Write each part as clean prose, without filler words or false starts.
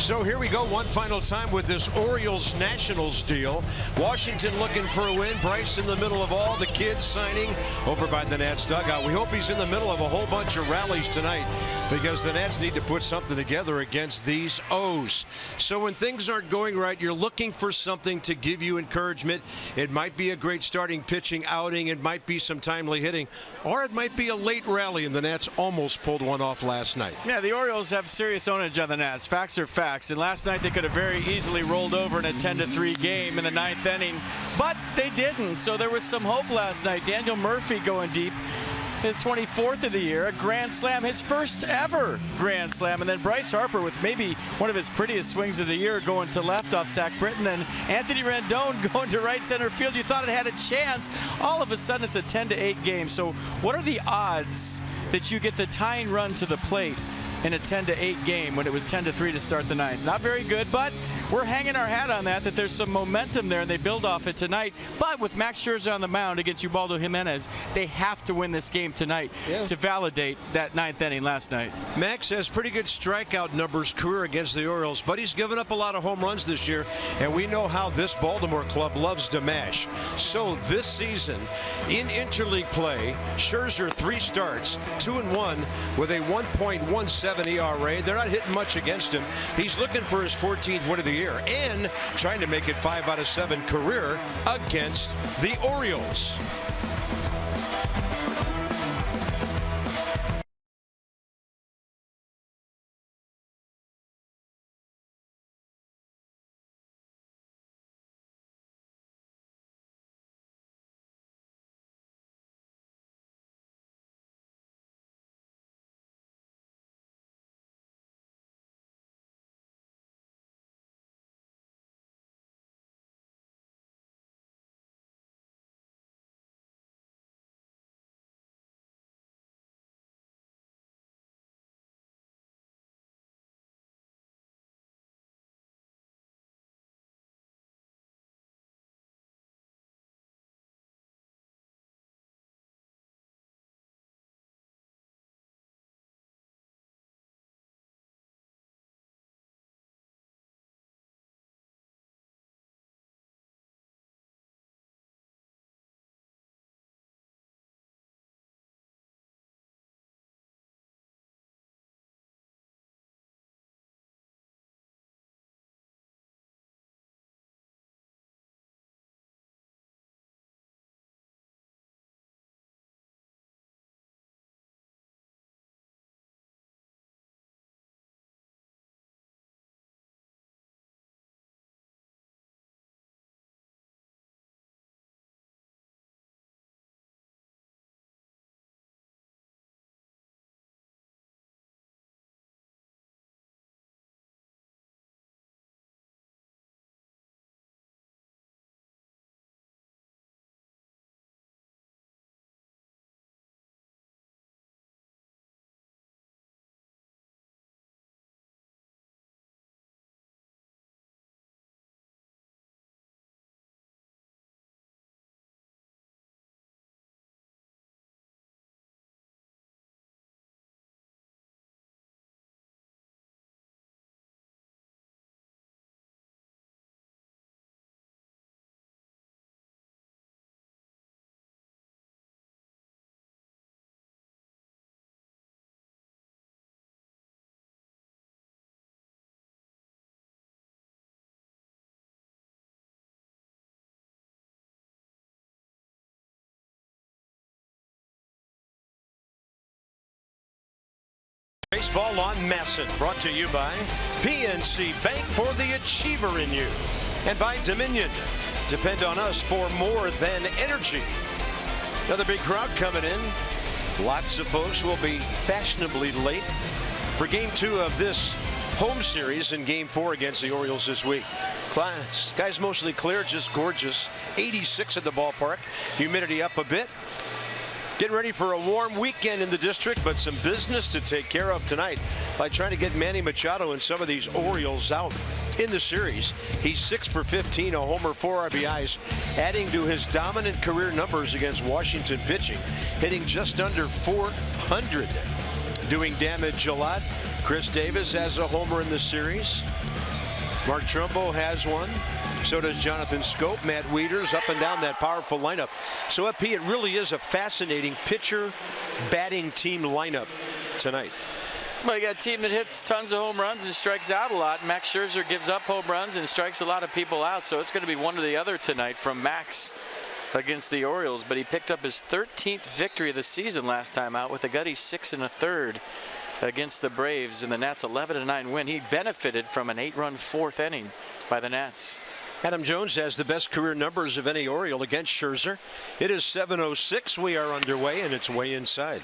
So here we go one final time with this Orioles-Nationals deal. Washington looking for a win. Bryce in the middle of all the kids signing over by the Nats dugout. We hope he's in the middle of a whole bunch of rallies tonight because the Nats need to put something together against these O's. So when things aren't going right, you're looking for something to give you encouragement. It might be a great starting pitching outing. It might be some timely hitting, or it might be a late rally, and the Nats almost pulled one off last night. Yeah, the Orioles have serious ownage on the Nats. Facts are facts. And last night they could have very easily rolled over in a 10-3 game in the 9th inning, but they didn't. So there was some hope last night. Daniel Murphy going deep, his 24th of the year, a grand slam, his first ever grand slam. And then Bryce Harper with maybe one of his prettiest swings of the year going to left off Zach Britton. Then Anthony Rendon going to right center field. You thought it had a chance. All of a sudden it's a 10-8 game. So what are the odds that you get the tying run to the plate in a 10-8 game when it was 10-3 to start the ninth? Not very good, but we're hanging our hat on that there's some momentum there, and they build off it tonight. But with Max Scherzer on the mound against Ubaldo Jimenez, they have to win this game tonight to validate that 9th inning last night. Max has pretty good strikeout numbers career against the Orioles, but he's given up a lot of home runs this year, and we know how this Baltimore club loves to mash. So this season in interleague play, Scherzer 3 starts, 2-1 with a 1.17 ERA. They're not hitting much against him. He's looking for his 14th win of the year and trying to make it 5 out of 7 career against the Orioles. Baseball on Masson, brought to you by PNC Bank, for the achiever in you, and by Dominion. Depend on us for more than energy. Another big crowd coming in. Lots of folks will be fashionably late for Game 2 of this home series in Game 4 against the Orioles this week. Skies mostly clear, just gorgeous. 86 at the ballpark. Humidity up a bit. Getting ready for a warm weekend in the district, but some business to take care of tonight by trying to get Manny Machado and some of these Orioles out in the series. He's 6 for 15, a homer, 4 RBIs, adding to his dominant career numbers against Washington pitching, hitting just under 400, doing damage a lot. Chris Davis has a homer in the series. Mark Trumbo has one. So does Jonathan Scope, Matt Wieters, up and down that powerful lineup. So, FP, it really is a fascinating pitcher batting team lineup tonight. Well, you got a team that hits tons of home runs and strikes out a lot. Max Scherzer gives up home runs and strikes a lot of people out. So it's going to be one or the other tonight from Max against the Orioles. But he picked up his 13th victory of the season last time out with a gutty 6 1/3 against the Braves, and the Nats 11-9 win. He benefited from an 8-run fourth inning by the Nats. Adam Jones has the best career numbers of any Oriole against Scherzer. It is 7:06. We are underway, and it's way inside.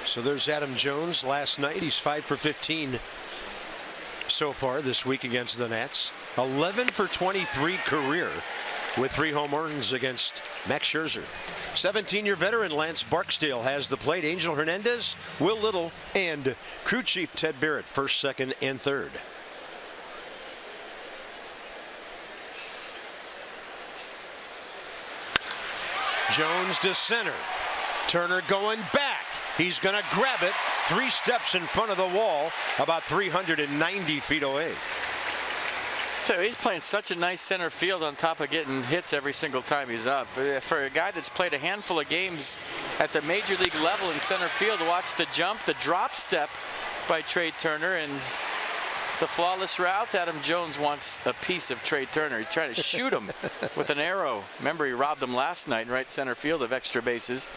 So there's Adam Jones last night. He's 5 for 15 so far this week against the Nats. 11 for 23 career with 3 home runs against Max Scherzer. 17-year veteran Lance Barksdale has the plate. Angel Hernandez, Will Little, and crew chief Ted Barrett, first, second, and third. Jones to center. Turner going back. He's going to grab it 3 steps in front of the wall, about 390 feet away. So he's playing such a nice center field on top of getting hits every single time he's up. For a guy that's played a handful of games at the major league level in center field, to watch the jump, the drop step by Trey Turner, and the flawless route. Adam Jones wants a piece of Trey Turner. He's trying to shoot him with an arrow. Remember, he robbed him last night in right center field of extra bases.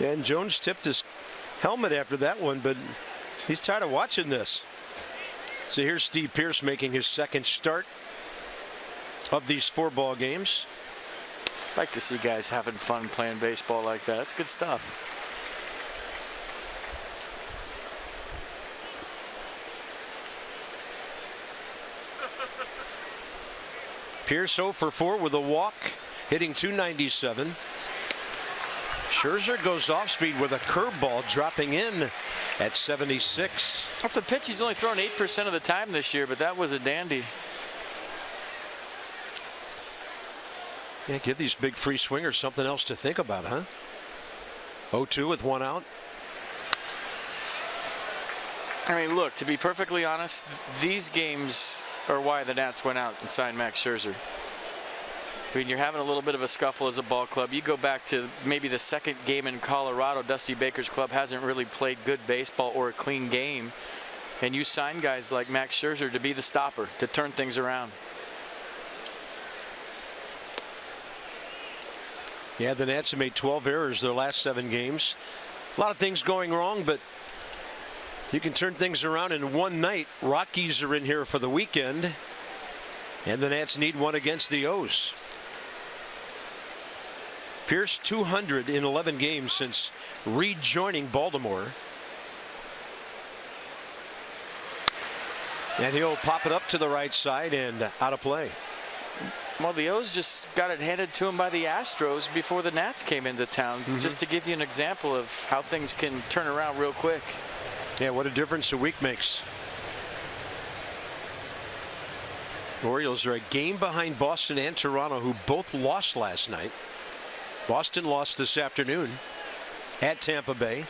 And Jones tipped his helmet after that one, but he's tired of watching this. So here's Steve Pearce making his second start of these 4 ball games. I like to see guys having fun playing baseball like that. It's good stuff. Pearce 0 for 4 with a walk, hitting .297. Scherzer goes off speed with a curveball, dropping in at 76. That's a pitch he's only thrown 8% of the time this year, but that was a dandy. Yeah, give these big free swingers something else to think about, huh? 0-2 with 1 out. I mean, look, to be perfectly honest, these games are why the Nats went out and signed Max Scherzer. I mean, you're having a little bit of a scuffle as a ball club. You go back to maybe the second game in Colorado. Dusty Baker's club hasn't really played good baseball or a clean game. And you sign guys like Max Scherzer to be the stopper, to turn things around. Yeah, the Nats have made 12 errors their last 7 games. A lot of things going wrong, but you can turn things around in one night. Rockies are in here for the weekend, and the Nats need one against the O's. Pearce 200 in 11 games since rejoining Baltimore. And he'll pop it up to the right side and out of play. Well, the O's just got it handed to him by the Astros before the Nats came into town, just to give you an example of how things can turn around real quick. Yeah, what a difference a week makes. The Orioles are a game behind Boston and Toronto, who both lost last night. Boston lost this afternoon at Tampa Bay.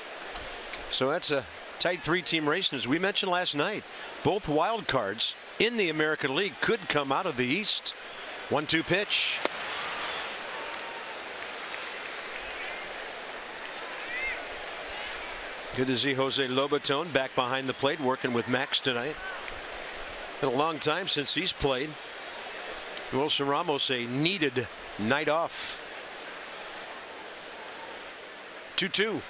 So that's a tight 3-team race. And as we mentioned last night, both wild cards in the American League could come out of the East. 1-2 pitch. Good to see Jose Lobaton back behind the plate working with Max tonight. Been a long time since he's played. Wilson Ramos a needed night off. 2-2.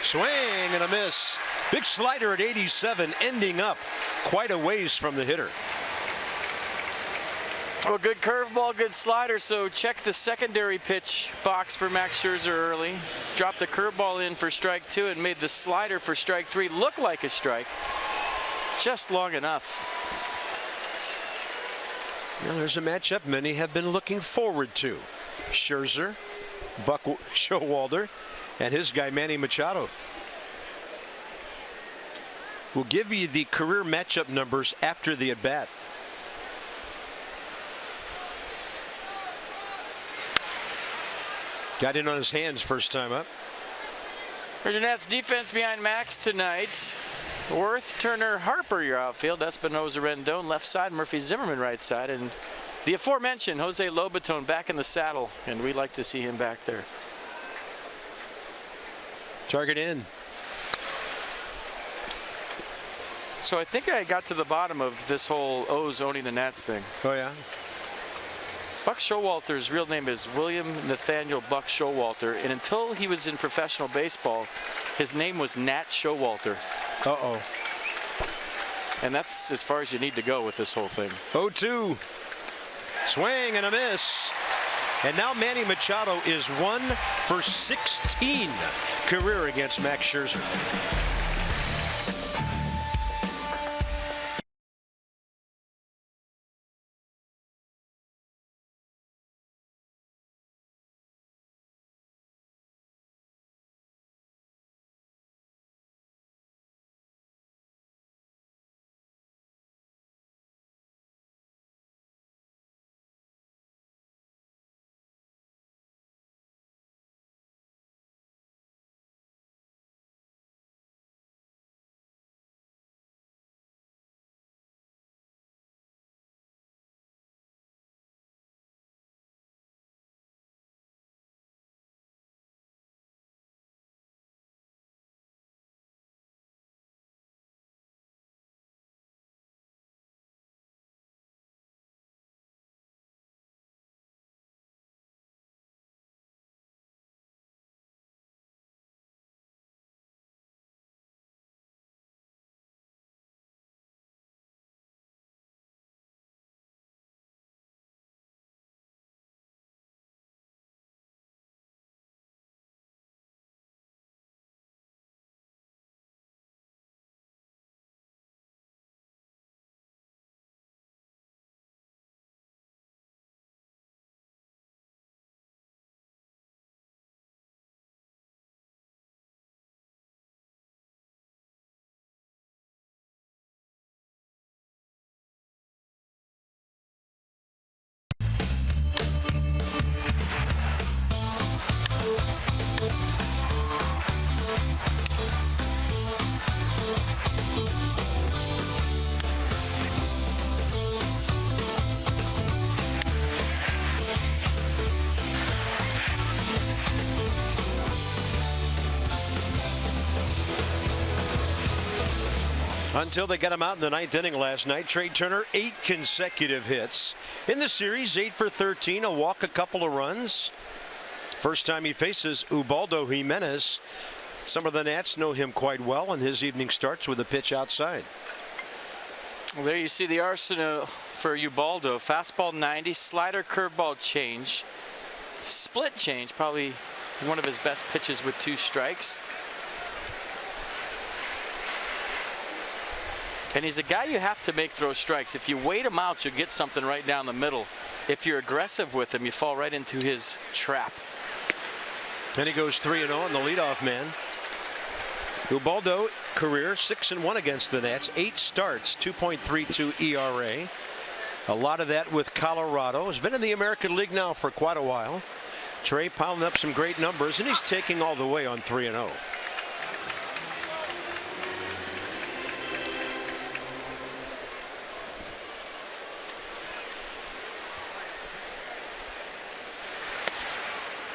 Swing and a miss. Big slider at 87, ending up quite a ways from the hitter. Well, good curveball, good slider. So check the secondary pitch box for Max Scherzer early. Dropped the curveball in for strike 2 and made the slider for strike 3 look like a strike. Just long enough. Now there's a matchup many have been looking forward to. Scherzer, Buck Showalter, and his guy Manny Machado. We'll give you the career matchup numbers after the at-bat. Got in on his hands first time up. Nats defense behind Max tonight. Worth, Turner, Harper, your outfield. Espinosa, Rendon, left side. Murphy, Zimmerman, right side. And the aforementioned Jose Lobaton back in the saddle. And we like to see him back there. Target in. So I think I got to the bottom of this whole O's owning the Nats thing. Oh, yeah? Buck Showalter's real name is William Nathaniel Buck Showalter. And until he was in professional baseball, his name was Nat Showalter. Uh-oh. And that's as far as you need to go with this whole thing. 0-2. Swing and a miss. And now Manny Machado is 1 for 16 career against Max Scherzer. Until they got him out in the 9th inning last night. Trey Turner, 8 consecutive hits. In the series, 8 for 13, a walk, a couple of runs. First time he faces Ubaldo Jimenez. Some of the Nats know him quite well, and his evening starts with a pitch outside. Well, there you see the arsenal for Ubaldo. Fastball 90, slider, curveball change. Split change, probably one of his best pitches with 2 strikes. And he's a guy you have to make throw strikes. If you wait him out, you'll get something right down the middle. If you're aggressive with him, you fall right into his trap. And he goes 3-0 on the leadoff man. Ubaldo, career 6-1 against the Nats. 8 starts, 2.32 ERA. A lot of that with Colorado. Has been in the American League now for quite a while. Trey piling up some great numbers, and he's taking all the way on 3-0.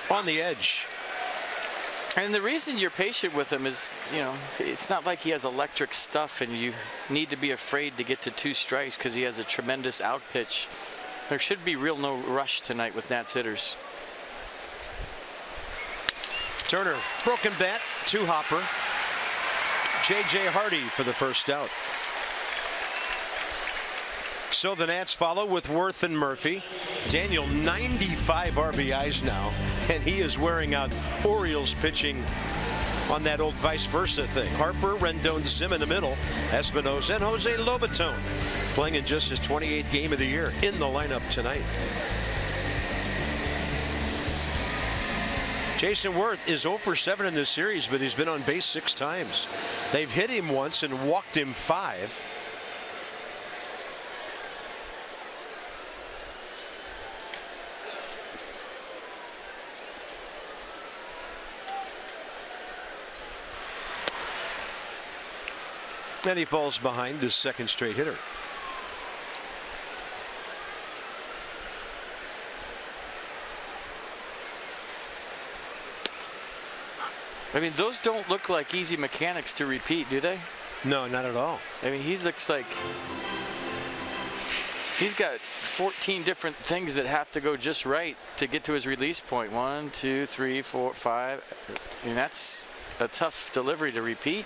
On the edge. And the reason you're patient with him is, you know, it's not like he has electric stuff and you need to be afraid to get to 2 strikes because he has a tremendous out pitch. There should be no rush tonight with Nats hitters. Turner, broken bat, 2 hopper. J.J. Hardy for the first out. So the Nats follow with Worth and Murphy. Daniel, 95 RBIs now, and he is wearing out Orioles pitching on that old vice versa thing. Harper, Rendon, Zim in the middle, Espinosa, and Jose Lobaton playing in just his 28th game of the year in the lineup tonight. Jason Worth is 0 for 7 in this series, but he's been on base 6 times. They've hit him once and walked him 5. And he falls behind his second straight hitter. I mean, those don't look like easy mechanics to repeat, do they? No, not at all. I mean, he looks like he's got 14 different things that have to go just right to get to his release point. 1, 2, 3, 4, 5. I mean, that's a tough delivery to repeat.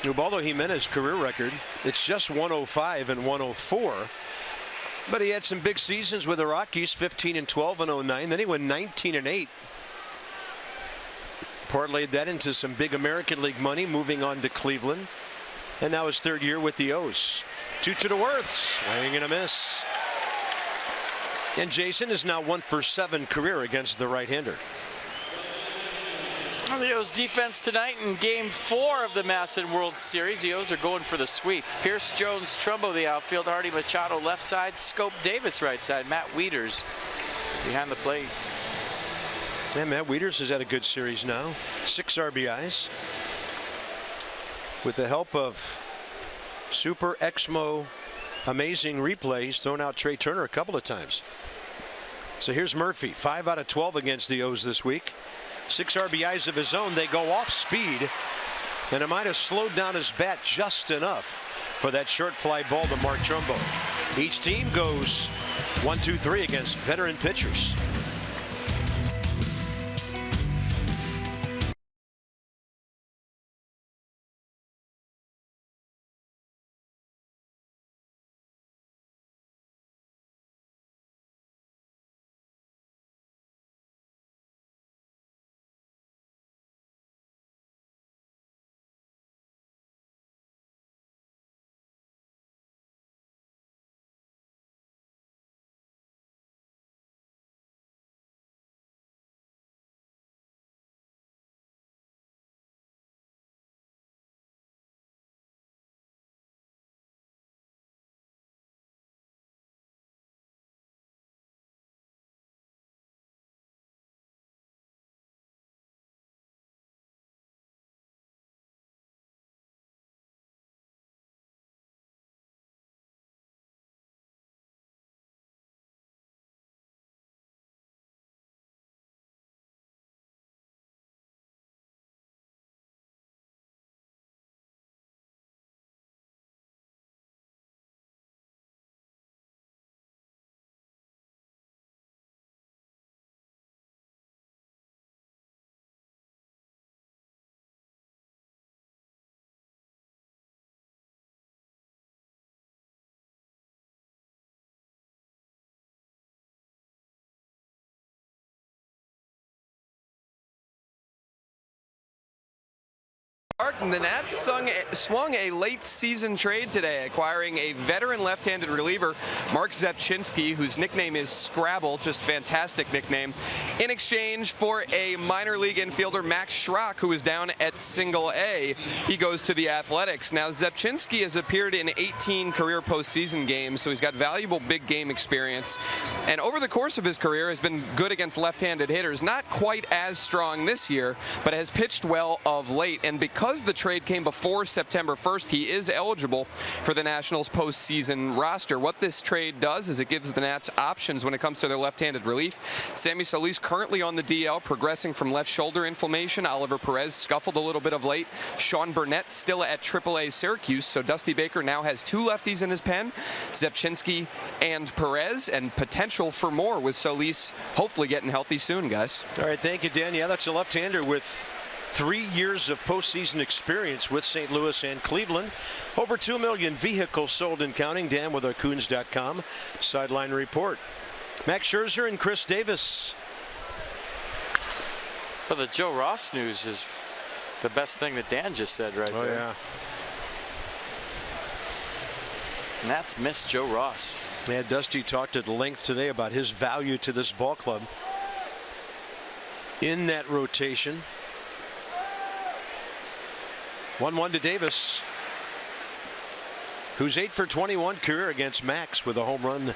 Ubaldo Jimenez's career record, it's just 105 and 104. But he had some big seasons with the Rockies, 15 and 12 and 09. Then he went 19 and 8. Parlayed that into some big American League money, moving on to Cleveland. And now his third year with the O's. 2 to the Worth, swing and a miss. And Jason is now 1 for 7 career against the right-hander. The O's defense tonight in Game 4 of the MASN World Series. The O's are going for the sweep. Pierce Jones, Trumbo the outfield. Hardy Machado left side. Scope Davis right side. Matt Wieters behind the plate. Yeah, Matt Wieters has had a good series now. 6 RBIs. With the help of Super Exmo amazing replays, thrown out Trey Turner a couple of times. So here's Murphy, 5 out of 12 against the O's this week. 6 RBIs of his own. They go off speed, and it might have slowed down his bat just enough for that short fly ball to Mark Trumbo. Each team goes 1, 2, 3 against veteran pitchers. And the Nats swung a late season trade today, acquiring a veteran left-handed reliever, Mark Zepchinski, whose nickname is Scrabble, just fantastic nickname, in exchange for a minor league infielder, Max Schrock, who is down at Single A. He goes to the Athletics. Now, Zepchinski has appeared in 18 career postseason games, so he's got valuable big game experience. And over the course of his career has been good against left-handed hitters. Not quite as strong this year, but has pitched well of late. And because the trade came before September 1st, he is eligible for the Nationals postseason roster. What this trade does is it gives the Nats options when it comes to their left-handed relief. Sammy Solis currently on the DL, progressing from left shoulder inflammation. Oliver Perez scuffled a little bit of late. Sean Burnett still at AAA Syracuse, so Dusty Baker now has 2 lefties in his pen, Zepchinski and Perez, and potential for more with Solis hopefully getting healthy soon, guys. All right, thank you, Dan. Yeah, that's a left-hander with 3 years of postseason experience with St. Louis and Cleveland. Over 2 million vehicles sold and counting. Dan with our Coons.com sideline report. Max Scherzer and Chris Davis. Well, the Joe Ross news is the best thing that Dan just said right there. Yeah. Nats missed Joe Ross. Yeah, Dusty talked at length today about his value to this ball club in that rotation. 1-1 to Davis. who's 8 for 21 career against Max with a home run,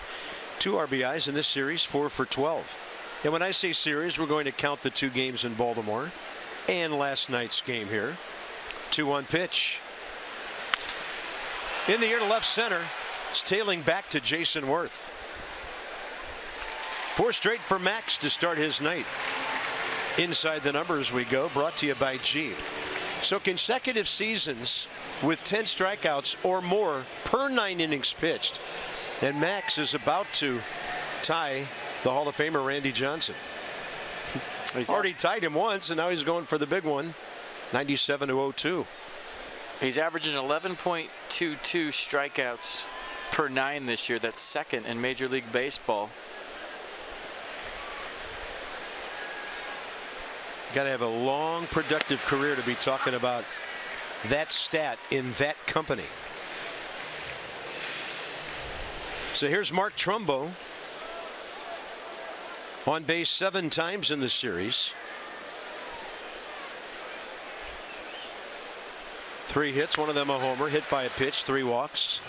2 RBIs in this series, 4 for 12. And when I say series, we're going to count the 2 games in Baltimore and last night's game here. 2-1 pitch. In the air to left center. It's tailing back to Jason Worth. 4 straight for Max to start his night. Inside the numbers we go, brought to you by Jeep. So consecutive seasons with 10 strikeouts or more per 9 innings pitched. And Max is about to tie the Hall of Famer Randy Johnson. He's already tied him once, and now he's going for the big one, 97-02. He's averaging 11.22 strikeouts per 9 this year. That's second in Major League Baseball. Got to have a long, productive career to be talking about that stat in that company. So here's Mark Trumbo. On base 7 times in the series. 3 hits, one of them a homer, hit by a pitch, 3 walks.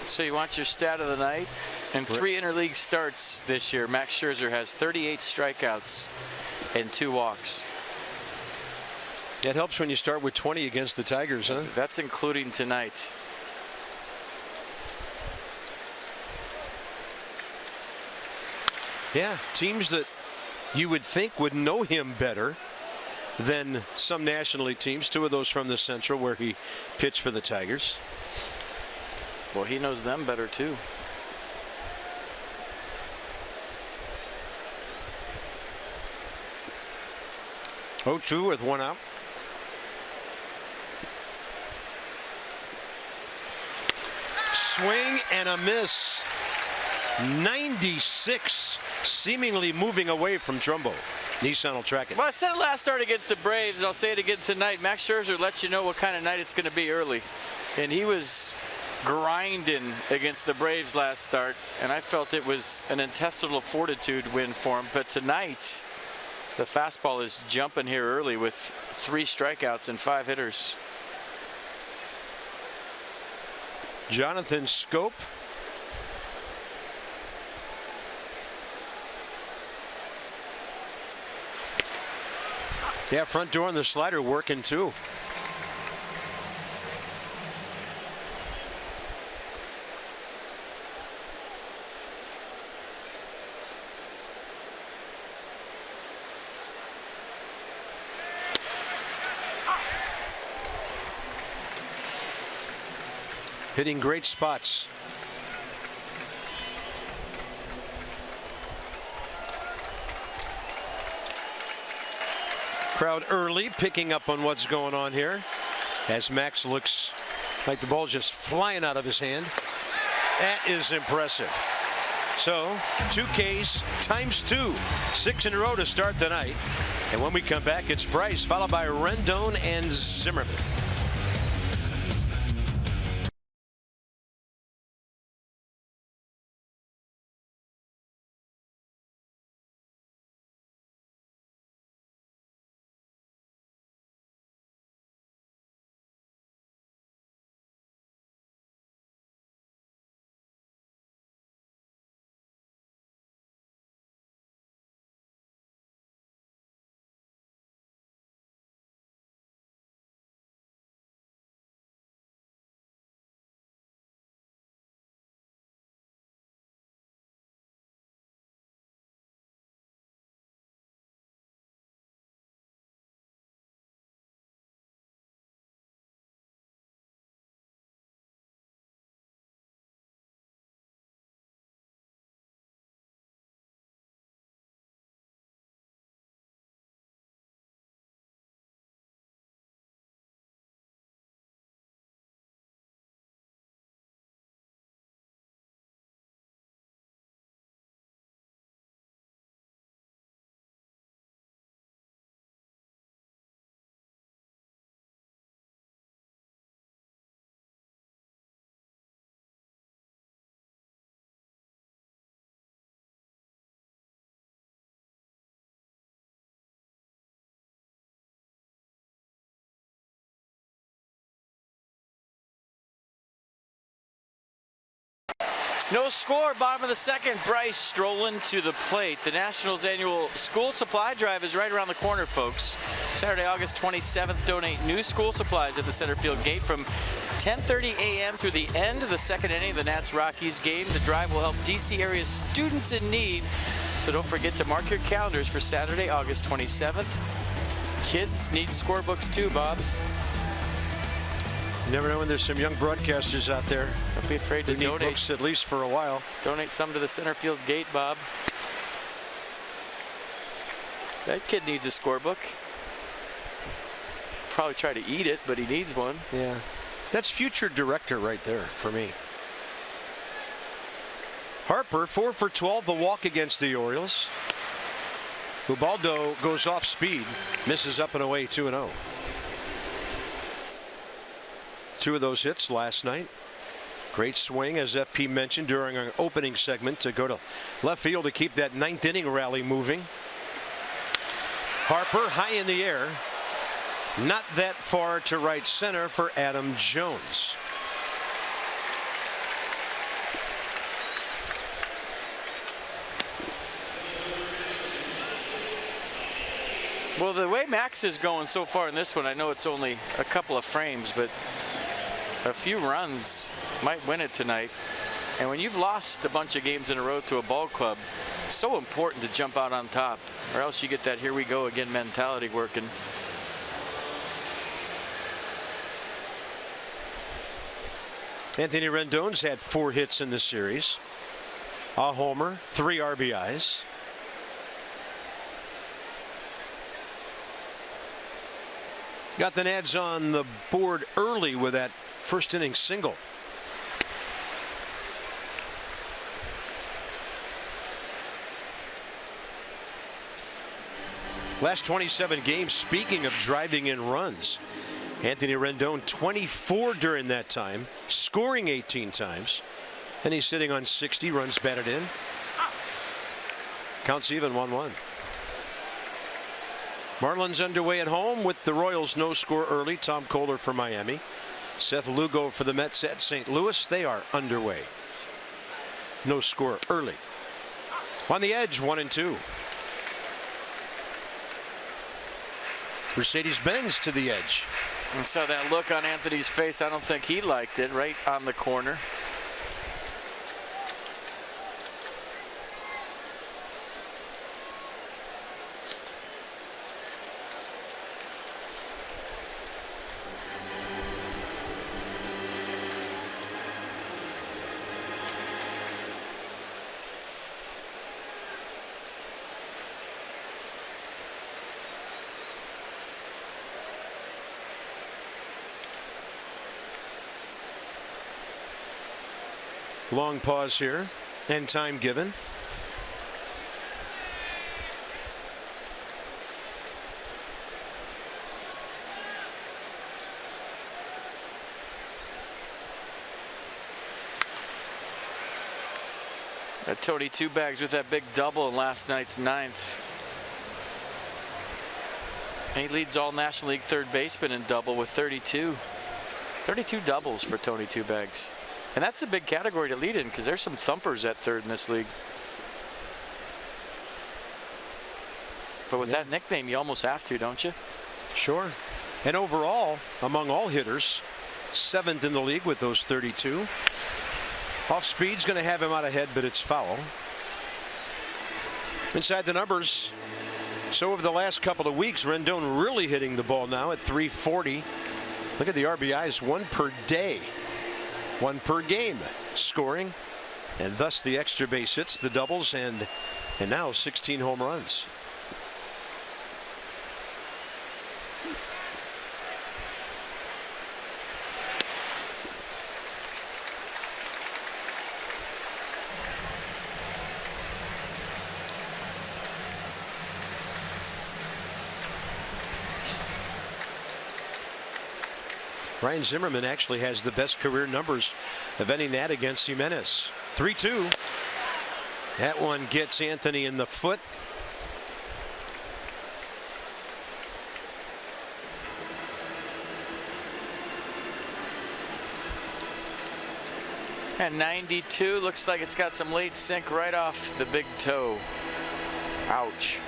So you want your stat of the night? In 3 interleague starts this year, Max Scherzer has 38 strikeouts and 2 walks. That helps when you start with 20 against the Tigers, huh? That's including tonight. Yeah, teams that you would think would know him better than some National League teams. 2 of those from the Central, where he pitched for the Tigers. Well, he knows them better too. Oh, 2 with 1 out. Swing and a miss. 96, seemingly moving away from Trumbo. Nissan will track it. Well, I said it last start against the Braves, and I'll say it again tonight. Max Scherzer lets you know what kind of night it's going to be early. And he was grinding against the Braves last start, and I felt it was an intestinal fortitude win for him. But tonight, the fastball is jumping here early with 3 strikeouts and 5 hitters. Jonathan Scope. Yeah, front door and the slider working too. Hitting great spots. Crowd early, picking up on what's going on here, as Max looks like the ball's just flying out of his hand. That is impressive. So 2 Ks times 2, 6 in a row to start the night. And when we come back, it's Bryce, followed by Rendon and Zimmerman. No score, bottom of the second. Bryce strolling to the plate. The Nationals' annual school supply drive is right around the corner, folks. Saturday, August 27th, donate new school supplies at the center field gate from 10:30 a.m. through the end of the second inning of the Nats-Rockies game. The drive will help D.C. area students in need. So don't forget to mark your calendars for Saturday, August 27th. Kids need scorebooks too, Bob. You never know when there's some young broadcasters out there. Don't be afraid to need donate. Books at least for a while. Donate some to the center field gate, Bob. That kid needs a scorebook. Probably try to eat it, but he needs one. Yeah. That's future director right there for me. Harper, 4 for 12, the walk against the Orioles. Ubaldo goes off speed, misses up and away, 2-0. 2 of those hits last night. Great swing, as FP mentioned during our opening segment, to go to left field to keep that 9th inning rally moving. Harper high in the air. Not that far to right center for Adam Jones. Well, the way Max is going so far in this one, I know it's only a couple of frames, but a few runs might win it tonight. And when you've lost a bunch of games in a row to a ball club, it's so important to jump out on top, or else you get that here we go again mentality working. Anthony Rendon's had 4 hits in this series. A homer, 3 RBIs. Got the Nads on the board early with that first inning single. Last 27 games, speaking of driving in runs, Anthony Rendon 24 during that time, scoring 18 times, and he's sitting on 60 runs batted in. Counts even, 1-1. Marlins underway at home with the Royals no score early. Tom Kohler for Miami. Seth Lugo for the Mets at St. Louis. They are underway. No score early. On the edge, 1-2. Mercedes-Benz to the edge. And so that look on Anthony's face, I don't think he liked it, right on the corner. Long pause here and time given. Tony Two Bags with that big double in last night's 9th. And he leads all National League third basemen in double with 32. 32 doubles for Tony Two Bags. And that's a big category to lead in because there's some thumpers at third in this league. But with that nickname, you almost have to, don't you? Sure. And overall, among all hitters, 7th in the league with those 32. Off speed's going to have him out ahead, but it's foul. Inside the numbers. So over the last couple of weeks, Rendon really hitting the ball now at 340. Look at the RBIs, 1 per day. 1 per game, scoring, and thus the extra base hits, the doubles, and now 16 home runs. Ryan Zimmerman actually has the best career numbers of any Nat against Jimenez. 3-2. That one gets Anthony in the foot. And 92 looks like it's got some late sink right off the big toe. Ouch.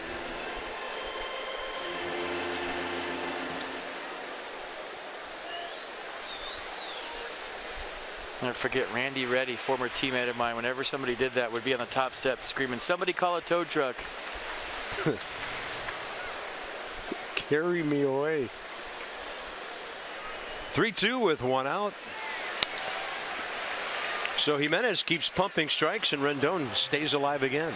Never forget Randy Reddy, former teammate of mine. Whenever somebody did that, would be on the top step screaming, "Somebody call a tow truck." Carry me away. 3-2 with one out. So Jimenez keeps pumping strikes and Rendon stays alive again.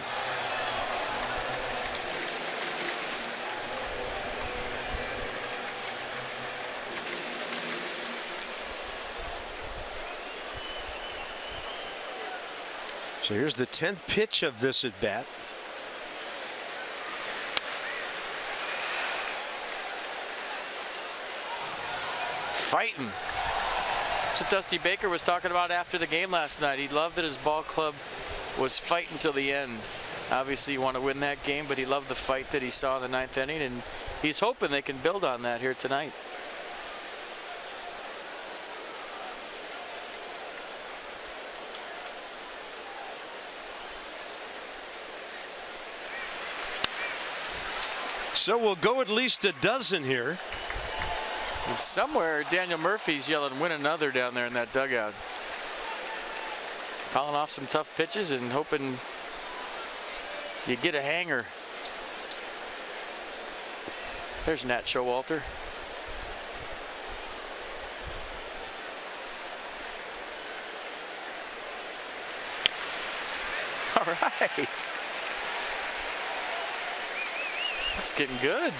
So here's the 10th pitch of this at bat. Fighting. That's what Dusty Baker was talking about after the game last night. He loved that his ball club was fighting till the end. Obviously, you want to win that game, but he loved the fight that he saw in the 9th inning, and he's hoping they can build on that here tonight. So we'll go at least a dozen here. And somewhere Daniel Murphy's yelling, "Win another" down there in that dugout. Fouling off some tough pitches and hoping you get a hanger. There's Nat Showalter. All right. It's getting good.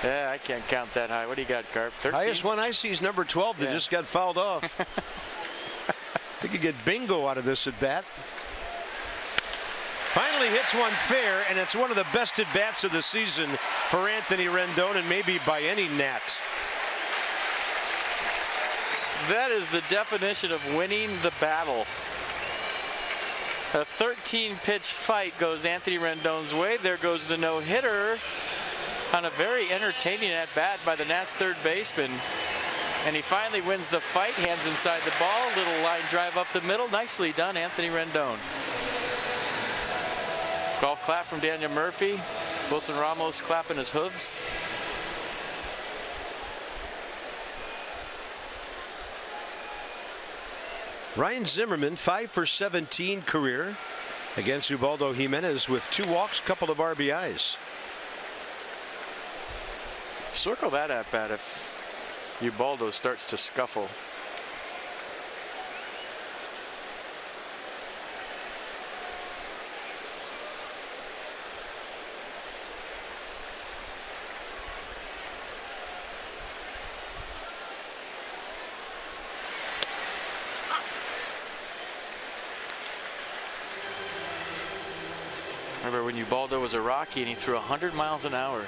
Yeah, I can't count that high. What do you got, Carp? 13? Highest one I see is number 12 that just got fouled off. They could get bingo out of this at bat. Finally hits one fair, and it's one of the best at bats of the season for Anthony Rendon, and maybe by any Nat. That is the definition of winning the battle. A 13-pitch fight goes Anthony Rendon's way. There goes the no-hitter on a very entertaining at-bat by the Nats' third baseman. And he finally wins the fight, hands inside the ball, little line drive up the middle. Nicely done, Anthony Rendon. Golf clap from Daniel Murphy. Wilson Ramos clapping his hooves. Ryan Zimmerman, 5 for 17 career against Ubaldo Jimenez with 2 walks, couple of RBIs. Circle that at bat if Ubaldo starts to scuffle. Remember when Ubaldo was a Rocky and he threw 100 miles an hour.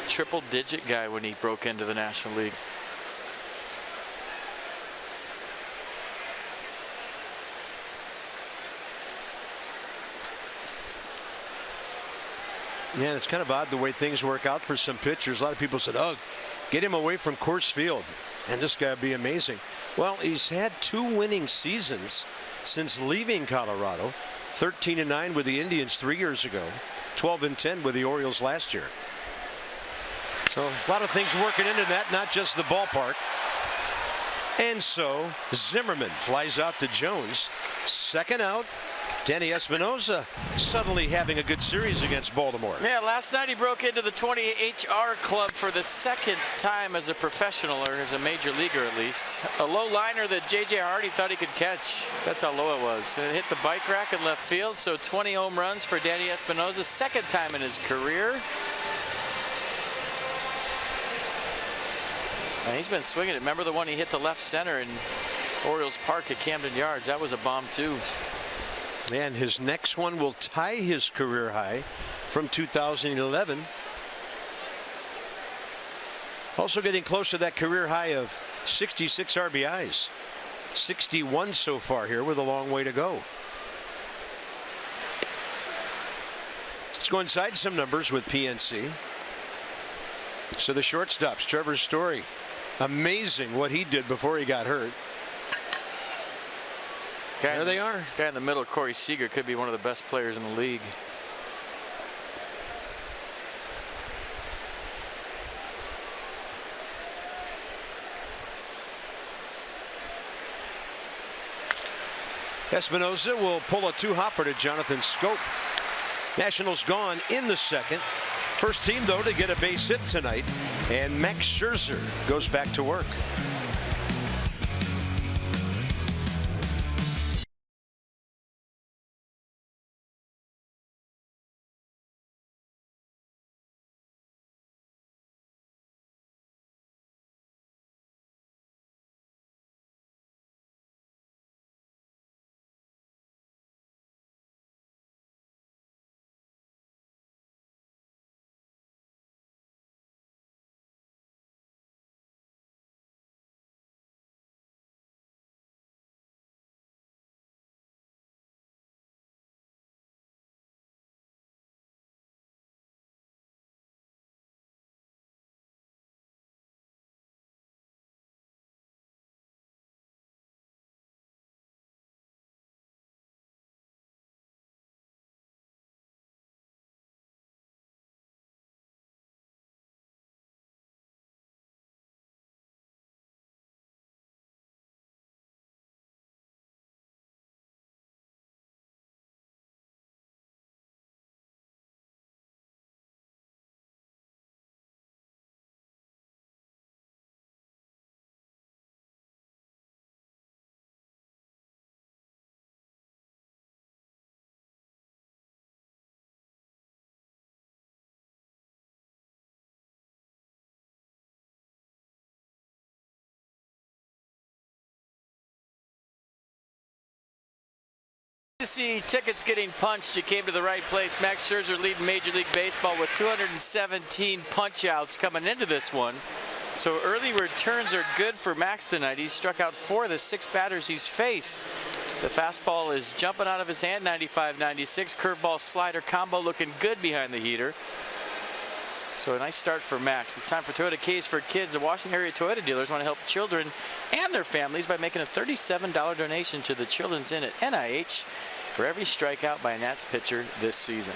Triple-digit guy when he broke into the National League. Yeah, it's kind of odd the way things work out for some pitchers. A lot of people said, "Oh, get him away from Coors Field, and this guy would be amazing." Well, he's had 2 winning seasons since leaving Colorado. 13-9 with the Indians 3 years ago. 12-10 with the Orioles last year. So a lot of things working into that, not just the ballpark. And so Zimmerman flies out to Jones. Second out. Danny Espinosa suddenly having a good series against Baltimore. Yeah, last night he broke into the 20 HR club for the 2nd time as a professional, or as a major leaguer at least. A low liner that J.J. Hardy thought he could catch. That's how low it was. And it hit the bike rack in left field, so 20 home runs for Danny Espinosa, 2nd time in his career. And he's been swinging it. Remember the one he hit to left center in Orioles Park at Camden Yards? That was a bomb too. And his next one will tie his career high from 2011. Also getting close to that career high of 66 RBIs. 61 so far here with a long way to go. Let's go inside some numbers with PNC. So the shortstops, Trevor Story, amazing what he did before he got hurt. There they are. Guy in the middle, Corey Seager, could be one of the best players in the league. Espinosa will pull a two-hopper to Jonathan Scope. Nationals gone in the second. First team, though, to get a base hit tonight. And Max Scherzer goes back to work. To see tickets getting punched, you came to the right place. Max Scherzer leading Major League Baseball with 217 punch outs coming into this one. So early returns are good for Max tonight. He's struck out 4 of the 6 batters he's faced. The fastball is jumping out of his hand, 95-96. Curveball slider combo looking good behind the heater. So a nice start for Max. It's time for Toyota Keys for Kids. The Washington area Toyota dealers want to help children and their families by making a $37 donation to the Children's Inn at NIH for every strikeout by a Nats pitcher this season.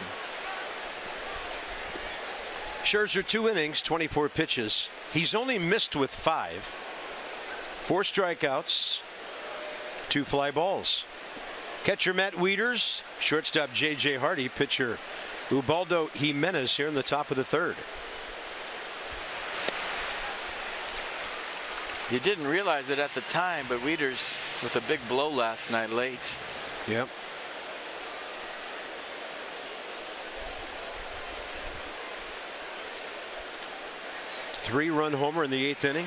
Scherzer 2 innings, 24 pitches. He's only missed with 5. 4 strikeouts, 2 fly balls. Catcher Matt Wieters, shortstop J.J. Hardy, pitcher Ubaldo Jimenez here in the top of the 3rd. You didn't realize it at the time, but Wieters with a big blow last night late. Yep. Three-run homer in the 8th inning.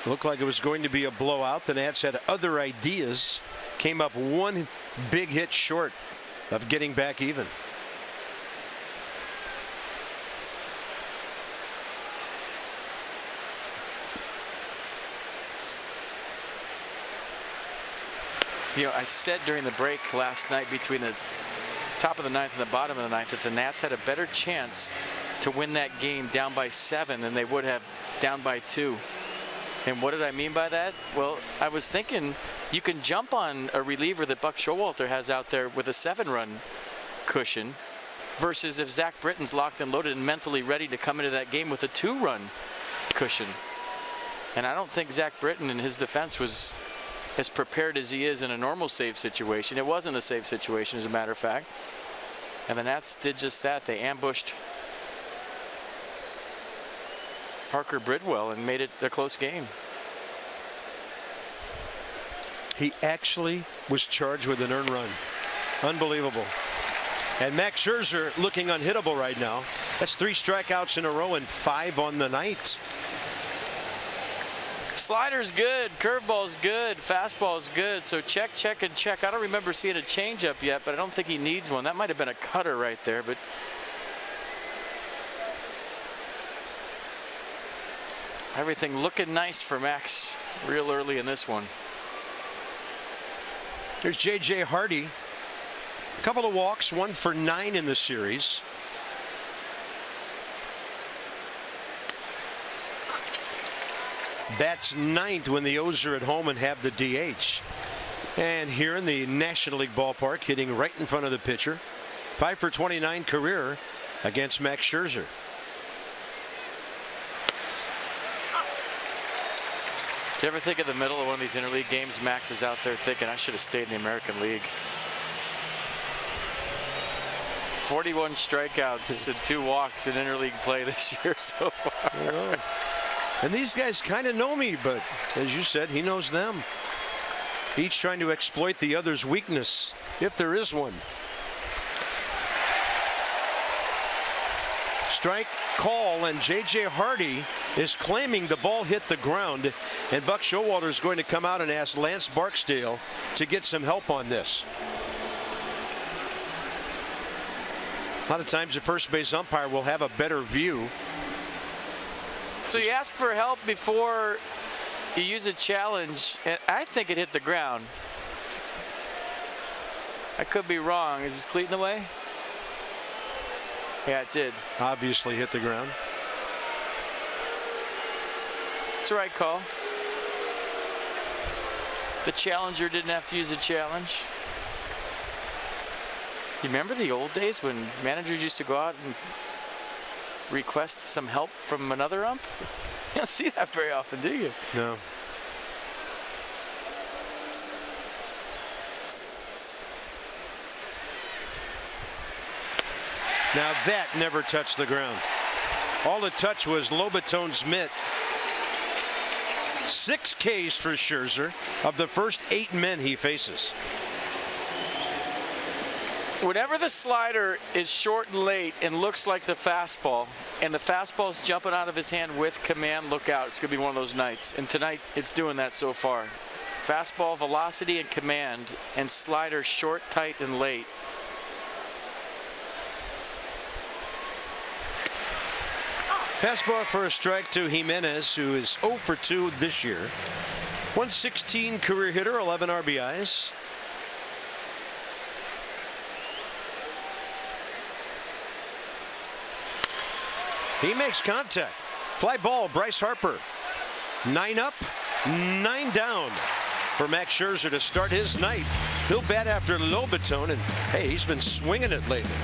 Looked like it was going to be a blowout. The Nats had other ideas. Came up 1 big hit short of getting back even. You know, I said during the break last night between the top of the 9th and the bottom of the 9th that the Nats had a better chance to win that game down by 7 than they would have down by 2. And what did I mean by that? Well, I was thinking you can jump on a reliever that Buck Showalter has out there with a 7-run cushion versus if Zach Britton's locked and loaded and mentally ready to come into that game with a 2-run cushion. And I don't think Zach Britton in his defense was as prepared as he is in a normal save situation. It wasn't a save situation, as a matter of fact. And the Nats did just that. They ambushed Parker Bridwell and made it a close game. He actually was charged with an earned run. Unbelievable. And Max Scherzer looking unhittable right now. That's 3 strikeouts in a row and 5 on the night. Slider's good, curveball's good, fastball's good. So check, check, and check. I don't remember seeing a changeup yet, but I don't think he needs one. That might have been a cutter right there, but everything looking nice for Max real early in this one. Here's J.J. Hardy. A couple of walks, 1 for 9 in the series. Bats 9th when the O's are at home and have the DH. And here in the National League ballpark, hitting right in front of the pitcher. 5 for 29 career against Max Scherzer. Do you ever think in the middle of one of these interleague games, Max is out there thinking, I should have stayed in the American League? 41 strikeouts and 2 walks in interleague play this year so far. Yeah. And these guys kind of know me, but as you said, he knows them. Each trying to exploit the other's weakness, if there is one. Strike call, and J.J. Hardy is claiming the ball hit the ground, and Buck Showalter is going to come out and ask Lance Barksdale to get some help on this. A lot of times the first base umpire will have a better view. So you ask for help before you use a challenge, and I think it hit the ground. I could be wrong. Is his cleat in the way? Yeah, it did. Obviously hit the ground. It's the right call. The challenger didn't have to use a challenge. You remember the old days when managers used to go out and request some help from another ump? You don't see that very often, do you? No. Now that never touched the ground. All it touched was Lobitone's mitt. 6 Ks for Scherzer of the first 8 men he faces. Whenever the slider is short and late and looks like the fastball, and the fastball's jumping out of his hand with command, look out. It's going to be one of those nights. And tonight, it's doing that so far. Fastball velocity and command, and slider short, tight, and late. Fastball for a strike to Jimenez, who is 0 for 2 this year. 116 career hitter, 11 RBIs. He makes contact. Fly ball, Bryce Harper. 9 up, 9 down for Max Scherzer to start his night. He'll bat after Lobitone, and hey, he's been swinging it lately.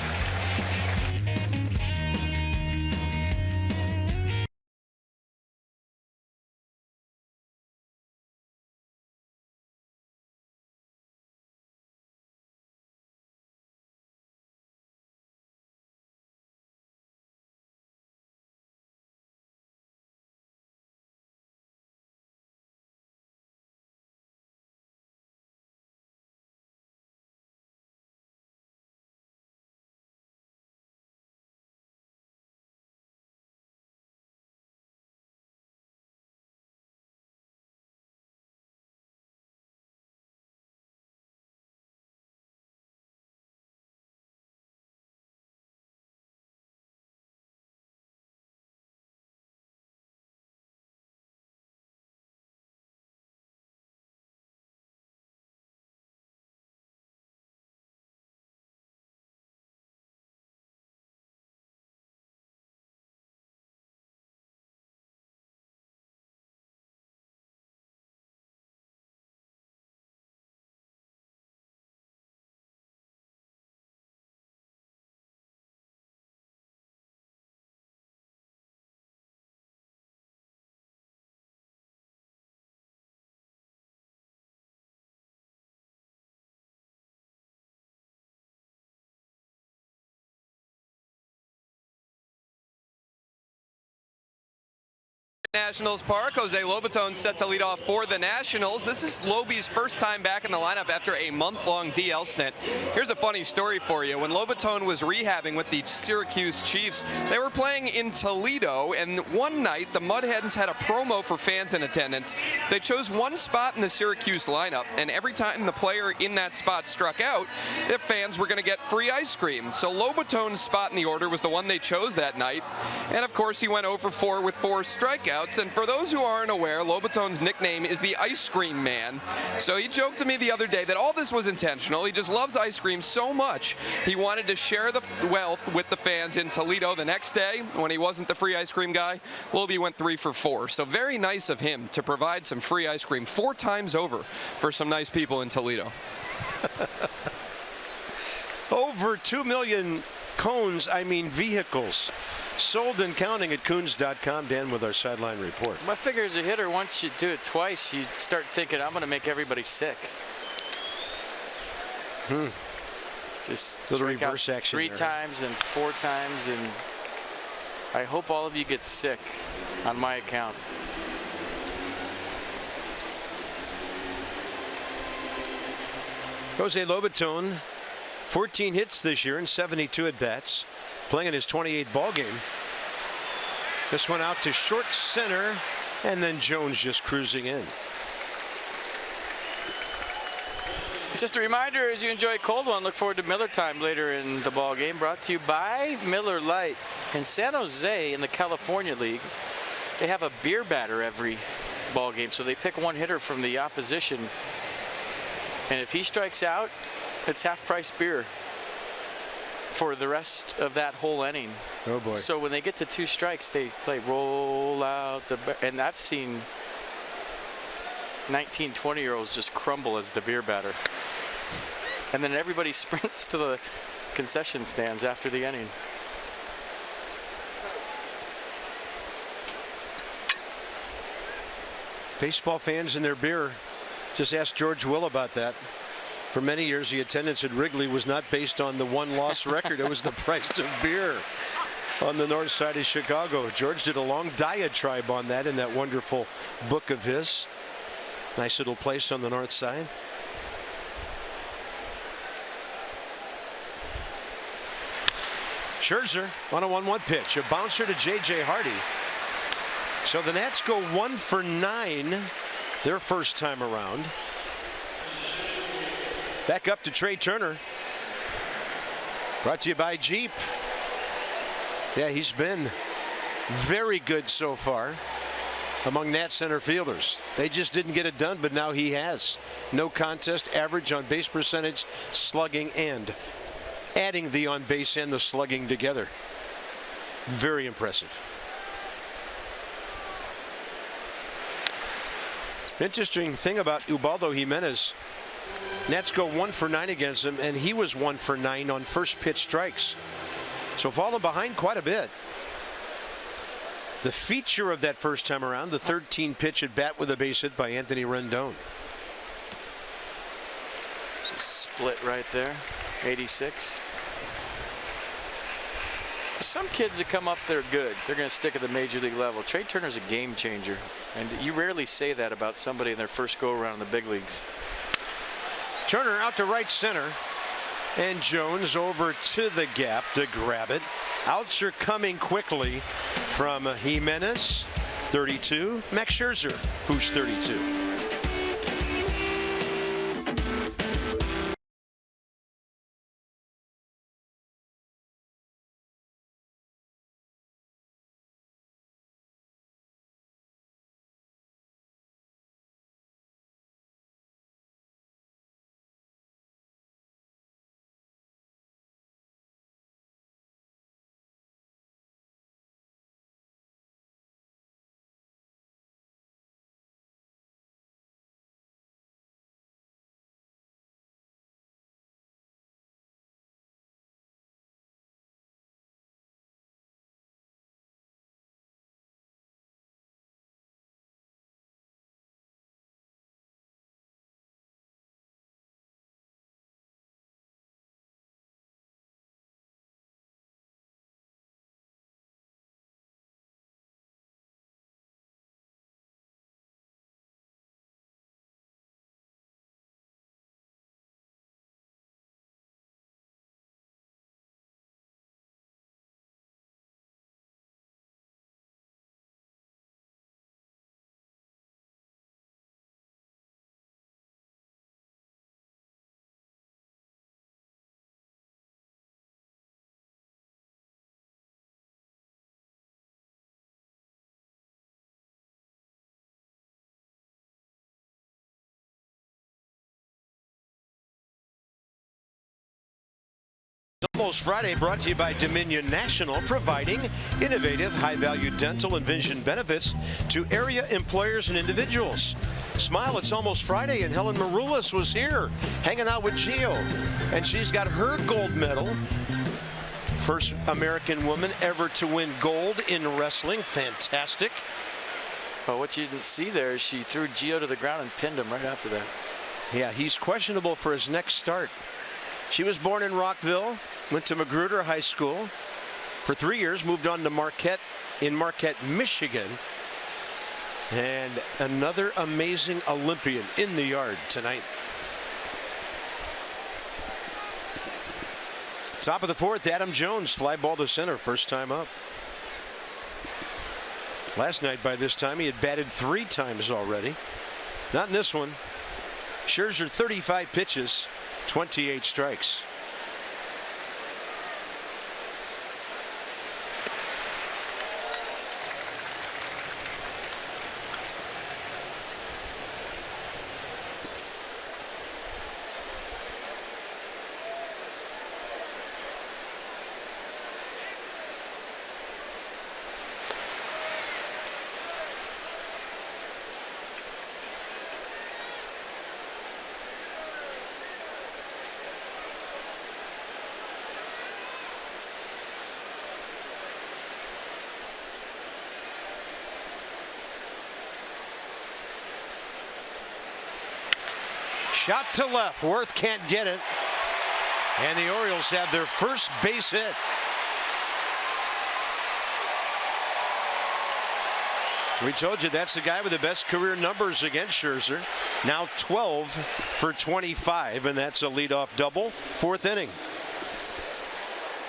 Nationals Park. Jose Lobitone set to lead off for the Nationals. This is Lobi's first time back in the lineup after a month-long DL stint. Here's a funny story for you. When Lobitone was rehabbing with the Syracuse Chiefs, they were playing in Toledo, and one night the Mudhens had a promo for fans in attendance. They chose one spot in the Syracuse lineup, and every time the player in that spot struck out, the fans were going to get free ice cream. So Lobitone's spot in the order was the one they chose that night, and of course he went 0 for 4 with 4 strikeouts. tryouts. And for those who aren't aware, Lobaton's nickname is the Ice Cream Man. So he joked to me the other day that all this was intentional. He just loves ice cream so much, he wanted to share the wealth with the fans in Toledo. The next day, when he wasn't the free ice cream guy, Lobie went 3 for 4. So very nice of him to provide some free ice cream 4 times over for some nice people in Toledo. Over 2 million cones, I mean vehicles, sold and counting at Coons.com. Dan with our sideline report. My figure as a hitter, once you do it twice, you start thinking, I'm going to make everybody sick. Just little reverse action 3 there. times and 4 times, and I hope all of you get sick on my account. Jose Lobaton, 14 hits this year and 72 at bats, playing in his 28th ball game. This one out to short center, and then Jones just cruising in. Just a reminder, as you enjoy a cold one, look forward to Miller time later in the ball game. Brought to you by Miller Lite. In San Jose, in the California League, they have a beer batter every ball game, so they pick one hitter from the opposition, and if he strikes out, it's half-price beer for the rest of that whole inning. Oh boy! So when they get to 2 strikes, they play roll out the, and I've seen 19, 20-year-olds just crumble as the beer batter. And then everybody sprints to the concession stands after the inning. Baseball fans and their beer. Just ask George Will about that. For many years, the attendance at Wrigley was not based on the one-loss record. It was the price of beer on the north side of Chicago. George did a long diatribe on that in that wonderful book of his. Nice little place on the north side. Scherzer on a 1-1 pitch. A bouncer to J.J. Hardy. So the Nats go 1 for 9 their first time around. Back up to Trey Turner. Brought to you by Jeep. Yeah, he's been very good so far among Nats center fielders. They just didn't get it done, but now he has. No contest, average on base percentage, slugging, and adding the on base and the slugging together. Very impressive. Interesting thing about Ubaldo Jimenez, Nats go 1 for 9 against him, and he was 1 for 9 on first pitch strikes. So falling behind quite a bit. The feature of that first time around, the 13 pitch at bat with a base hit by Anthony Rendon. It's a split right there, 86. Some kids that come up, they're good. They're going to stick at the major league level. Trey Turner's a game changer, and you rarely say that about somebody in their first go around in the big leagues. Turner out to right center, and Jones over to the gap to grab it. Outs are coming quickly from Jimenez, 32, Max Scherzer, who's 32. Almost Friday, brought to you by Dominion National, providing innovative, high-value dental and vision benefits to area employers and individuals. Smile, it's almost Friday, and Helen Maroulis was here hanging out with Gio, and she's got her gold medal. First American woman ever to win gold in wrestling. Fantastic. Well, what you didn't see there is she threw Gio to the ground and pinned him right after that. Yeah, he's questionable for his next start. She was born in Rockville, went to Magruder High School for 3 years, moved on to Marquette in Marquette, Michigan. And another amazing Olympian in the yard tonight. Top of the fourth, Adam Jones, fly ball to center, first time up. Last night by this time he had batted 3 times already. Not in this one. Scherzer 35 pitches, 28 strikes. Shot to left. Worth can't get it. And the Orioles have their first base hit. We told you that's the guy with the best career numbers against Scherzer. Now 12 for 25, and that's a leadoff double. 4th inning.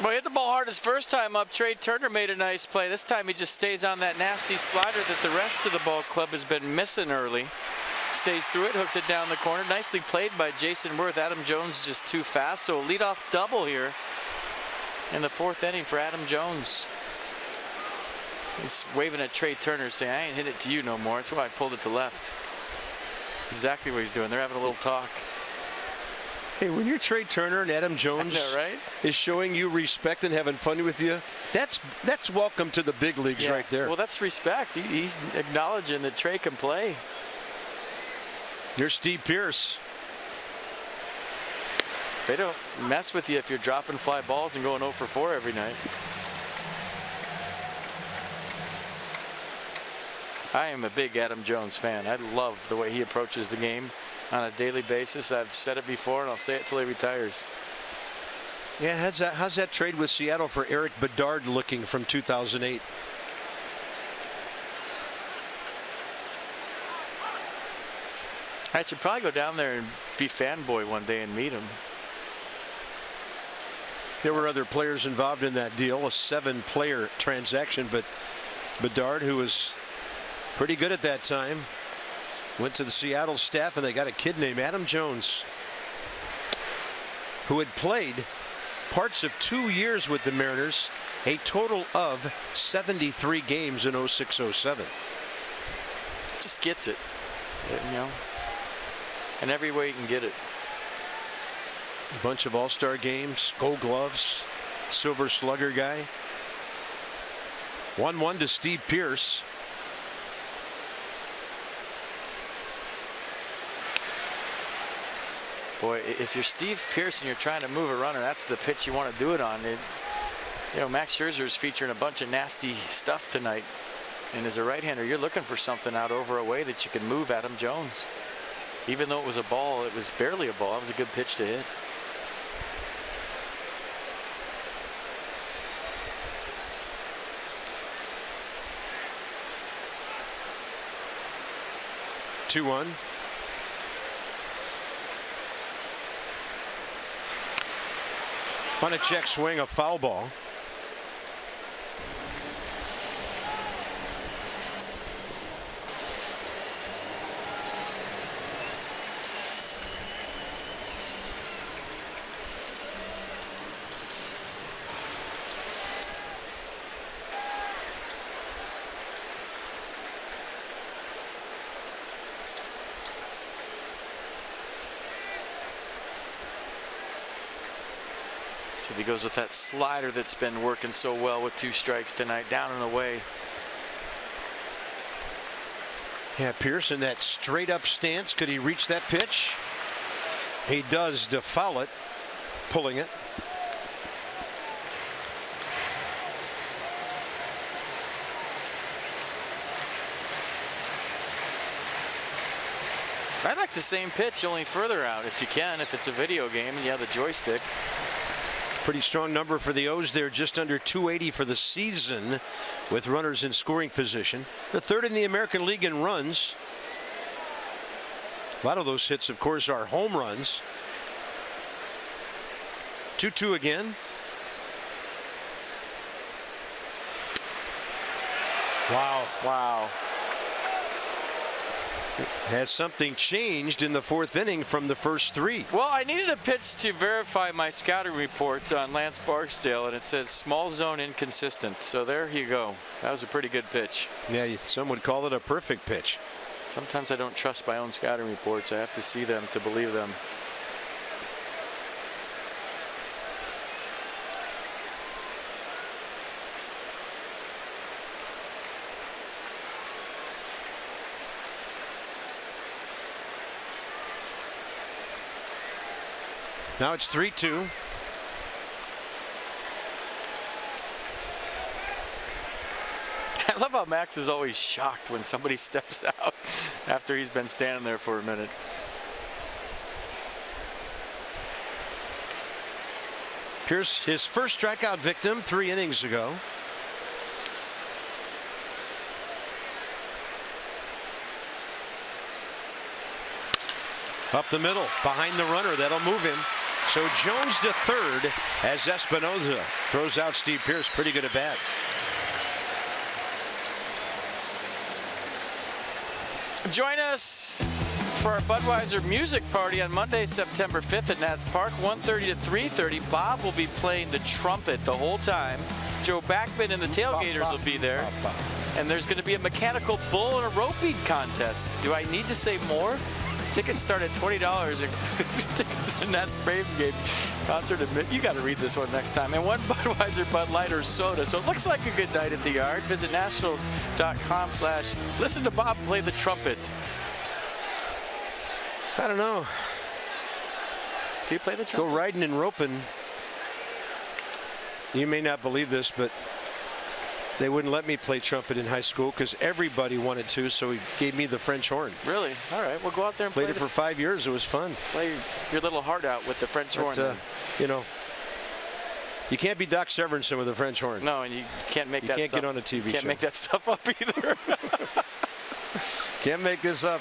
Well, he hit the ball hard his first time up. Trey Turner made a nice play. This time he just stays on that nasty slider that the rest of the ball club has been missing early. Stays through it, hooks it down the corner. Nicely played by Jason Worth. Adam Jones just too fast, so a leadoff double here in the 4th inning for Adam Jones. He's waving at Trey Turner saying, I ain't hit it to you no more. That's why I pulled it to left. Exactly what he's doing. They're having a little talk. Hey, when you're Trey Turner and Adam Jones is showing you respect and having fun with you, that's welcome to the big leagues right there. Well, that's respect. He's acknowledging that Trey can play. Here's Steve Pearce. They don't mess with you if you're dropping fly balls and going 0 for 4 every night. I am a big Adam Jones fan. I love the way he approaches the game on a daily basis. I've said it before, and I'll say it till he retires. Yeah, how's that trade with Seattle for Eric Bedard looking from 2008? I should probably go down there and be fanboy one day and meet him. There were other players involved in that deal, a 7-player transaction, but Bedard, who was pretty good at that time, went to the Seattle staff, and they got a kid named Adam Jones, who had played parts of 2 years with the Mariners, a total of 73 games in 06-07. Just gets it, you know. In every way you can get it. A bunch of all-star games, gold gloves, silver slugger guy. 1-1 to Steve Pearce. Boy, if you're Steve Pearce and you're trying to move a runner, that's the pitch you want to do it on. You know, Max Scherzer is featuring a bunch of nasty stuff tonight. And as a right-hander, you're looking for something out over a way that you can move Adam Jones. Even though it was a ball, it was barely a ball. It was a good pitch to hit. Two-1. On a check swing, a foul ball. See if he goes with that slider that's been working so well with 2 strikes tonight. Down and away. Yeah, Pierce in that straight up stance. Could he reach that pitch? He does to foul it, pulling it. I like the same pitch, only further out if you can, if it's a video game and you have the joystick. Pretty strong number for the O's there, just under 280 for the season with runners in scoring position. The 3rd in the American League in runs. A lot of those hits, of course, are home runs. 2-2 again. Wow. Wow. Has something changed in the 4th inning from the first 3? Well, I needed a pitch to verify my scouting report on Lance Barksdale, and it says small zone inconsistent. So there you go. That was a pretty good pitch. Yeah, some would call it a perfect pitch. Sometimes I don't trust my own scouting reports. I have to see them to believe them. Now it's 3-2. I love how Max is always shocked when somebody steps out after he's been standing there for a minute. Pierce, his first strikeout victim 3 innings ago. Up the middle, behind the runner, that'll move him. So Jones to 3rd as Espinoza throws out Steve Pierce. Pretty good at bat. Join us for our Budweiser music party on Monday, September 5th at Nats Park, 1:30 to 3:30. Bob will be playing the trumpet the whole time. Joe Backman and the Tailgaters will be there. And there's going to be a mechanical bull and a rope beat contest. Do I need to say more? Tickets start at $20. Tickets to the Nats Braves game. Concert admit. You got to read this one next time. And 1 Budweiser, Bud Light, or soda. So it looks like a good night at the Yard. Visit nationals.com/listen to Bob play the trumpet. I don't know. Do you play the trumpet? Go riding and roping. You may not believe this, but they wouldn't let me play trumpet in high school because everybody wanted to, so he gave me the French horn. Really? All right, we'll go out there and play it for 5 years. It was fun. Play your little heart out with the French horn. You know, you can't be Doc Severinsen with a French horn. No, and you can't make that stuff. You can't get on a TV show. Can't make that stuff up either. Can't make this up.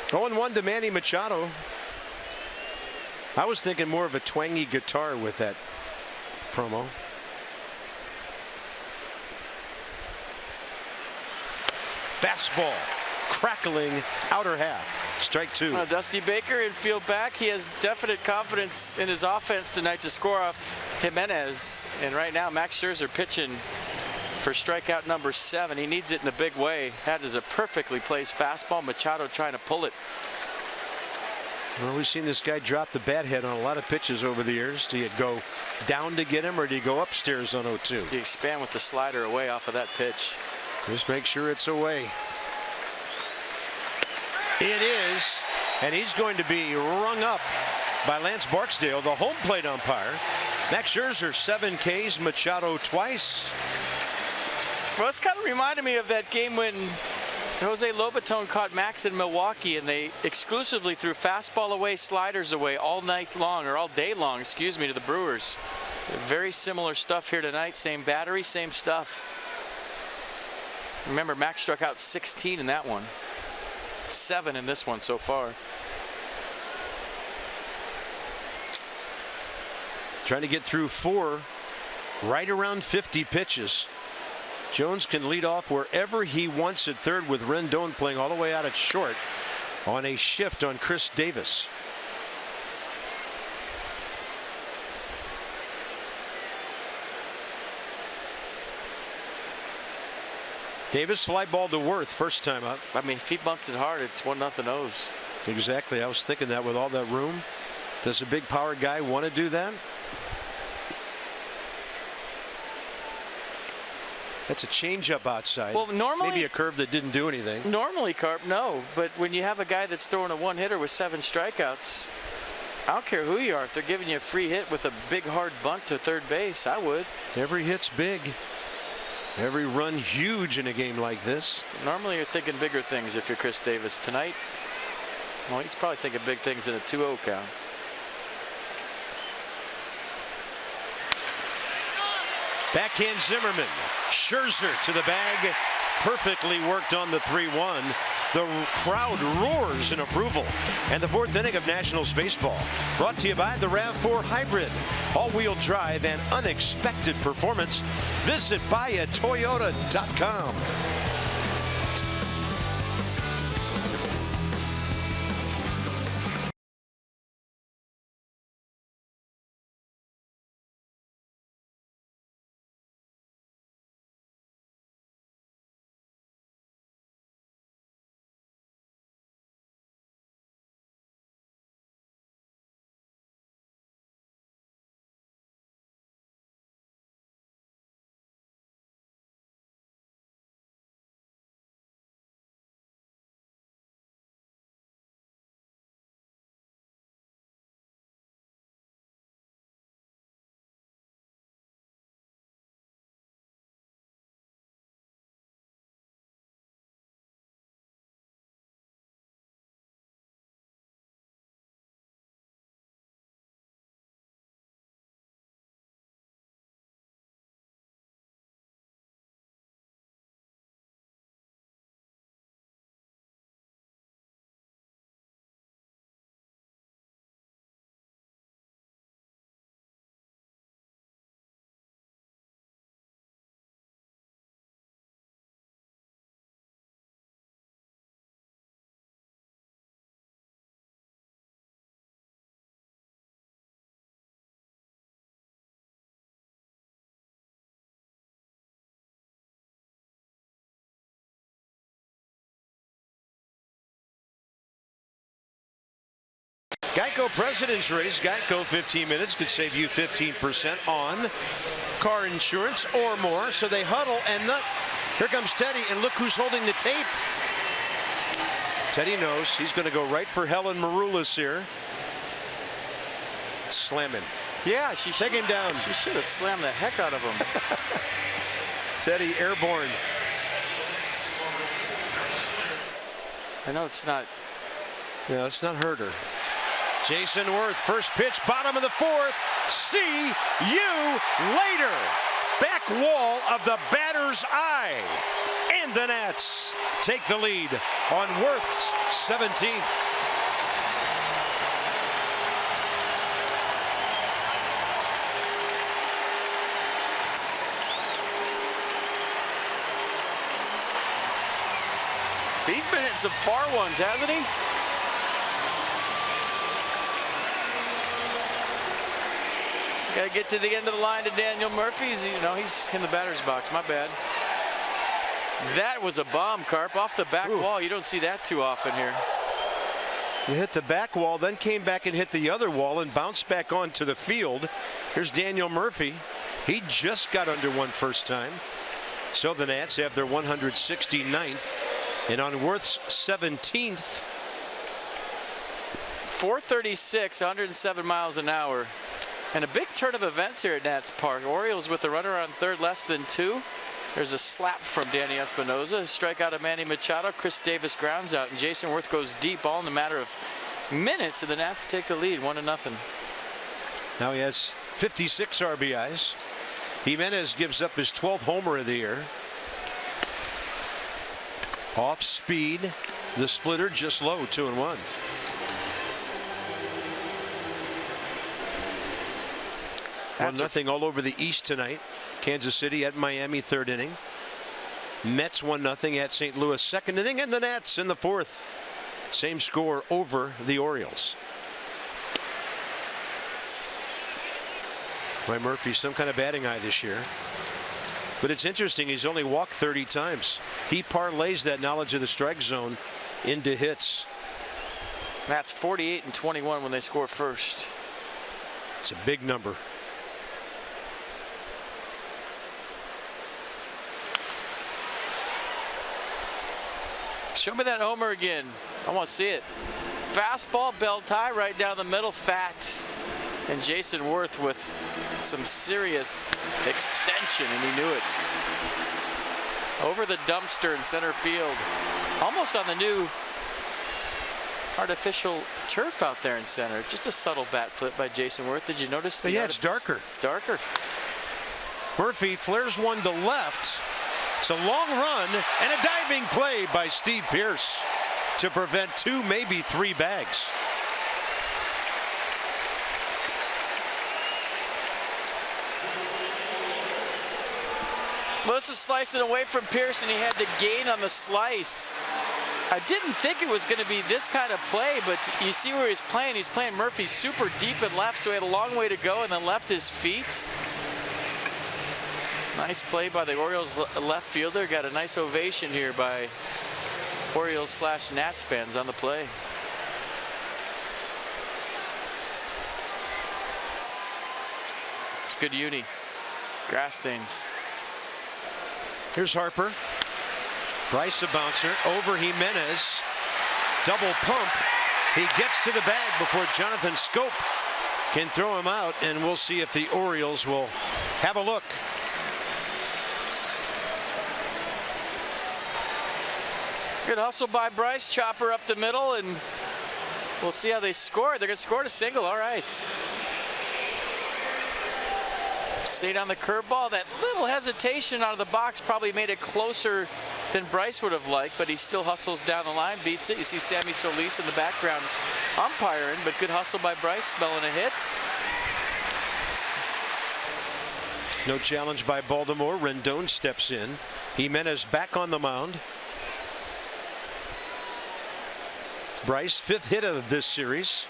0-1 to Manny Machado. I was thinking more of a twangy guitar with that promo. Fastball crackling outer half. Strike 2. Dusty Baker in field back. He has definite confidence in his offense tonight to score off Jimenez. And right now Max Scherzer pitching for strikeout number 7. He needs it in a big way. That is a perfectly placed fastball. Machado trying to pull it. Well, we've seen this guy drop the bat head on a lot of pitches over the years. Do you go down to get him, or do you go upstairs on 0-2? You expand with the slider away off of that pitch. Just make sure it's away. It is, and he's going to be rung up by Lance Barksdale, the home plate umpire. Max Scherzer 7 Ks, Machado twice. Well, it's kind of reminded me of that game when Jose Lobaton caught Max in Milwaukee, and they exclusively threw fastball away, sliders away all night long, or all day long, excuse me, to the Brewers. Very similar stuff here tonight. Same battery, same stuff. Remember, Max struck out 16 in that one. 7 in this one so far. Trying to get through 4, right around 50 pitches. Jones can lead off wherever he wants at third, with Rendon playing all the way out at short on a shift on Chris Davis. Davis fly ball to Worth first time up. I mean, if he bunts it hard, it's 1-0 O's. Exactly. I was thinking that with all that room. Does a big power guy want to do that? That's a changeup outside. Well, normally, maybe a curve that didn't do anything. Normally, Carp, no. But when you have a guy that's throwing a one-hitter with 7 strikeouts, I don't care who you are. If they're giving you a free hit with a big hard bunt to third base, I would. Every hit's big. Every run huge in a game like this. Normally, you're thinking bigger things if you're Chris Davis. Tonight, well, he's probably thinking big things in a 2-0 count. Backhand Zimmerman. Scherzer to the bag. Perfectly worked on the 3-1. The crowd roars in approval. And the 4th inning of Nationals baseball. Brought to you by the RAV4 Hybrid. All-wheel drive and unexpected performance. Visit buyatoyota.com. Geico President's Race. Geico 15 minutes could save you 15% on car insurance or more. So they huddle and here comes Teddy, and look who's holding the tape. Teddy knows he's going to go right for Helen Maroulis here. Slam him. Yeah, take him down. She should have slammed the heck out of him. Teddy airborne. I know it's not. Yeah, it's not hurt her. Jason Worth, first pitch, bottom of the 4th. See you later. Back wall of the batter's eye. And the Nats take the lead on Worth's 17th. He's been hitting some far ones, hasn't he? Got to get to the end of the line to Daniel Murphy. He's in the batter's box. My bad. That was a bomb, Carp, off the back wall. You don't see that too often here. You hit the back wall, then came back and hit the other wall and bounced back onto the field. Here's Daniel Murphy. He just got under one first time. So the Nats have their 169th. And on Worth's 17th. 436, 107 miles an hour. And a big turn of events here at Nats Park. Orioles with a runner on third, less than 2. There's a slap from Danny Espinosa. A strikeout of Manny Machado. Chris Davis grounds out, and Jason Worth goes deep, all in a matter of minutes, and the Nats take the lead, 1-0. Now he has 56 RBIs. Jimenez gives up his 12th homer of the year. Off speed, the splitter just low, 2-1. Nothing all over the East tonight. Kansas City at Miami, 3rd inning. Mets 1-0 at St. Louis, 2nd inning, and the Nats in the 4th. Same score over the Orioles. By Murphy, some kind of batting eye this year. But it's interesting, he's only walked 30 times. He parlays that knowledge of the strike zone into hits. That's 48 and 21 when they score first. It's a big number. Show me that homer again. I want to see it. Fastball, belt tie right down the middle, fat. And Jason Worth with some serious extension, and he knew it. Over the dumpster in center field. Almost on the new artificial turf out there in center. Just a subtle bat flip by Jason Worth. Did you notice? Yeah, it's darker. It's darker. Murphy flares one to left. It's a long run and a diving play by Steve Pearce to prevent 2, maybe 3 bags. Melissa slicing away from Pearce, and he had to gain on the slice. I didn't think it was going to be this kind of play, but you see where he's playing. He's playing Murphy super deep and left, so he had a long way to go and then left his feet. Nice play by the Orioles left fielder. Got a nice ovation here by Orioles/Nats fans on the play. It's good uni. Grass stains. Here's Harper. Bryce a bouncer over Jimenez. Double pump. He gets to the bag before Jonathan Scope can throw him out, and we'll see if the Orioles will have a look. Good hustle by Bryce. Chopper up the middle, and we'll see how they score. They're going to score a single. All right. Stayed on the curveball. That little hesitation out of the box probably made it closer than Bryce would have liked, but he still hustles down the line, beats it. You see Sammy Solis in the background umpiring, but good hustle by Bryce, smelling a hit. No challenge by Baltimore. Rendon steps in. Jimenez back on the mound. Bryce, 5th hit of this series.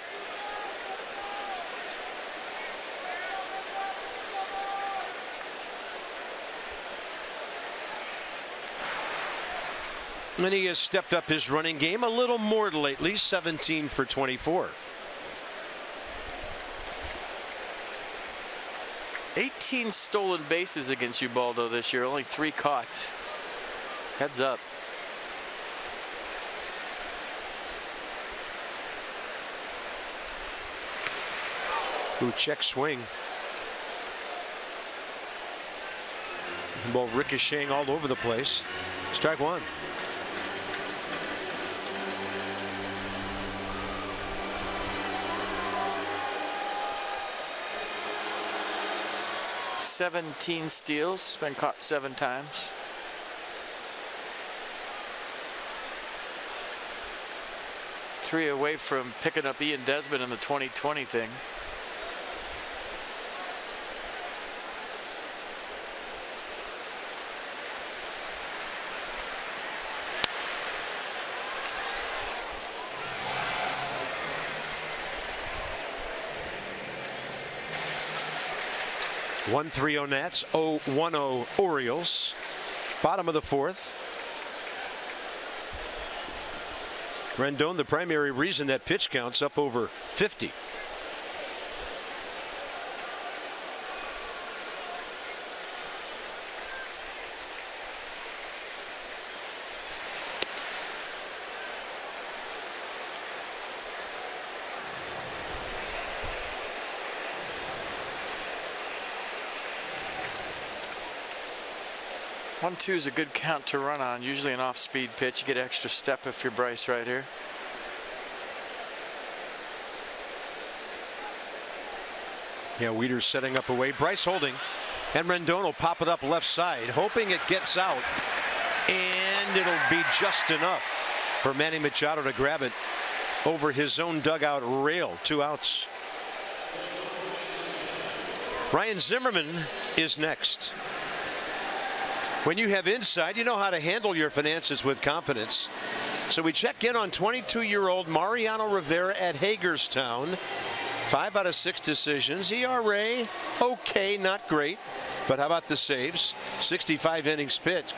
And he has stepped up his running game a little more lately, 17 for 24. 18 stolen bases against you, Baldo, this year. Only 3 caught. Heads up. Ooh, check swing. Ball ricocheting all over the place. Strike 1. "17 steals, been caught 7 times. Three away from picking up Ian Desmond in the 2020 thing. One 1-3-0 Nats, 0-1-0 Orioles. Bottom of the 4th. Rendon, the primary reason that pitch count's up over 50. One-two is a good count to run on. Usually an off-speed pitch. You get extra step if you're Bryce right here. Yeah, Weeder's setting up away. Bryce holding. And Rendon will pop it up left side, hoping it gets out. And it'll be just enough for Manny Machado to grab it over his own dugout rail. 2 outs. Ryan Zimmerman is next. When you have insight, you know how to handle your finances with confidence. So we check in on 22-year-old Mariano Rivera at Hagerstown. 5 out of 6 decisions. ERA, okay, not great. But how about the saves? 65 innings pitched.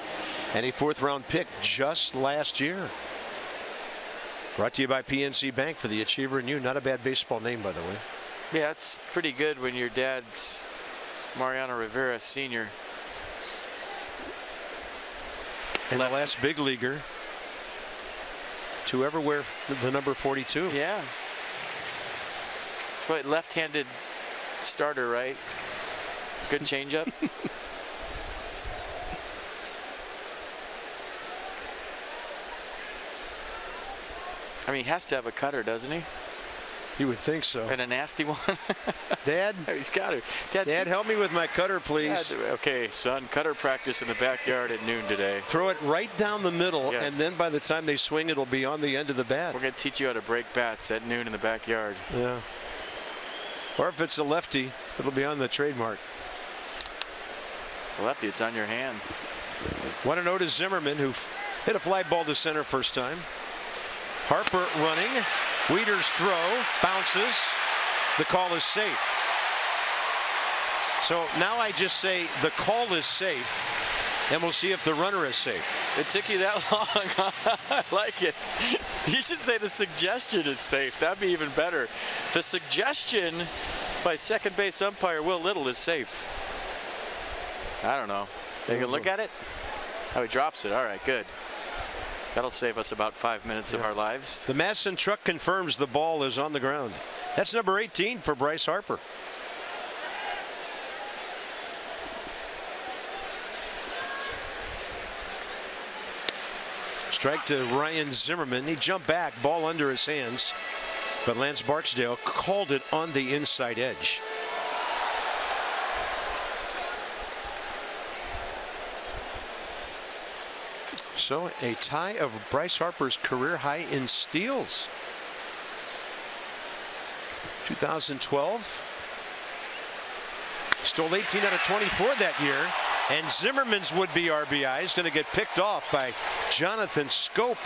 And a 4th-round pick just last year. Brought to you by PNC Bank for the Achiever in You. Not a bad baseball name, by the way. Yeah, it's pretty good when your dad's Mariano Rivera Sr. And the last big leaguer to ever wear the number 42. Yeah. But left-handed starter, right? Good changeup. I mean, he has to have a cutter, doesn't he? You would think so. And a nasty one. Dad? He's got it. Dad, help me with my cutter, please. Dad, okay, son, cutter practice in the backyard at noon today. Throw it right down the middle, yes. and then by the time they swing, it'll be on the end of the bat. We're going to teach you how to break bats at noon in the backyard. Yeah. Or if it's a lefty, it'll be on the trademark. Lefty, it's on your hands. 1-0 to Zimmerman, who hit a fly ball to center first time. Harper running. Wieters throw, bounces. The call is safe. So now I just say the call is safe, and we'll see if the runner is safe. It took you that long. I like it. You should say the suggestion is safe. That'd be even better. The suggestion by second base umpire Will Little is safe. I don't know. They can look at it. Oh, he drops it. All right, good. That'll save us about 5 minutes of our lives. The Madison truck confirms the ball is on the ground. That's number 18 for Bryce Harper. Strike to Ryan Zimmerman. He jumped back, ball under his hands, but Lance Barksdale called it on the inside edge. So a tie of Bryce Harper's career high in steals. 2012. Stole 18 out of 24 that year. And Zimmerman's would-be RBI is going to get picked off by Jonathan Scope.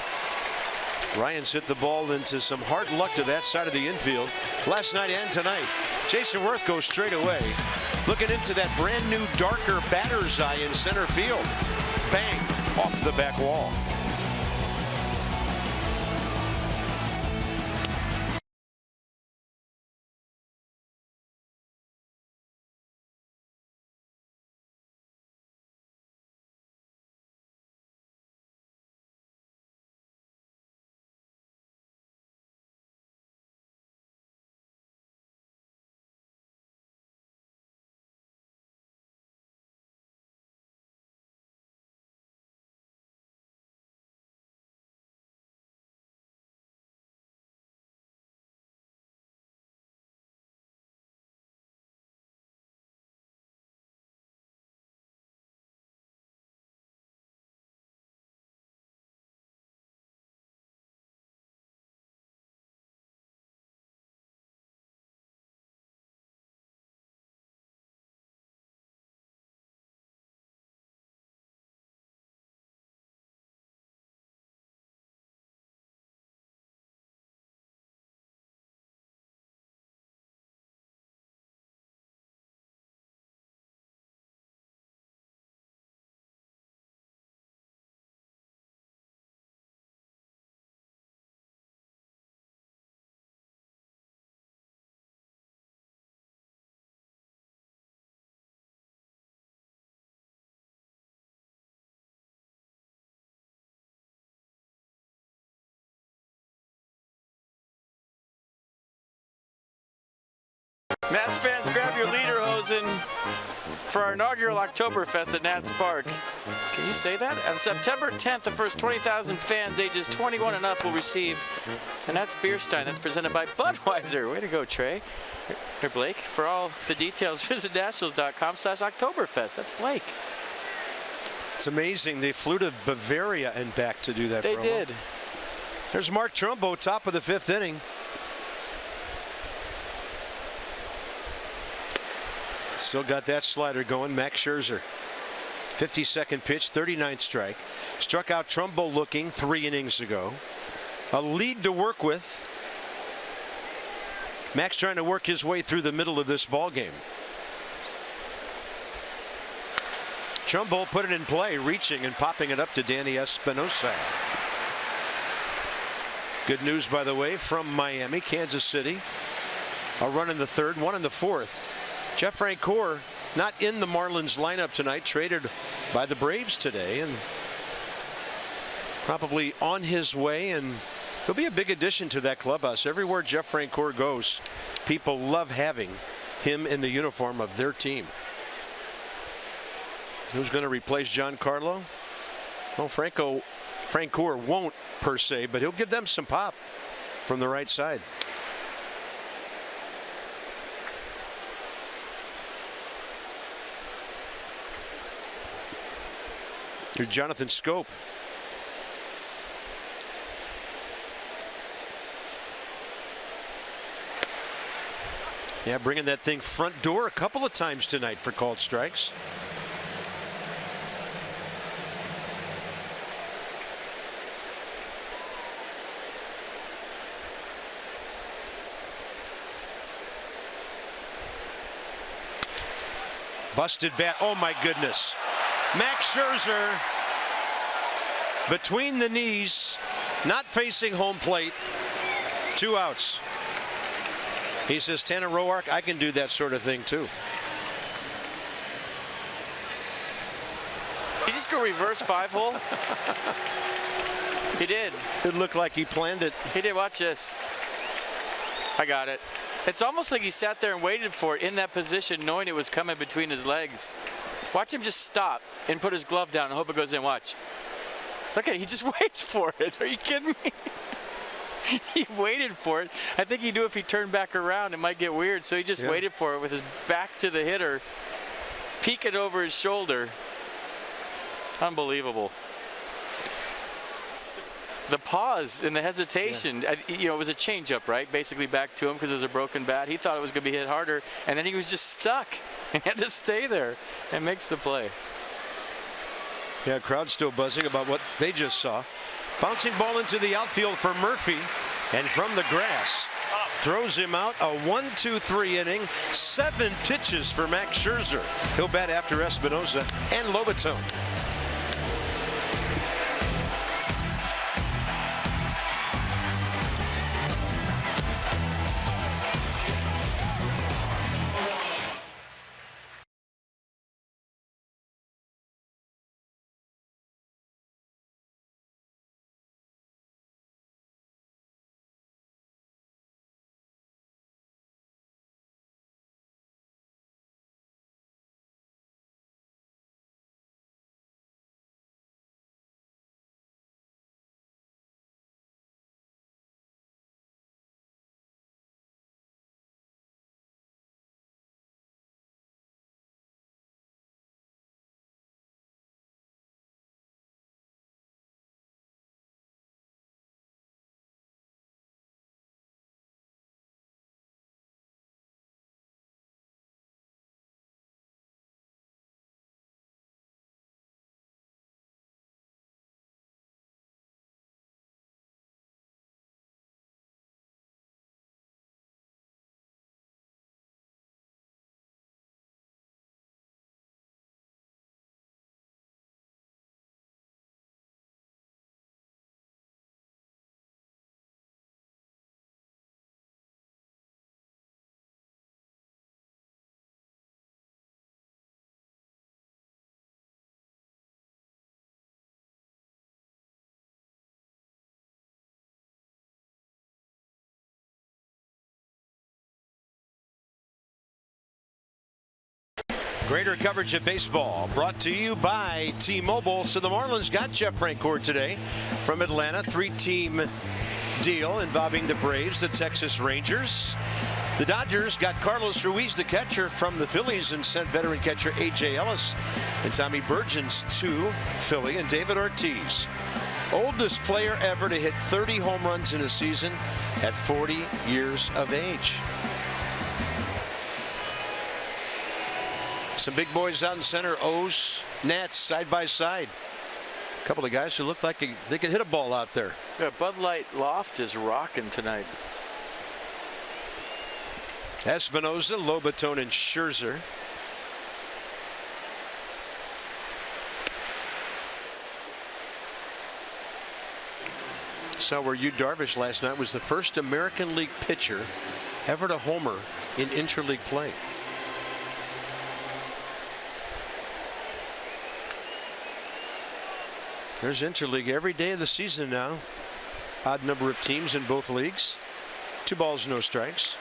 Ryan's hit the ball into some hard luck to that side of the infield last night and tonight. Jason Worth goes straight away, looking into that brand new darker batter's eye in center field. Bang, off the back wall. Nats fans, grab your leader hosen for our inaugural Oktoberfest at Nats Park. Can you say that? On September 10th, the first 20,000 fans ages 21 and up will receive a Nats beer stein. That's presented by Budweiser. Way to go, Trey. Or Blake. For all the details, visit nationals.com/Oktoberfest. That's Blake. It's amazing. They flew to Bavaria and back to do that. They did. There's Mark Trumbo, top of the 5th inning. Still got that slider going. Max Scherzer. 52nd pitch, 39th strike. Struck out Trumbo looking 3 innings ago. A lead to work with. Max trying to work his way through the middle of this ball game. Trumbo put it in play, reaching and popping it up to Danny Espinosa. Good news, by the way, from Miami, Kansas City. A run in the third, one in the fourth. Jeff Francoeur not in the Marlins lineup tonight, traded by the Braves today, and probably on his way, and he'll be a big addition to that clubhouse. Everywhere Jeff Francoeur goes, people love having him in the uniform of their team. Who's going to replace Giancarlo? Well, Francoeur won't per se, but he'll give them some pop from the right side. Here's Jonathan Scope. Yeah, bringing that thing front door a couple of times tonight for called strikes. Busted bat. Oh my goodness. Max Scherzer between the knees, not facing home plate. 2 outs. He says, Tanner Roark, I can do that sort of thing too. He just go reverse 5-hole. He did. It looked like he planned it. He did. Watch this. I got it. It's almost like he sat there and waited for it in that position, knowing it was coming between his legs. Watch him just stop and put his glove down and hope it goes in. Watch. Look at it. He just waits for it. Are you kidding me? He waited for it. I think he knew if he turned back around, it might get weird. So he just waited for it with his back to the hitter, peeking over his shoulder. Unbelievable. The pause and the hesitation, you know, it was a changeup, right? Basically back to him because it was a broken bat. He thought it was going to be hit harder, and then he was just stuck and had to stay there and makes the play. Yeah, crowd's still buzzing about what they just saw. Bouncing ball into the outfield for Murphy, and from the grass throws him out. A 1-2-3 inning, 7 pitches for Max Scherzer. He'll bat after Espinosa and Lobaton. Greater coverage of baseball brought to you by T-Mobile. So the Marlins got Jeff Francoeur today from Atlanta. 3-team deal involving the Braves, the Texas Rangers. The Dodgers got Carlos Ruiz, the catcher, from the Phillies, and sent veteran catcher A.J. Ellis and Tommy Burgess to Philly, and David Ortiz, oldest player ever to hit 30 home runs in a season at 40 years of age. Some big boys out in center. O's, Nats, side by side. A couple of guys who look like they could hit a ball out there. Yeah, Bud Light Loft is rocking tonight. Espinosa, Lobaton, and Scherzer. saw where Yu Darvish last night was the first American League pitcher ever to homer in interleague play. There's interleague every day of the season now. Odd number of teams in both leagues. 2 balls, no strikes.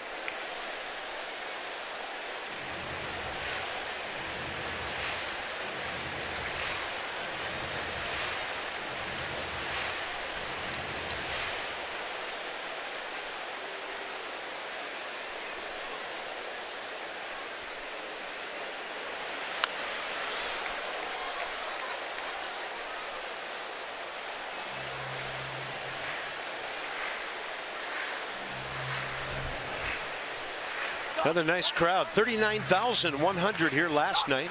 Another nice crowd, 39,100 here last night.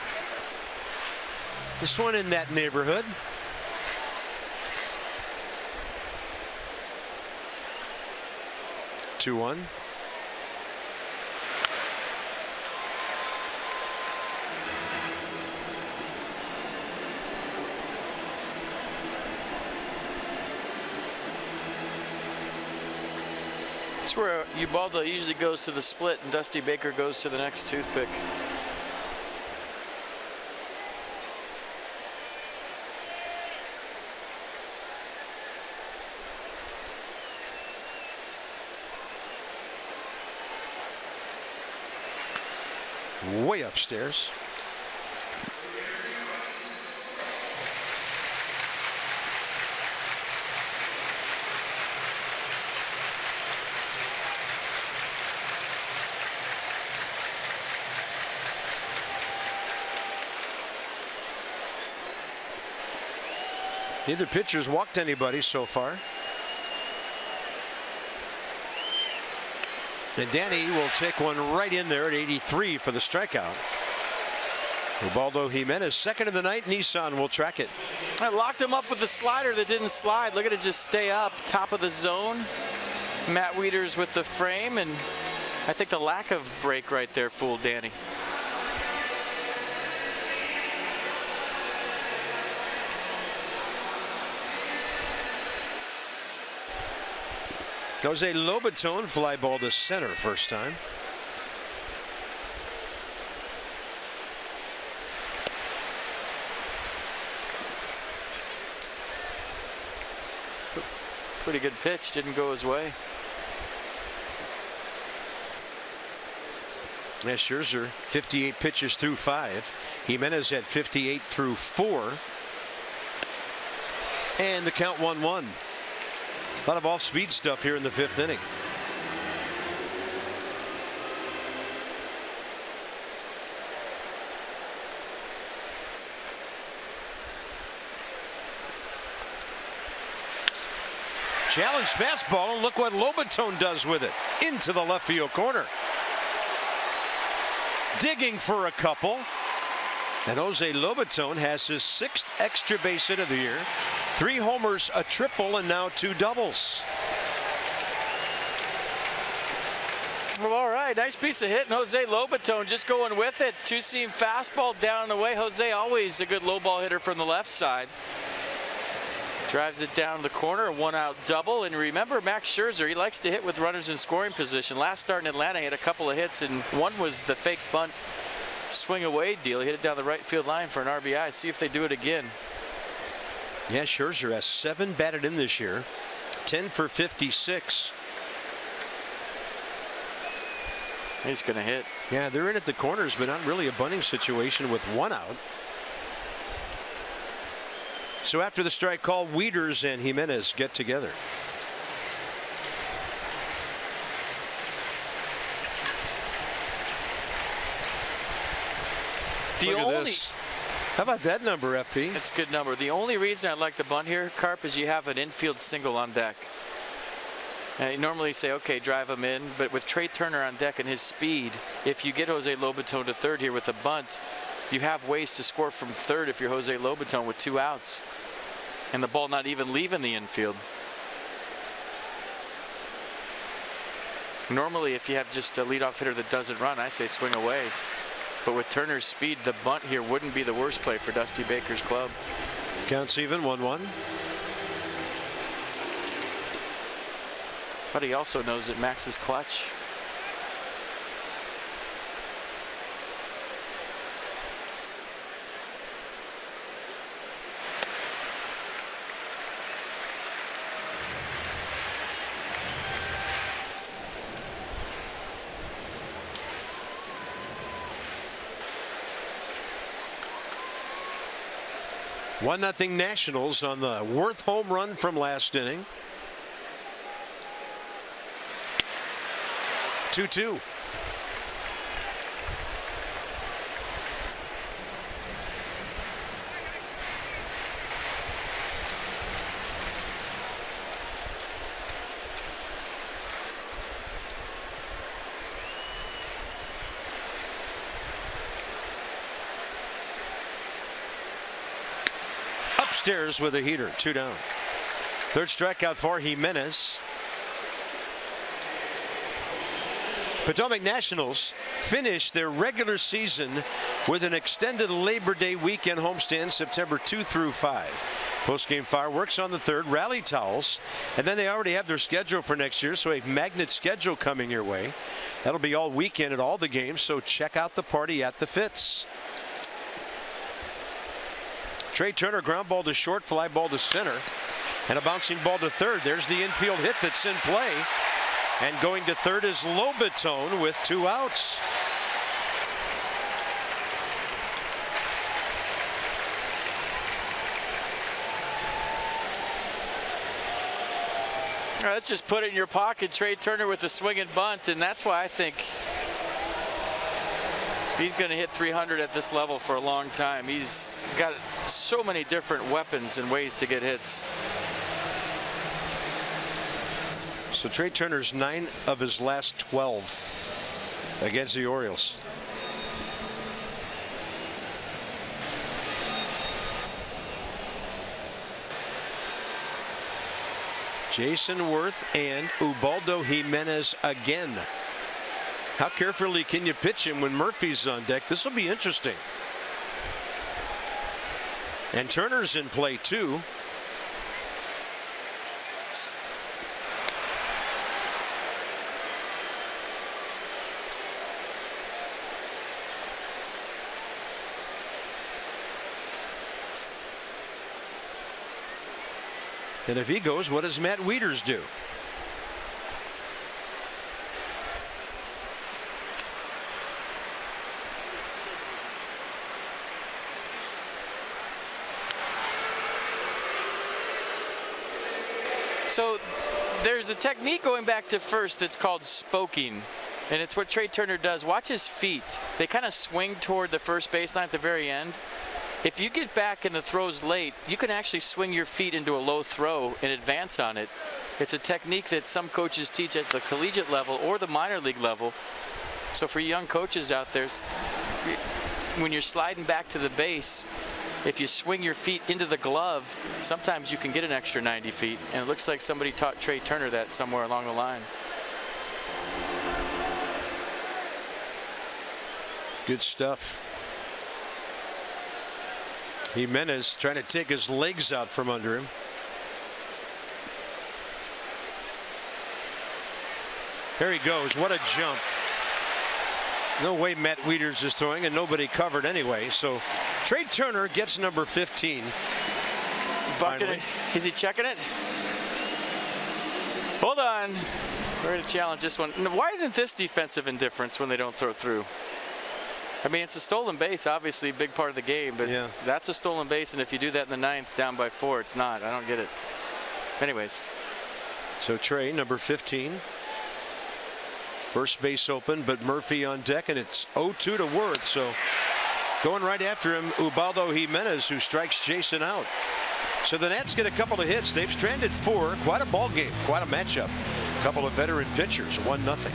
This one in that neighborhood. Two one. That's where Ubaldo usually goes to the split and Dusty Baker goes to the next toothpick. Way upstairs. Neither pitcher's walked anybody so far. And Danny will take one right in there at 83 for the strikeout. Ubaldo Jimenez, second of the night. Nissan will track it. I locked him up with the slider that didn't slide. Look at it just stay up, top of the zone. Matt Wieters with the frame, and I think the lack of break right there fooled Danny. Jose Lobaton fly ball to center first time. Pretty good pitch, didn't go his way. Yeah, Scherzer 58 pitches through 5. Jimenez had 58 through 4. And the count 1-1. A lot of off-speed stuff here in the 5th inning. Challenge fastball, and look what Lobaton does with it. Into the left field corner. Digging for a couple. And Jose Lobaton has his 6th extra base hit of the year. 3 homers, a triple, and now 2 doubles. Well, all right, nice piece of hit. And Jose Lobaton just going with it. 2-seam fastball down and away. Jose always a good low ball hitter from the left side. Drives it down the corner, a 1-out double. And remember, Max Scherzer, he likes to hit with runners in scoring position. Last start in Atlanta, he had a couple of hits, and one was the fake bunt swing away deal. He hit it down the right field line for an RBI. See if they do it again. Yeah, Scherzer has 7 batted in this year. 10 for 56. He's going to hit. Yeah, they're in at the corners, but not really a bunting situation with 1 out. So after the strike call, Wieters and Jimenez get together. The Look only at this. How about that number, FP? It's a good number. The only reason I like the bunt here, Carp, is you have an infield single on deck. You normally say, okay, drive him in, but with Trey Turner on deck and his speed, if you get Jose Lobaton to third here with a bunt, you have ways to score from third if you're Jose Lobaton with 2 outs. And the ball not even leaving the infield. Normally, if you have just a leadoff hitter that doesn't run, I say swing away. But with Turner's speed, the bunt here wouldn't be the worst play for Dusty Baker's club. Counts even, 1-1. But he also knows that Max is clutch. One nothing Nationals on the Worth home run from last inning. 2-2. Upstairs with a heater, 2 down. Third strikeout for Jimenez. Potomac Nationals finished their regular season with an extended Labor Day weekend homestand September 2 through 5. Post-game fireworks on the 3rd, rally towels, and then they already have their schedule for next year, so a magnet schedule coming your way. That'll be all weekend at all the games, so check out the party at the Fitz. Trey Turner ground ball to short, fly ball to center, and a bouncing ball to 3rd. There's the infield hit that's in play. And going to 3rd is Lobaton with 2 outs. All right, let's just put it in your pocket. Trey Turner with a swinging bunt, and that's why I think he's going to hit 300 at this level for a long time. He's got so many different weapons and ways to get hits. So Trey Turner's 9 of his last 12 against the Orioles. Jason Worth and Ubaldo Jimenez again. How carefully can you pitch him when Murphy's on deck? This will be interesting. And Turner's in play too. And if he goes, what does Matt Wieters do? So there's a technique going back to first that's called spoking, and it's what Trey Turner does. Watch his feet. They kind of swing toward the first baseline at the very end. If you get back and the throw's late, you can actually swing your feet into a low throw and advance on it. It's a technique that some coaches teach at the collegiate level or the minor league level. So for young coaches out there, when you're sliding back to the base, if you swing your feet into the glove, sometimes you can get an extra 90 feet. And it looks like somebody taught Trey Turner that somewhere along the line. Good stuff. Jimenez trying to take his legs out from under him. There he goes. What a jump. No way Matt Wieters is throwing, and nobody covered anyway. So Trey Turner gets number 15. Bucking it. Is he checking it? Hold on. We're going to challenge this one. Why isn't this defensive indifference when they don't throw through? I mean, it's a stolen base, obviously a big part of the game, but yeah, that's a stolen base, and if you do that in the 9th down by 4, it's not. I don't get it. Anyways. So Trey, number 15. First base open, but Murphy on deck, and it's 0-2 to Worth. So going right after him, Ubaldo Jimenez, who strikes Jason out. So the Nats get a couple of hits. They've stranded 4. Quite a ball game, quite a matchup. A couple of veteran pitchers, 1-0.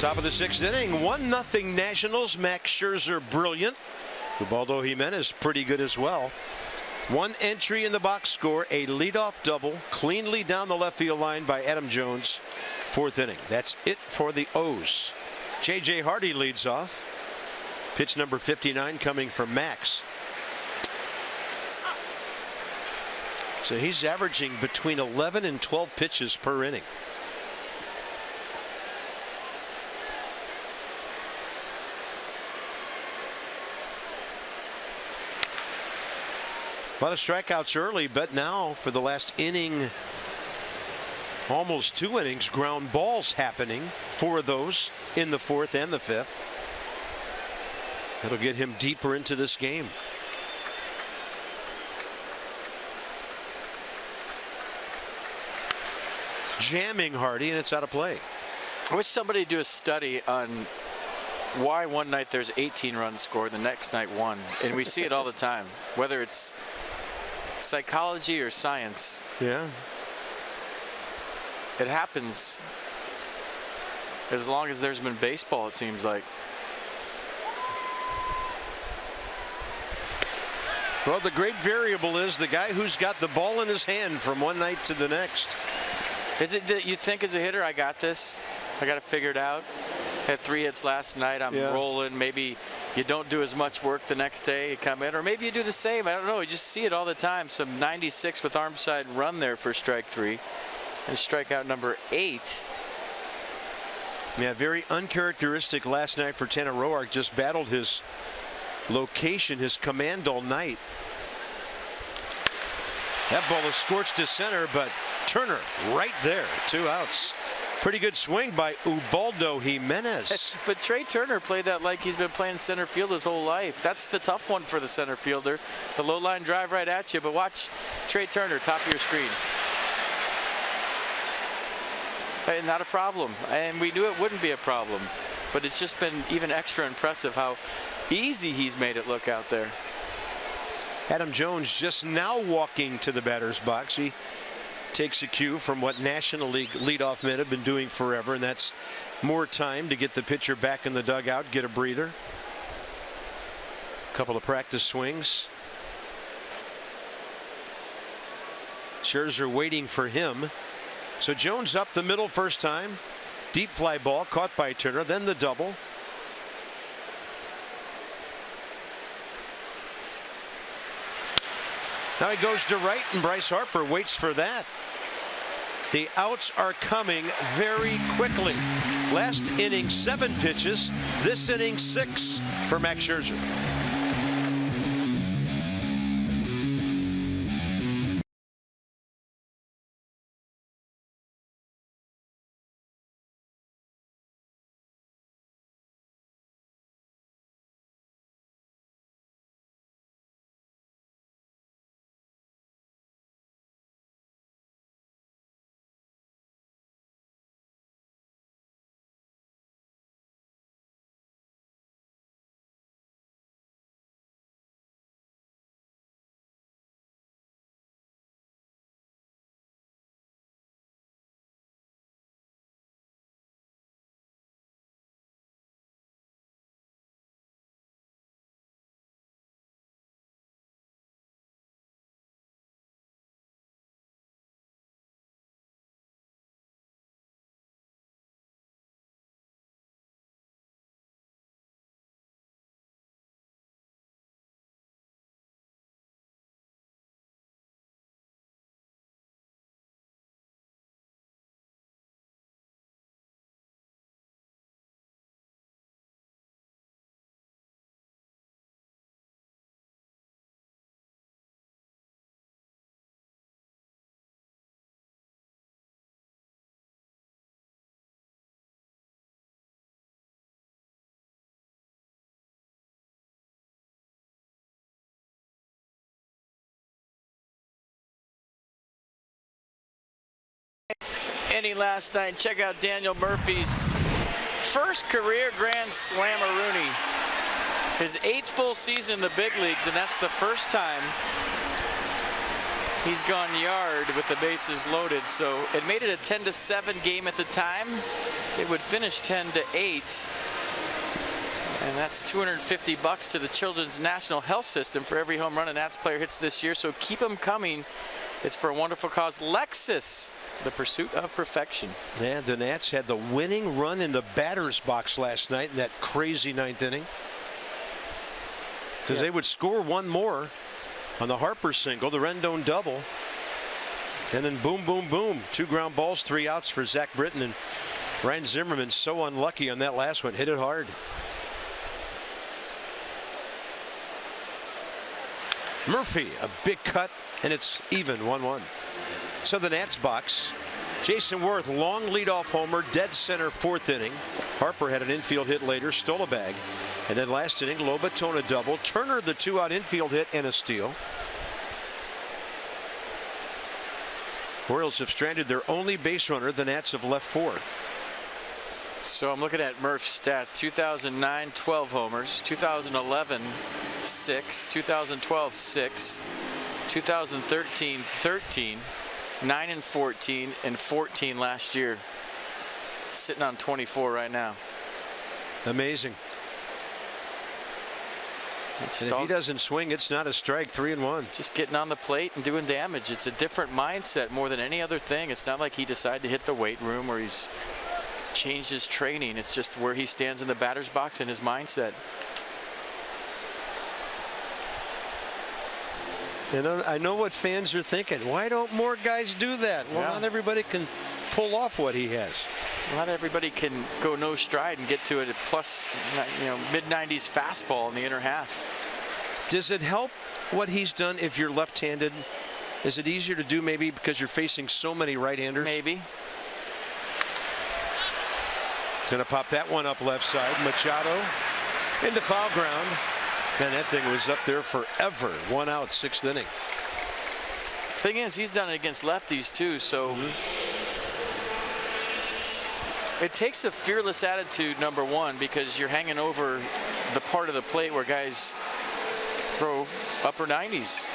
Top of the 6th inning, 1-0 Nationals. Max Scherzer brilliant. Ubaldo Jimenez pretty good as well. One entry in the box score, a leadoff double cleanly down the left field line by Adam Jones. 4th inning. That's it for the O's. J.J. Hardy leads off. Pitch number 59 coming from Max. So he's averaging between 11 and 12 pitches per inning. A lot of strikeouts early, but now for the last inning, almost 2 innings, ground balls happening. 4 of those in the 4th and the 5th. That'll get him deeper into this game. Jamming Hardy, and it's out of play. I wish somebody would do a study on why one night there's 18 runs scored, the next night 1. And we see it all the time, whether it's psychology or science. Yeah. It happens as long as there's been baseball, it seems like. Well, the great variable is the guy who's got the ball in his hand from one night to the next. Is it that you think as a hitter, I got this, I got it figured out? Had 3 hits last night, I'm rolling. Maybe you don't do as much work the next day, you come in, or maybe you do the same. I don't know. You just see it all the time. Some 96 with arm side run there for strike 3, and strikeout number 8. Yeah, very uncharacteristic last night for Tanner Roark. Just battled his location, his command all night. That ball is scorched to center, but Turner right there. 2 outs. Pretty good swing by Ubaldo Jimenez. But Trey Turner played that like he's been playing center field his whole life. That's the tough one for the center fielder. The low line drive right at you, but watch Trey Turner, top of your screen. Hey, not a problem, and we knew it wouldn't be a problem, but it's just been even extra impressive how easy he's made it look out there. Adam Jones just now walking to the batter's box. He takes a cue from what National League leadoff men have been doing forever, and that's more time to get the pitcher back in the dugout, get a breather. A couple of practice swings. Scherzer waiting for him. So Jones up the middle first time. Deep fly ball caught by Turner, then the double. Now he goes to right, and Bryce Harper waits for that. The outs are coming very quickly. Last inning 7 pitches. This inning 6 for Max Scherzer. Inning last night. Check out Daniel Murphy's first career grand slam-a-rooney. His 8th full season in the big leagues, and that's the first time He's gone yard with the bases loaded, so it made it a 10-7 game at the time. It would finish 10-8. And that's $250 to the Children's National Health System for every home run a Nats player hits this year. So keep them coming. It's for a wonderful cause. Lexus, the pursuit of perfection. Yeah, the Nats had the winning run in the batter's box last night in that crazy 9th inning. Because they would score one more on the Harper single, the Rendon double. And then boom, boom, boom. 2 ground balls, 3 outs for Zach Britton. And Ryan Zimmerman so unlucky on that last one. Hit it hard. Murphy, a big cut, and it's even 1-1. So the Nats box. Jason Worth, long leadoff homer, dead center 4th inning. Harper had an infield hit later, stole a bag. And then last inning, Lobaton a double. Turner the 2-out infield hit and a steal. Orioles have stranded their only base runner. The Nats have left 4. So I'm looking at Murph's stats. 2009, 12 homers. 2011, 6. 2012, 6. 2013, 13. 9 and 14, and 14 last year. Sitting on 24 right now. Amazing. And if he doesn't swing, it's not a strike. 3-1. Just getting on the plate and doing damage. It's a different mindset more than any other thing. It's not like he decided to hit the weight room or he's changed his training. It's just where he stands in the batter's box and his mindset. And I know what fans are thinking. Why don't more guys do that? Well, not everybody can pull off what he has. Not everybody can go no stride and get to it at plus, mid-90s fastball in the inner half. Does it help what he's done if you're left-handed? Is it easier to do maybe because you're facing so many right-handers? Maybe. Going to pop that one up left side. Machado in the foul ground. Man, that thing was up there forever. 1 out, 6th inning. Thing is, he's done it against lefties too, so it takes a fearless attitude, number one, because you're hanging over the part of the plate where guys throw upper 90s.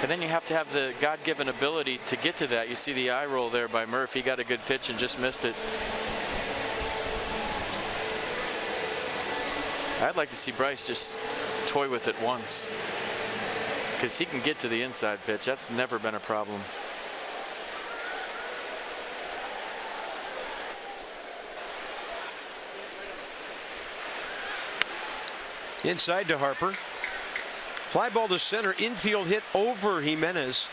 And then you have to have the God-given ability to get to that. You see the eye roll there by Murphy. He got a good pitch and just missed it. I'd like to see Bryce just toy with it once, because he can get to the inside pitch. That's never been a problem. Inside to Harper. Fly ball to center. Infield hit over Jimenez.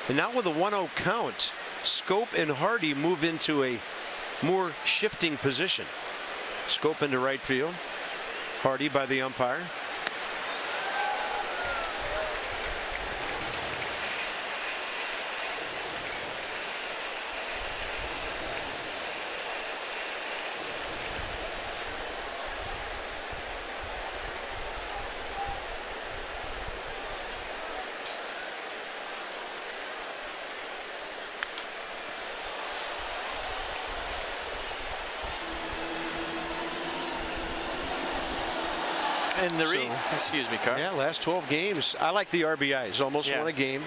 And now with a 1-0 count, Scope and Hardy move into a more shifting position. Scope into right field. Hardy by the umpire. And the excuse me, Carl. Yeah, last 12 games. I like the RBIs. Almost won a game.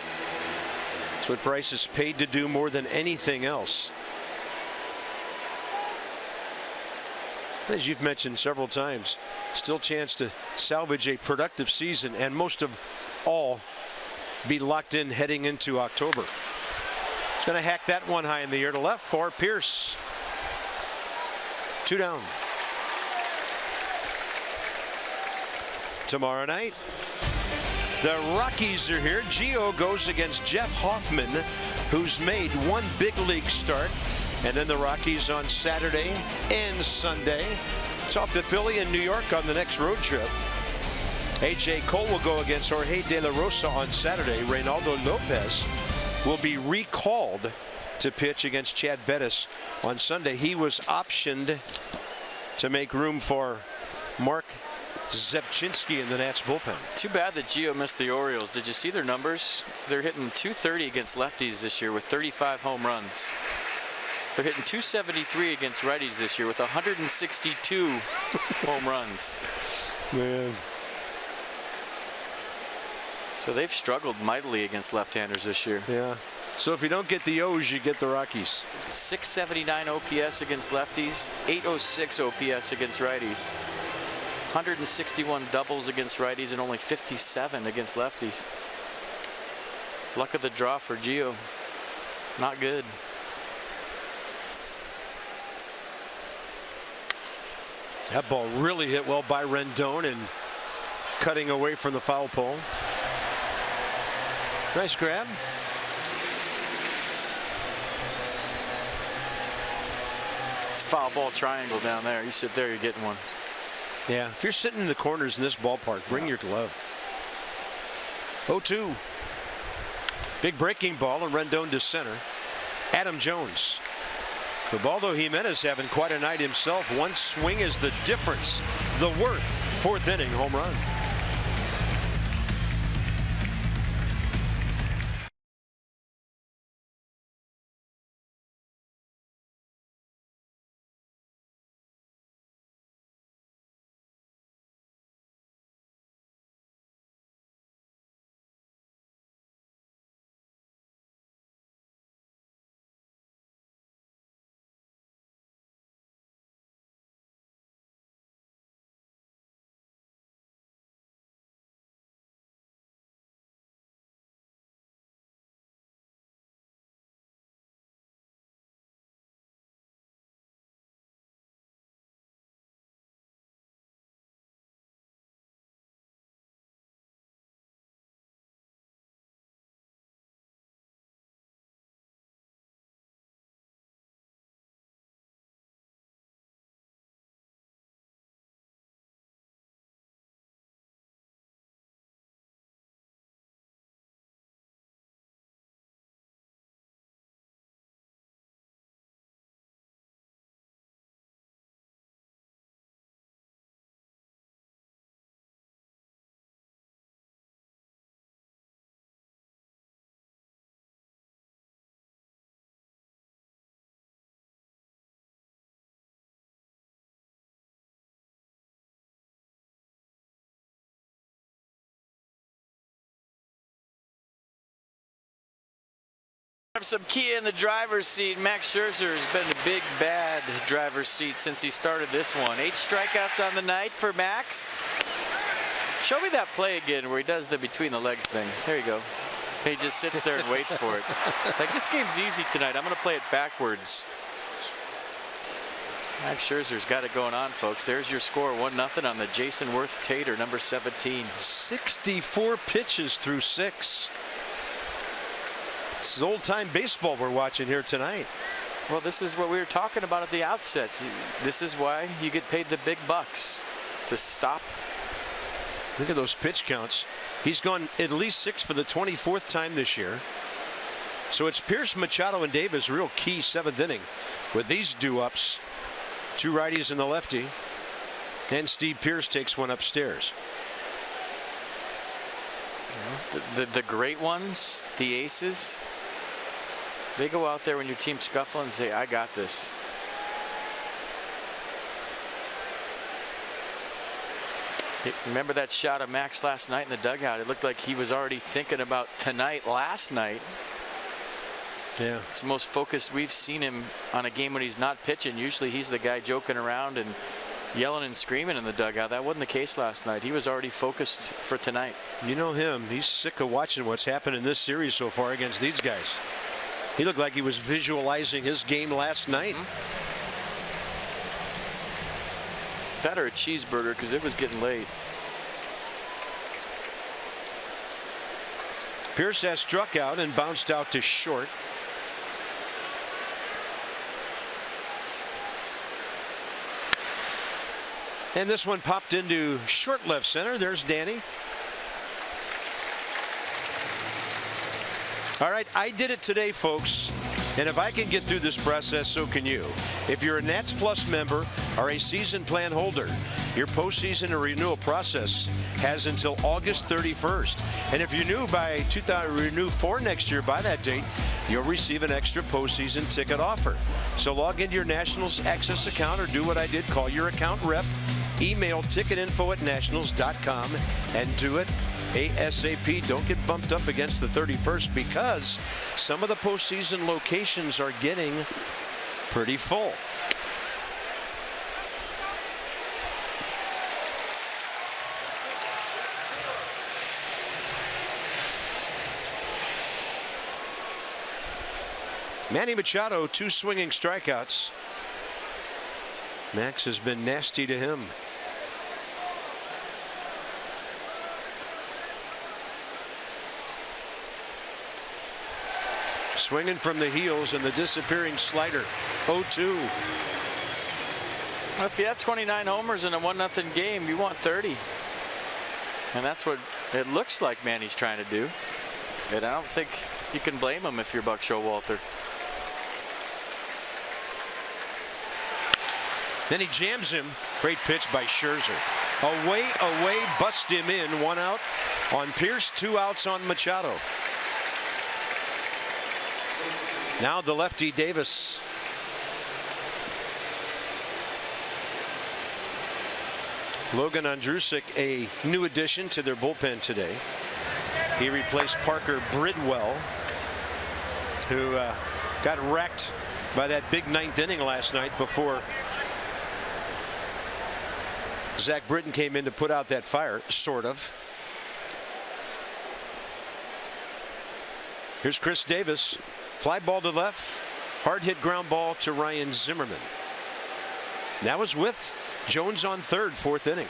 It's what Bryce is paid to do more than anything else. As you've mentioned several times, still chance to salvage a productive season, and most of all be locked in heading into October. He's going to hack that one high in the air to left for Pierce. 2 down. Tomorrow night, the Rockies are here. Gio goes against Jeff Hoffman, who's made 1 big league start. And then the Rockies on Saturday and Sunday. It's off to Philly and New York on the next road trip. A.J. Cole will go against Jorge De La Rosa on Saturday. Reynaldo Lopez will be recalled to pitch against Chad Bettis on Sunday. He was optioned to make room for Mark Zepchinski in the Nats bullpen. Too bad that Gio missed the Orioles. Did you see their numbers? They're hitting .230 against lefties this year with 35 home runs. They're hitting .273 against righties this year with 162 home runs. Man. So they've struggled mightily against left-handers this year. Yeah. So if you don't get the O's, you get the Rockies. 679 OPS against lefties, 806 OPS against righties, 161 doubles against righties, and only 57 against lefties. Luck of the draw for Gio. Not good. That ball really hit well by Rendon and cutting away from the foul pole. Nice grab. It's a foul ball triangle down there. You sit there, you're getting one. Yeah, if you're sitting in the corners in this ballpark, bring your glove. 0-2. Big breaking ball, and Rendon to center. Adam Jones. Ubaldo Jimenez having quite a night himself. One swing is the difference. The Worth fourth inning home run. Have some key in the driver's seat. Max Scherzer has been the big bad driver's seat since he started this one. 8 strikeouts on the night for Max. Show me that play again where he does the between the legs thing. There you go. He just sits there and waits for it. Like, this game's easy tonight. I'm going to play it backwards. Max Scherzer's got it going on, folks. There's your score, 1-0 on the Jason Worth Tater, number 17. 64 pitches through 6. This is old-time baseball we're watching here tonight. Well, this is what we were talking about at the outset. This is why you get paid the big bucks, to stop. Look at those pitch counts. He's gone at least 6 for the 24th time this year. So it's Pierce, Machado, and Davis, real key 7th inning with these do-ups. 2 righties and the lefty. And Steve Pierce takes one upstairs. The great ones, the aces, they go out there when your team's scuffling and say, I got this. Remember that shot of Max last night in the dugout? It looked like he was already thinking about tonight last night. Yeah. It's the most focused we've seen him on a game when he's not pitching. Usually he's the guy joking around and yelling and screaming in the dugout. That wasn't the case last night. He was already focused for tonight. You know him. He's sick of watching what's happened in this series so far against these guys. He looked like he was visualizing his game last night. That or a cheeseburger, because it was getting late. Pierce has struck out and bounced out to short. And this one popped into short left center. There's Danny. All right, I did it today, folks. And if I can get through this process, so can you. If you're a Nats Plus member or a season plan holder, your postseason or renewal process has until August 31st. And if you're new by renew for next year by that date, you'll receive an extra postseason ticket offer. So log into your Nationals Access account or do what I did, call your account rep, email ticketinfo@nationals.com and do it ASAP. Don't get bumped up against the 31st because some of the postseason locations are getting pretty full. Manny Machado, 2 swinging strikeouts. Max has been nasty to him. Swinging from the heels and the disappearing slider. 0-2. Well, if you have 29 homers in a 1-0 game, you want 30. And that's what it looks like Manny's trying to do. And I don't think you can blame him if you're Buck Showalter. Then he jams him. Great pitch by Scherzer. Away, bust him in. 1 out on Pierce, 2 outs on Machado. Now the lefty Davis. Logan Andrusik, a new addition to their bullpen today. He replaced Parker Bridwell, who got wrecked by that big 9th inning last night before Zach Britton came in to put out that fire, sort of. Here's Chris Davis. Fly ball to left. Hard hit ground ball to Ryan Zimmerman. That was with Jones on third, 4th inning.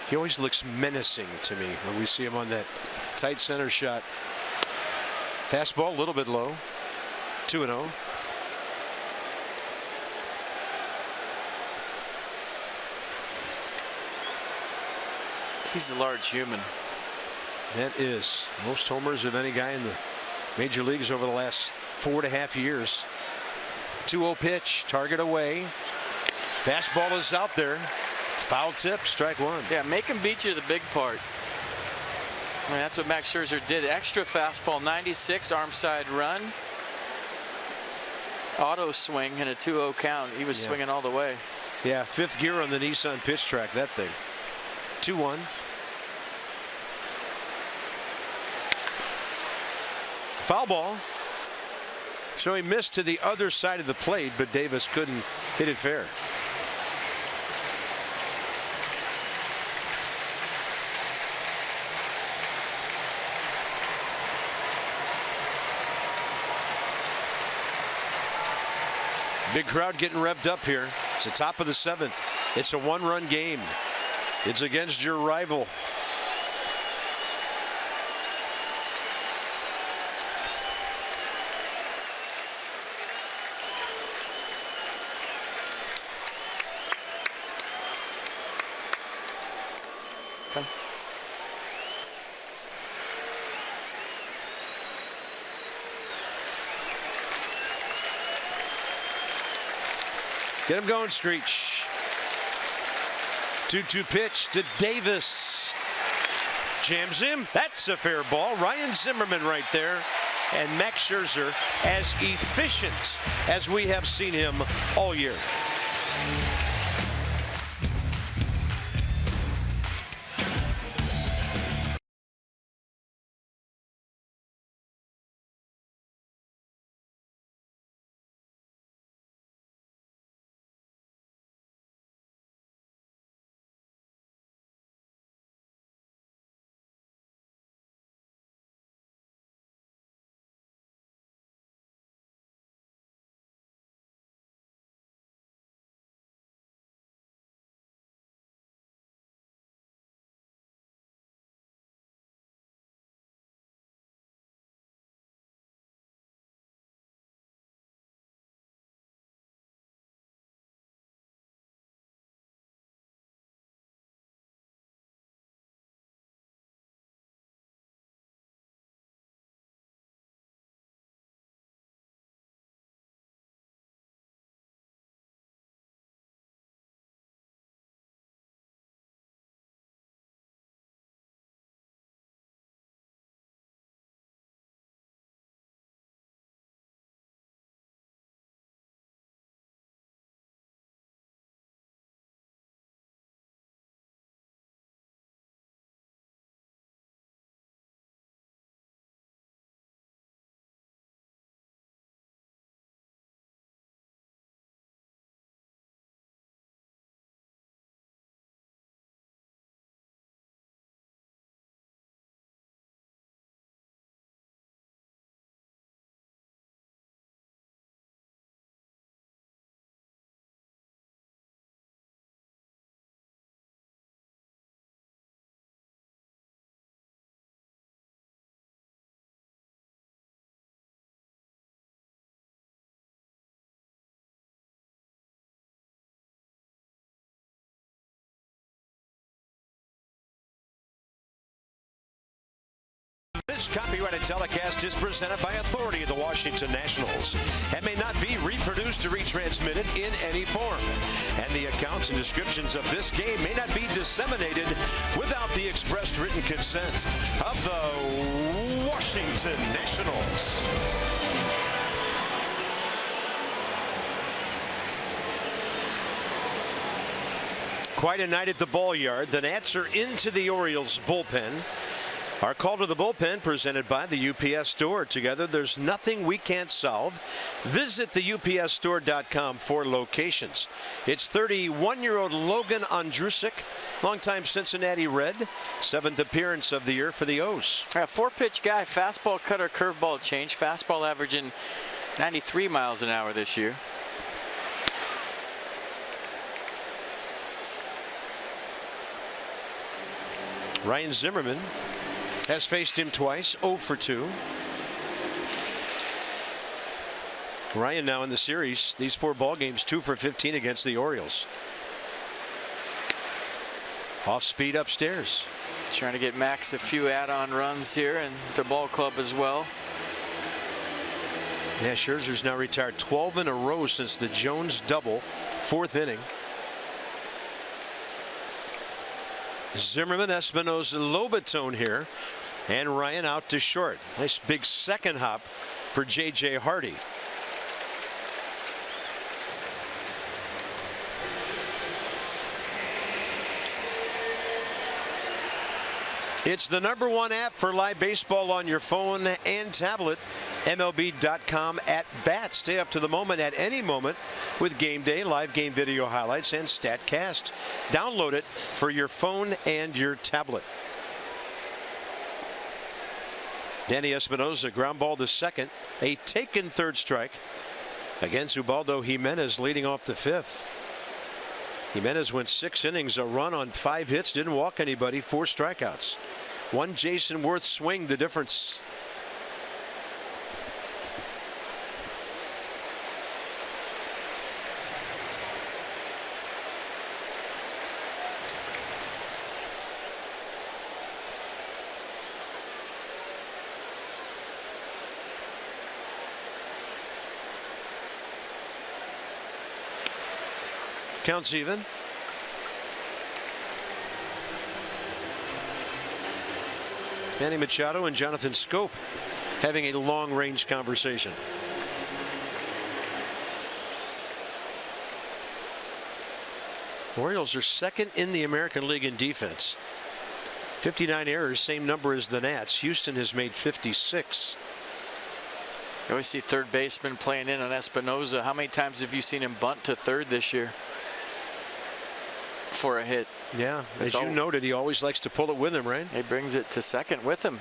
He always looks menacing to me when we see him on that tight center shot. Fastball a little bit low. 2-0. He's a large human. That is most homers of any guy in the major leagues over the last 4.5 years. 2-0 pitch, target away. Fastball is out there. Foul tip, strike 1. Yeah, make him beat you to the big part. I mean, that's what Max Scherzer did. Extra fastball, 96, arm side run. Auto swing and a 2-0 count. He was swinging all the way. Yeah, 5th gear on the Nissan pitch track, that thing. 2-1. Foul ball. So he missed to the other side of the plate, but Davis couldn't hit it fair. Big crowd getting revved up here. It's the top of the 7th. It's a 1-run game. It's against your rival. Okay. Get him going, Screech. 2-2 pitch to Davis. Jams him. That's a fair ball. Ryan Zimmerman right there. And Max Scherzer as efficient as we have seen him all year. This copyrighted telecast is presented by authority of the Washington Nationals and may not be reproduced or retransmitted in any form. And the accounts and descriptions of this game may not be disseminated without the expressed written consent of the Washington Nationals. Quite a night at the ball yard. The Nats are into the Orioles bullpen. Our call to the bullpen presented by the UPS Store. Together, there's nothing we can't solve. Visit the upsstore.com for locations. It's 31-year-old Logan Ondrusek, longtime Cincinnati Red, 7th appearance of the year for the O's. A 4-pitch guy, fastball, cutter, curveball change. Fastball averaging 93 miles an hour this year. Ryan Zimmerman has faced him twice, 0 for 2. Ryan now in the series, these 4 ball games, 2 for 15 against the Orioles. Off speed upstairs. Trying to get Max a few add-on runs here and the ball club as well. Yeah, Scherzer's now retired 12 in a row since the Jones double, 4th inning. Zimmerman, Espinosa, Lobatone here, and Ryan out to short. Nice big second hop for J.J. Hardy. It's the #1 app for live baseball on your phone and tablet. MLB.com at bat. Stay up to the moment at any moment with Game Day, live game video highlights, and StatCast. Download it for your phone and your tablet. Danny Espinosa, ground ball to second. A taken third strike against Ubaldo Jimenez leading off the 5th. Jimenez went 6 innings, a run on 5 hits, didn't walk anybody, 4 strikeouts. One Jason Worth swing, the difference. Counts even. Manny Machado and Jonathan Scope having a long-range conversation. Orioles are 2nd in the American League in defense. 59 errors, same number as the Nats. Houston has made 56. You always see third baseman playing in on Espinosa. How many times have you seen him bunt to third this year for a hit? Yeah, as you noted, he always likes to pull it with him, right? He brings it to second with him.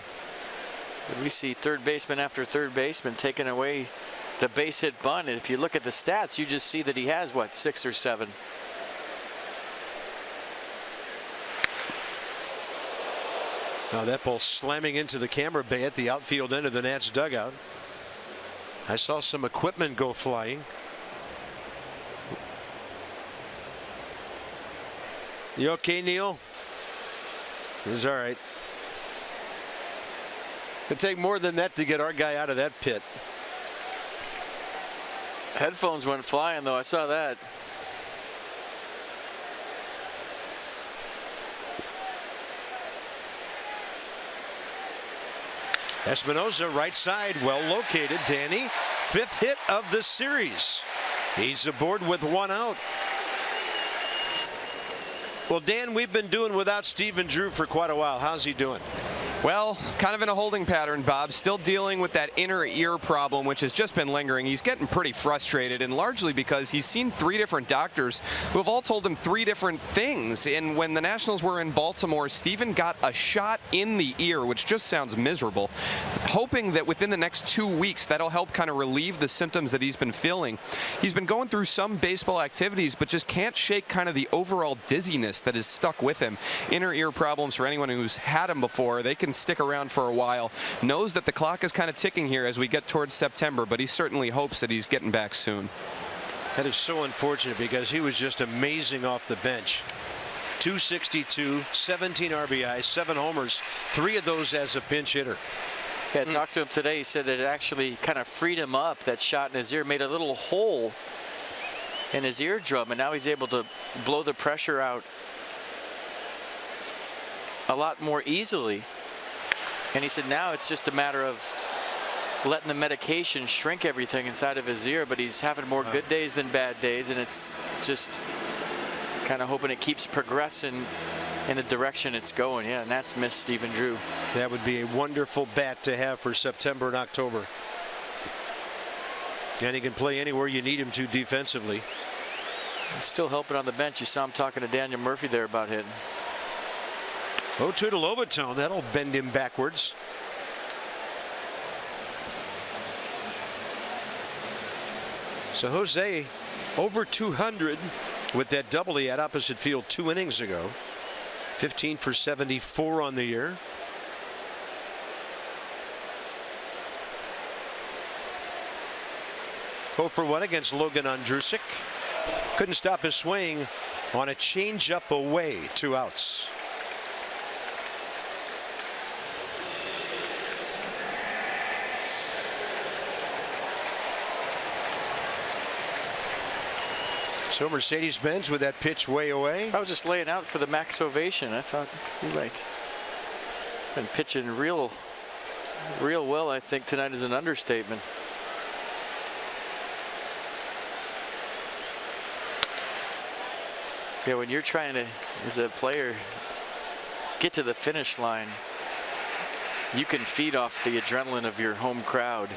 But we see third baseman after third baseman taking away the base hit bunt. And if you look at the stats, you just see that he has, what, 6 or 7. Now that ball slamming into the camera bay at the outfield end of the Nats dugout. I saw some equipment go flying. You okay, Neil? This is all right. It'd take more than that to get our guy out of that pit. Headphones went flying, though. I saw that. Espinosa, right side, well located. Danny, 5th hit of the series. He's aboard with 1 out. Well, Dan, we've been doing without Stephen Drew for quite a while. How's he doing? Well, kind of in a holding pattern, Bob. Still dealing with that inner ear problem, which has just been lingering. He's getting pretty frustrated, and largely because he's seen 3 different doctors who have all told him 3 different things. And when the Nationals were in Baltimore, Stephen got a shot in the ear, which just sounds miserable, hoping that within the next 2 weeks that'll help kind of relieve the symptoms that he's been feeling. He's been going through some baseball activities, but just can't shake kind of the overall dizziness that is stuck with him. Inner ear problems, for anyone who's had them before, they can stick around for a while. Knows that the clock is kind of ticking here as we get towards September, but he certainly hopes that he's getting back soon. That is so unfortunate because he was just amazing off the bench. 262, 17 RBIs, 7 homers, 3 of those as a pinch hitter. Yeah, I talked to him today. He said it actually kind of freed him up. That shot in his ear made a little hole in his eardrum, and now he's able to blow the pressure out a lot more easily. And he said now it's just a matter of letting the medication shrink everything inside of his ear, but he's having more good days than bad days, and it's just kind of hoping it keeps progressing in the direction it's going. Yeah, and that's missed Stephen Drew. That would be a wonderful bat to have for September and October. And he can play anywhere you need him to defensively. He's still helping on the bench. You saw him talking to Daniel Murphy there about hitting. 0-2 to Lobaton. That'll bend him backwards. So Jose over 200 with that double he had opposite field 2 innings ago. 15 for 74 on the year. Go for 1 against Logan Ondrusek. Couldn't stop his swing on a changeup away. 2 outs. So Mercedes-Benz with that pitch way away. I was just laying out for the max ovation. I thought he might been pitching real well. I think tonight is an understatement. Yeah, when you're trying to, as a player, get to the finish line, you can feed off the adrenaline of your home crowd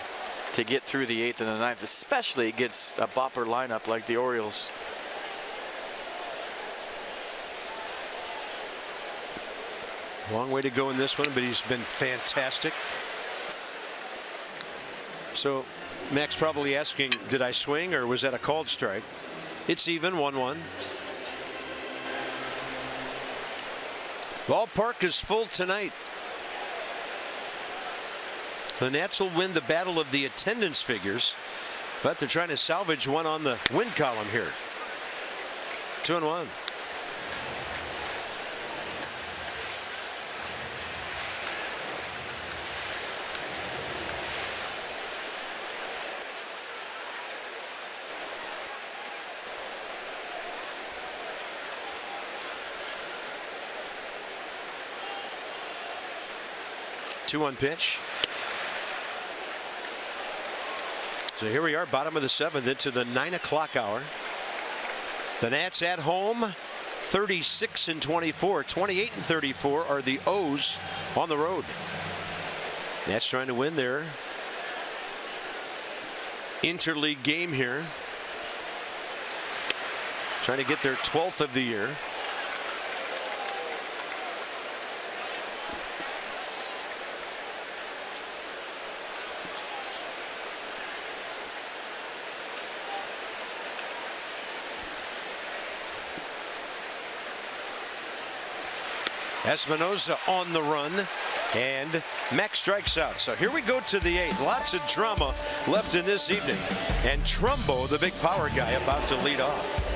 to get through the 8th and the 9th, especially against a bopper lineup like the Orioles. Long way to go in this one, but he's been fantastic. So Max probably asking, did I swing or was that a called strike? It's even 1-1. Ballpark is full tonight. The Nats will win the battle of the attendance figures, but they're trying to salvage one on the win column here. 2-1. Two-one pitch. So here we are, bottom of the 7th, into the 9 o'clock hour. The Nats at home, 36-24. 28-34 are the O's on the road. Nats trying to win their interleague game here. Trying to get their 12th of the year. Espinosa on the run, and Max strikes out. So here we go to the 8th. Lots of drama left in this evening, and Trumbo, the big power guy, about to lead off.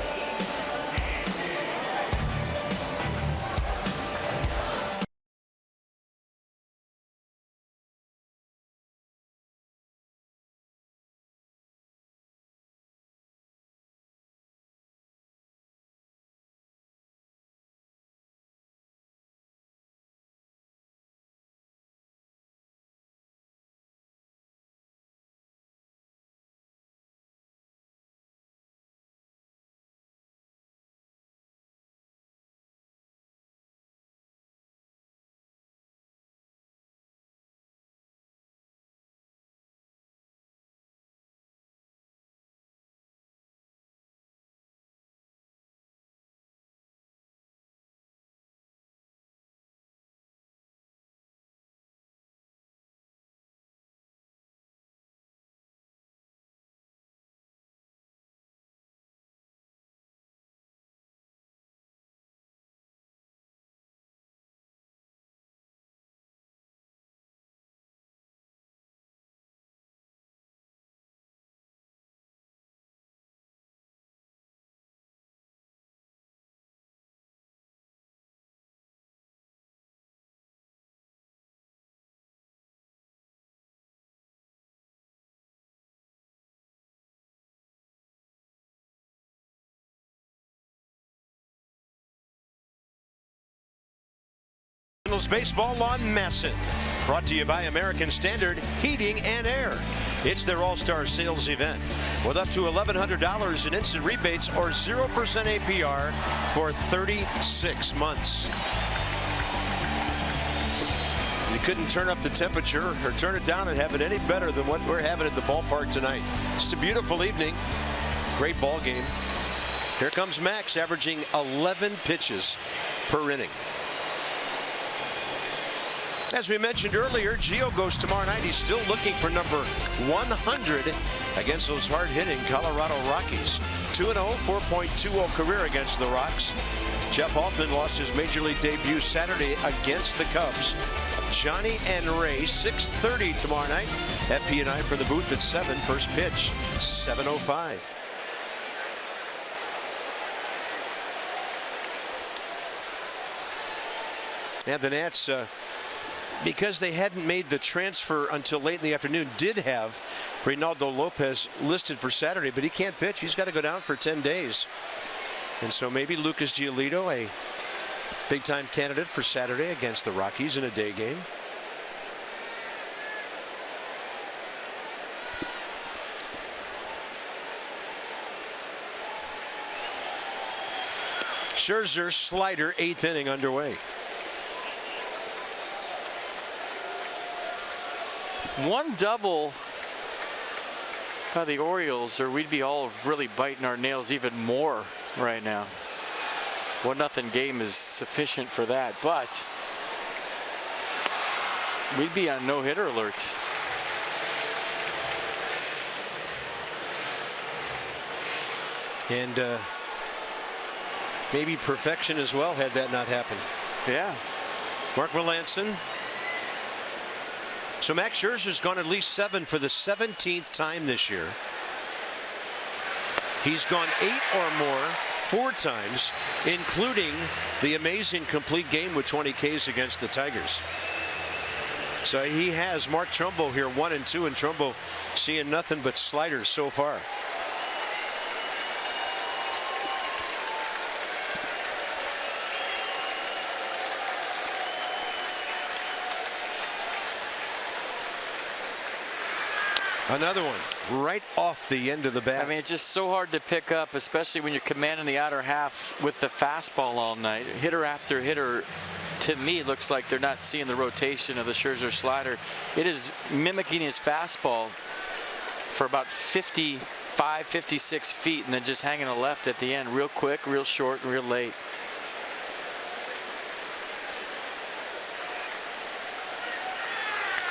Cardinals baseball on Messin. Brought to you by American Standard Heating and Air. It's their all-star sales event with up to $1,100 in instant rebates or 0% APR for 36 months. You couldn't turn up the temperature or turn it down and have it any better than what we're having at the ballpark tonight. It's a beautiful evening. Great ball game. Here comes Max, averaging 11 pitches per inning. As we mentioned earlier, Gio goes tomorrow night. He's still looking for number 100 against those hard-hitting Colorado Rockies. 2-0, 4.20 career against the Rocks. Jeff Hoffman lost his major league debut Saturday against the Cubs. Johnny and Ray, 6:30 tomorrow night. FP and I from the booth at 7. First pitch, 7:05. And the Nats, because they hadn't made the transfer until late in the afternoon, did have Reynaldo Lopez listed for Saturday, but he can't pitch. He's got to go down for 10 days. And so maybe Lucas Giolito, a big-time candidate for Saturday against the Rockies in a day game. Scherzer slider, 8th inning underway. One double by the Orioles, or we'd be all really biting our nails even more right now. 1-0 game is sufficient for that, but we'd be on no-hitter alert. And maybe perfection as well had that not happened. Yeah. Mark Melancon. So Max Scherzer's gone at least 7 for the 17th time this year. He's gone 8 or more 4 times, including the amazing complete game with 20 Ks against the Tigers. So he has Mark Trumbo here 1 and 2, and Trumbo seeing nothing but sliders so far. Another one right off the end of the bat. I mean, it's just so hard to pick up, especially when you're commanding the outer half with the fastball all night. Hitter after hitter, to me, looks like they're not seeing the rotation of the Scherzer slider. It is mimicking his fastball for about 55, 56 feet, and then just hanging a left at the end, real quick, real short, and real late.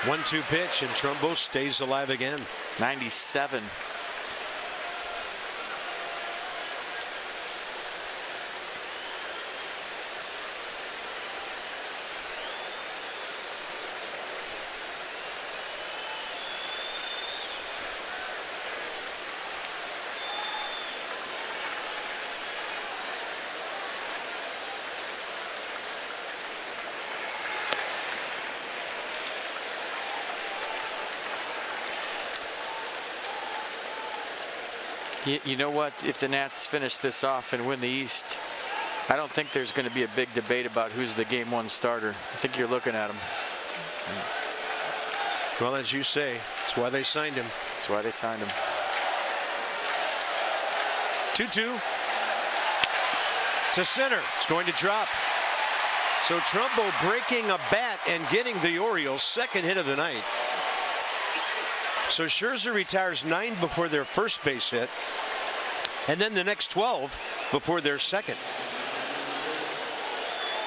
One-two pitch, and Trumbo stays alive again. 97. You know what? If the Nats finish this off and win the East, I don't think there's going to be a big debate about who's the game 1 starter. I think you're looking at him. Well, as you say, that's why they signed him. That's why they signed him. 2-2 to center. It's going to drop. So Trumbo breaking a bat and getting the Orioles' 2nd hit of the night. So Scherzer retires 9 before their first base hit, and then the next 12 before their 2nd.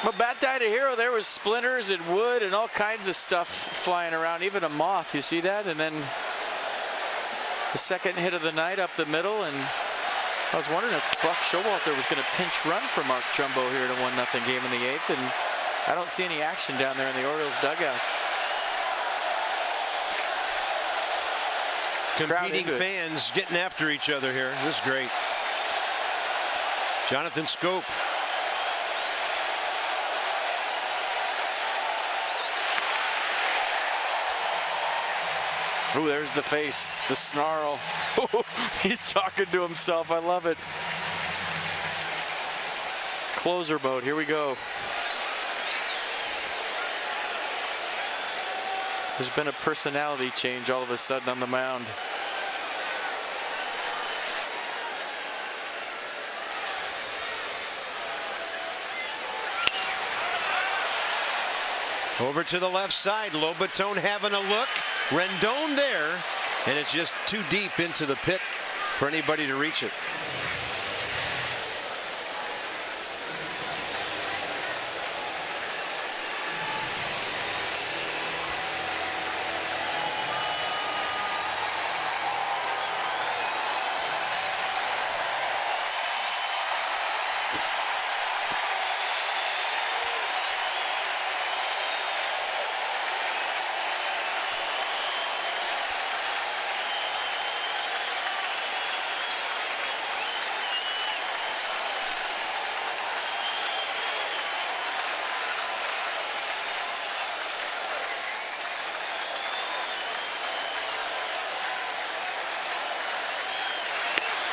But bat died a hero. There was splinters and wood and all kinds of stuff flying around, even a moth. You see that? And then the 2nd hit of the night up the middle, and I was wondering if Buck Showalter was going to pinch run for Mark Trumbo here in a 1-0 game in the 8th, and I don't see any action down there in the Orioles dugout. Competing fans getting after each other here. This is great. Jonathan Scope. Oh, there's the face, the snarl. He's talking to himself. I love it. Closer mode. Here we go. There's been a personality change all of a sudden on the mound. Over to the left side, Lobaton having a look. Rendon there, and it's just too deep into the pit for anybody to reach it.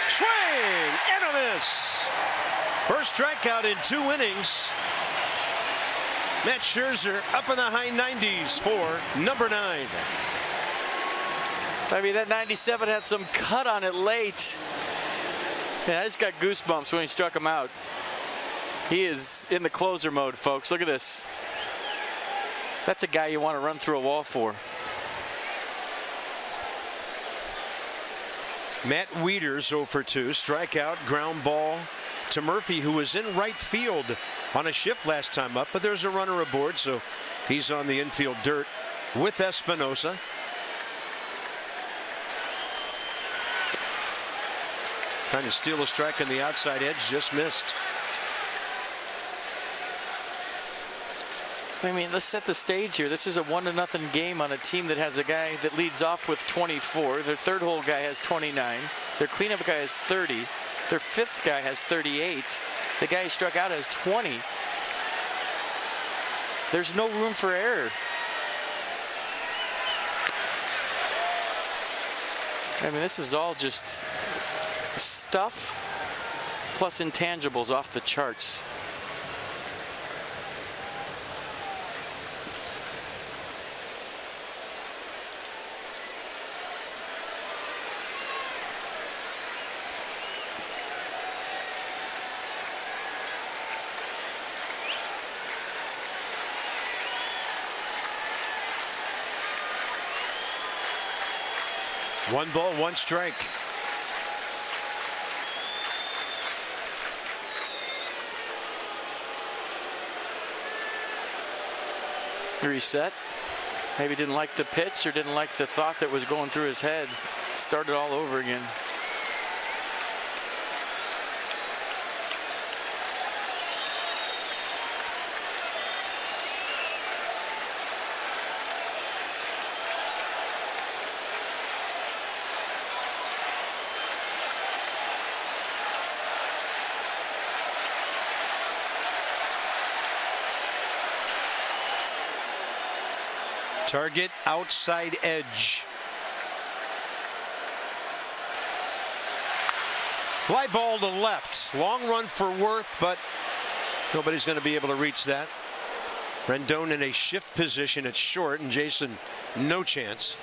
Swing and a miss. First strikeout in 2 innings. Matt Scherzer up in the high 90s for number 9. I mean, that 97 had some cut on it late. Yeah, I just got goosebumps when he struck him out. He is in the closer mode, folks. Look at this. That's a guy you want to run through a wall for. Matt Wieters 0 for 2, strikeout, ground ball to Murphy, who was in right field on a shift last time up, but there's a runner aboard, so he's on the infield dirt with Espinosa. Trying to steal a strike on the outside edge, just missed. I mean, let's set the stage here. This is a 1-0 game on a team that has a guy that leads off with 24. Their third hole guy has 29. Their cleanup guy has 30. Their fifth guy has 38. The guy who struck out has 20. There's no room for error. I mean, this is all just stuff plus intangibles off the charts. One ball, one strike. Reset. Maybe didn't like the pitch or didn't like the thought that was going through his head. Started all over again. Target outside edge. Fly ball to left. Long run for Worth, but nobody's going to be able to reach that. Rendon in a shift position at short, and Jason no chance.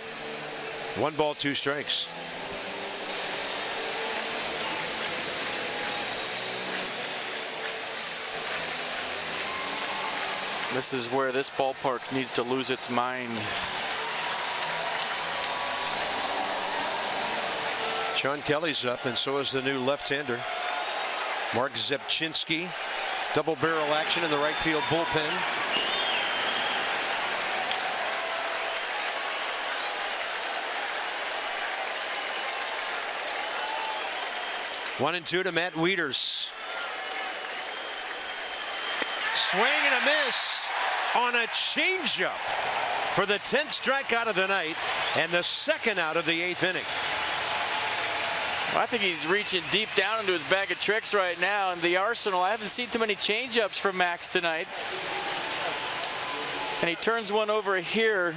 1 ball, 2 strikes. This is where this ballpark needs to lose its mind. Sean Kelly's up, and so is the new left-hander. Mark Zepchinski. Double barrel action in the right field bullpen. One and two to Matt Wieters. Swing and a miss on a changeup for the 10th strikeout of the night and the second out of the 8th inning. I think he's reaching deep down into his bag of tricks right now in the arsenal. I haven't seen too many changeups from Max tonight. And he turns one over here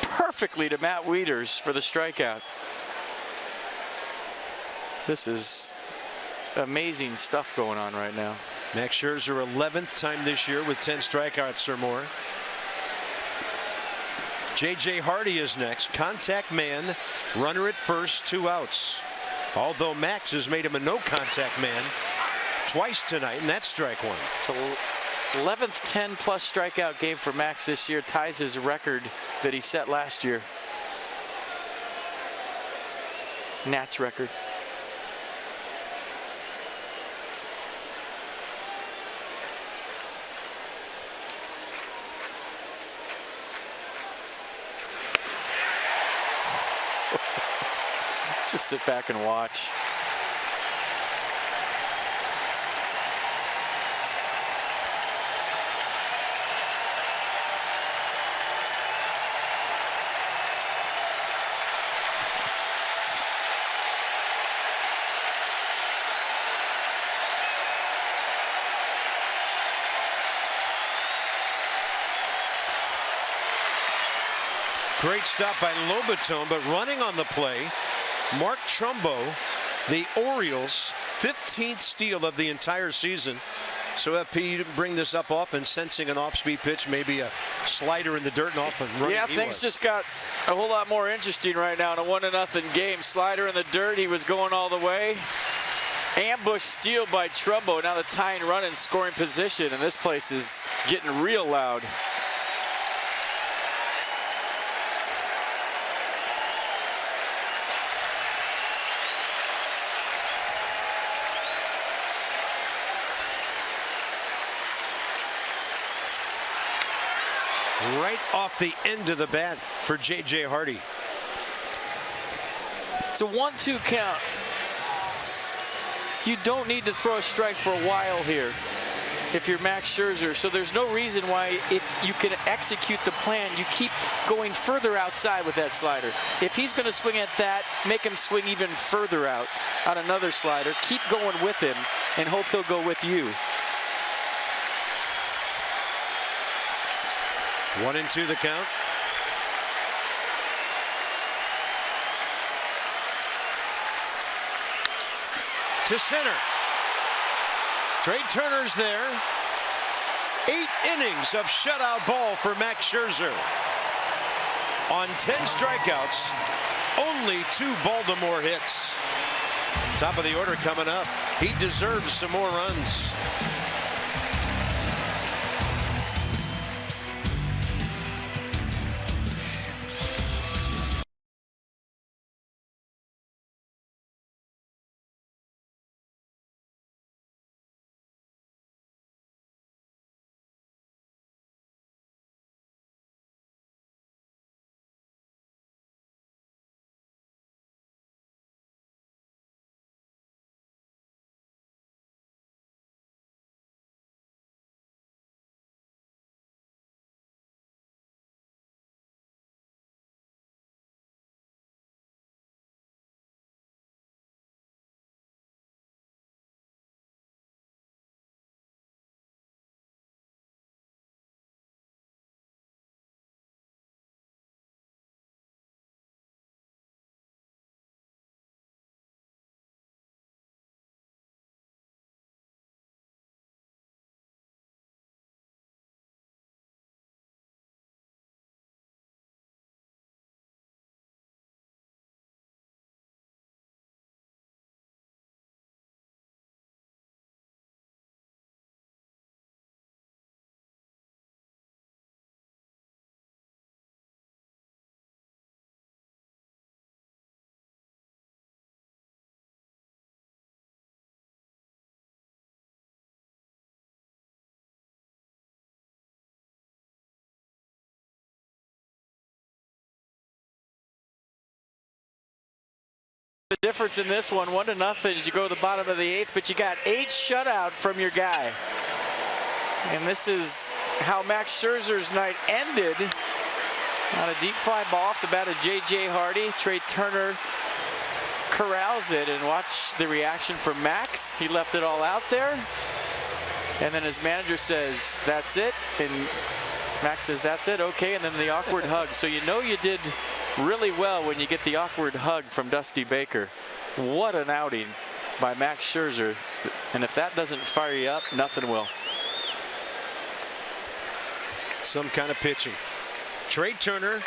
perfectly to Matt Wieters for the strikeout. This is amazing stuff going on right now. Max Scherzer 11th time this year with 10 strikeouts or more. J.J. Hardy is next. Contact man, runner at first, 2 outs. Although Max has made him a no contact man twice tonight, and that's strike 1. It's the 11th 10-plus strikeout game for Max this year. Ties his record that he set last year. Nats record. Just sit back and watch. Great stop by Lobaton, but running on the play, Mark Trumbo, the Orioles' 15th steal of the entire season. So FP bring this up often, sensing an off-speed pitch, maybe a slider in the dirt and off and running. Yeah, things just got a whole lot more interesting right now in a 1-0 game. Slider in the dirt, he was going all the way. Ambush steal by Trumbo. Now the tying run in scoring position, and this place is getting real loud. Right off the end of the bat for J.J. Hardy. It's a 1-2 count. You don't need to throw a strike for a while here if you're Max Scherzer. So there's no reason why, if you can execute the plan, you keep going further outside with that slider. If he's going to swing at that, make him swing even further out on another slider. Keep going with him and hope he'll go with you. 1-2 the count. To center. Trey Turner's there. 8 innings of shutout ball for Max Scherzer. On 10 strikeouts, only 2 Baltimore hits. Top of the order coming up. He deserves some more runs. The difference in this one, 1-0 as you go to the bottom of the 8th, but you got 8 shutout from your guy. And this is how Max Scherzer's night ended. On a deep fly ball off the bat of J.J. Hardy. Trey Turner corrals it, and watch the reaction from Max. He left it all out there. And then his manager says, that's it. And Max says, that's it, okay. And then the awkward hug. So you know you did really well when you get the awkward hug from Dusty Baker. What an outing by Max Scherzer. And if that doesn't fire you up, nothing will. Some kind of pitching. Trey Turner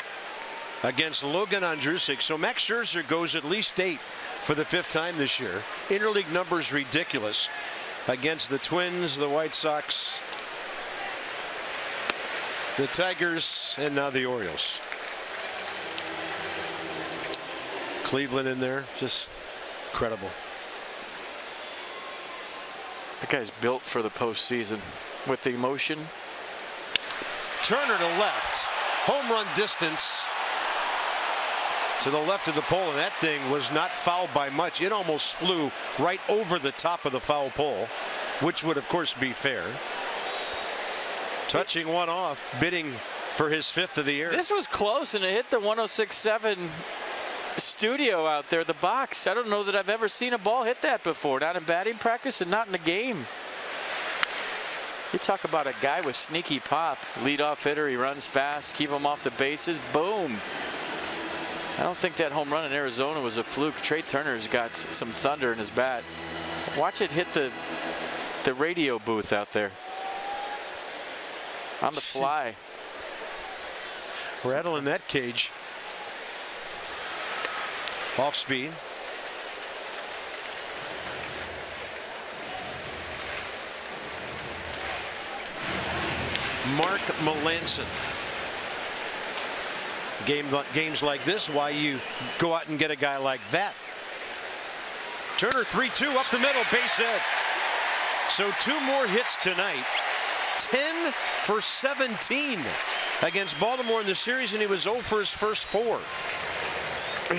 against Logan Andrusik. So Max Scherzer goes at least 8 for the 5th time this year. Interleague numbers ridiculous against the Twins, the White Sox, the Tigers, and now the Orioles. Cleveland in there, just incredible. The guy's built for the postseason with the emotion. Turner to left, home run distance to the left of the pole, and that thing was not fouled by much. It almost flew right over the top of the foul pole, which would of course be fair. Touching one off, bidding for his 5th of the year. This was close, and it hit the 106.7 studio out there, the box. I don't know that I've ever seen a ball hit that before, not in batting practice and not in a game. You talk about a guy with sneaky pop, leadoff hitter, he runs fast, keep him off the bases, boom. I don't think that home run in Arizona was a fluke. Trey Turner's got some thunder in his bat. Watch it hit the radio booth out there on the fly. Rattling that cage. Off speed. Mark Melanson. Games like this, why you go out and get a guy like that. Turner 3-2 up the middle, base hit. So 2 more hits tonight. 10 for 17 against Baltimore in the series, and he was 0 for his first 4.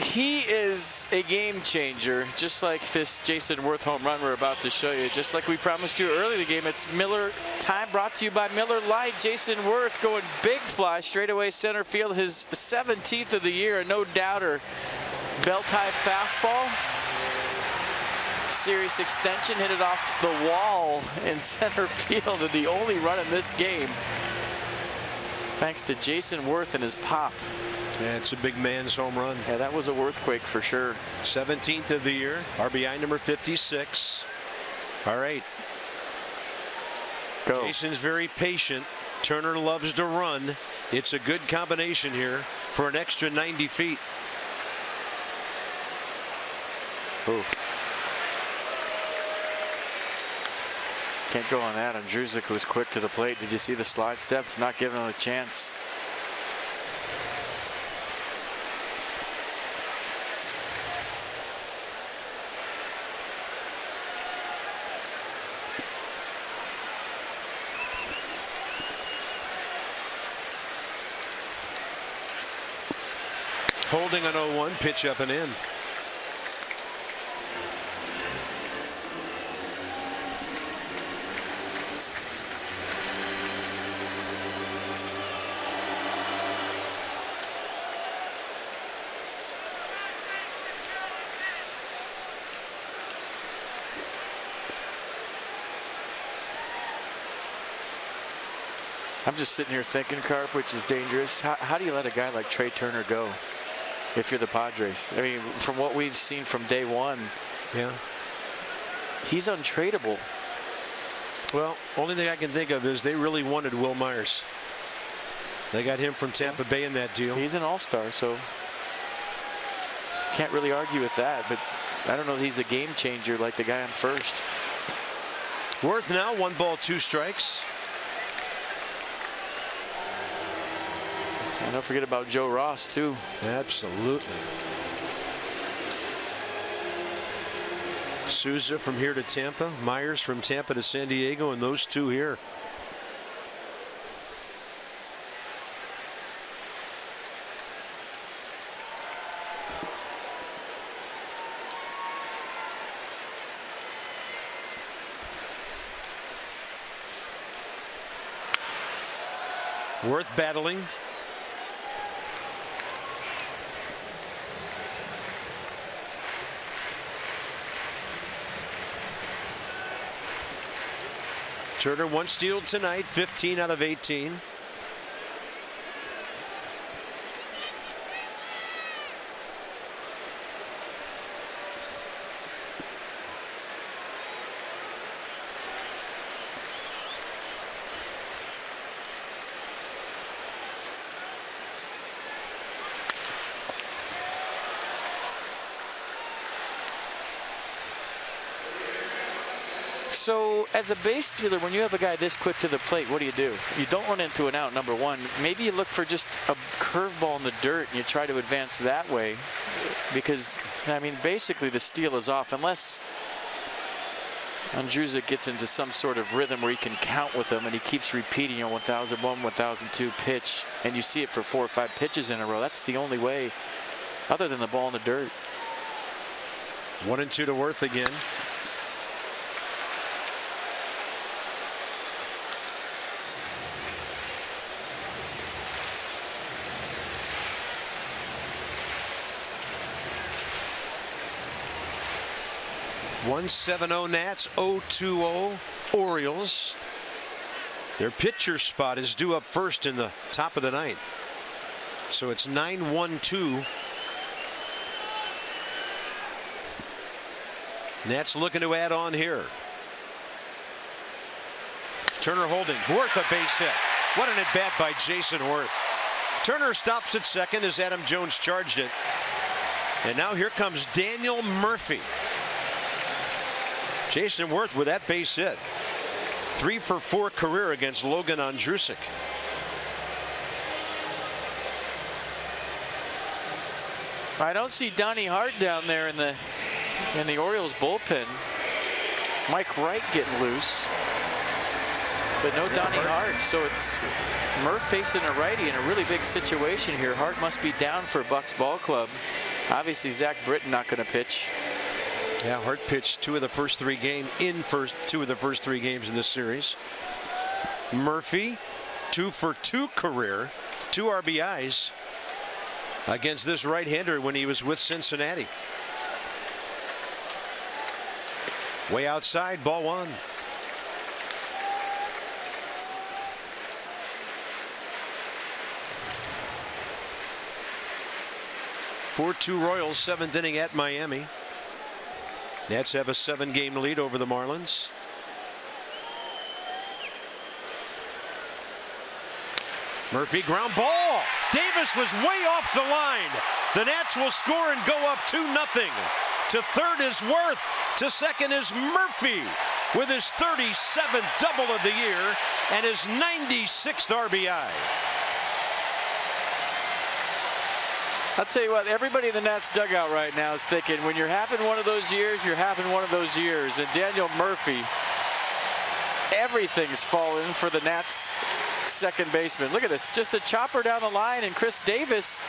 He is a game changer, just like this Jason Worth home run we're about to show you. Just like we promised you early in the game, it's Miller time, brought to you by Miller Lite. Jason Worth going big fly straightaway center field, his 17th of the year, a no doubter. Belt high fastball, serious extension, hit it off the wall in center field, and the only run in this game, thanks to Jason Worth and his pop. Yeah, it's a big man's home run. Yeah, that was a Worthquake for sure. 17th of the year, RBI number 56. All right. Go. Jason's very patient. Turner loves to run. It's a good combination here for an extra 90 feet. Ooh. Can't go on that. Andrusik was quick to the plate. Did you see the slide step? He's not giving him a chance. Holding an 0-1, pitch up and in. I'm just sitting here thinking, Carp, which is dangerous. How do you let a guy like Trey Turner go if you're the Padres? I mean, from what we've seen from day one, yeah, he's untradeable. Well, only thing I can think of is they really wanted Will Myers. They got him from Tampa Bay in that deal. He's an all-star, so can't really argue with that. But I don't know that he's a game changer like the guy on first. Worth now 1 ball 2 strikes. And don't forget about Joe Ross too. Absolutely. Souza from here to Tampa, Myers from Tampa to San Diego, and those two here. Worth battling. Turner 1 steal tonight, 15 out of 18. So as a base stealer, when you have a guy this quick to the plate, what do? You don't run into an out, number one. Maybe you look for just a curveball in the dirt and you try to advance that way. Because, I mean, basically the steal is off unless Andrewsik gets into some sort of rhythm where he can count with him and he keeps repeating, 1001, 1002 pitch, and you see it for 4 or 5 pitches in a row. That's the only way other than the ball in the dirt. 1-2 to Worth again. .170 Nats, 0-2-0 Orioles. Their pitcher spot is due up first in the top of the 9th. So it's 9-1-2. Nats looking to add on here. Turner holding. Worth a base hit. What an at-bat by Jason Worth. Turner stops at second as Adam Jones charged it. And now here comes Daniel Murphy. Jason Worth with that base hit. 3 for 4 career against Logan Andrusik. I don't see Donnie Hart down there in the Orioles bullpen. Mike Wright getting loose, but no Donnie Hart. So it's Murph facing a righty in a really big situation here. Hart must be down for Bucks Ball Club. Obviously Zach Britton not going to pitch. Yeah, Hart pitched 2 of the first 3 games two of the first 3 games of this series. Murphy 2 for 2 career, 2 RBIs against this right-hander when he was with Cincinnati. Way outside, ball 1. .4-2 Royals, 7th inning at Miami. Nats have a 7-game lead over the Marlins. Murphy ground ball. Davis was way off the line. The Nats will score and go up 2-0. To third is Worth. To second is Murphy with his 37th double of the year and his 96th RBI. I'll tell you what, everybody in the Nats dugout right now is thinking, when you're having one of those years, you're having one of those years. And Daniel Murphy, everything's fallen for the Nats second baseman. Look at this, just a chopper down the line, and Chris Davis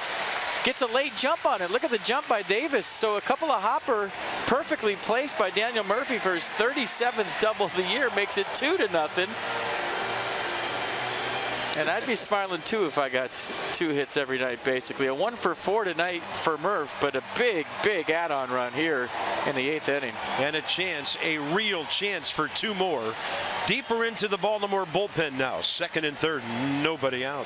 gets a late jump on it. Look at the jump by Davis. So a couple of hopper perfectly placed by Daniel Murphy for his 37th double of the year makes it 2-0. And I'd be smiling too if I got 2 hits every night, basically. A 1 for 4 tonight for Murph, but a big add-on run here in the 8th inning. And a chance, a real chance for 2 more. Deeper into the Baltimore bullpen now. 2nd and 3rd, nobody out.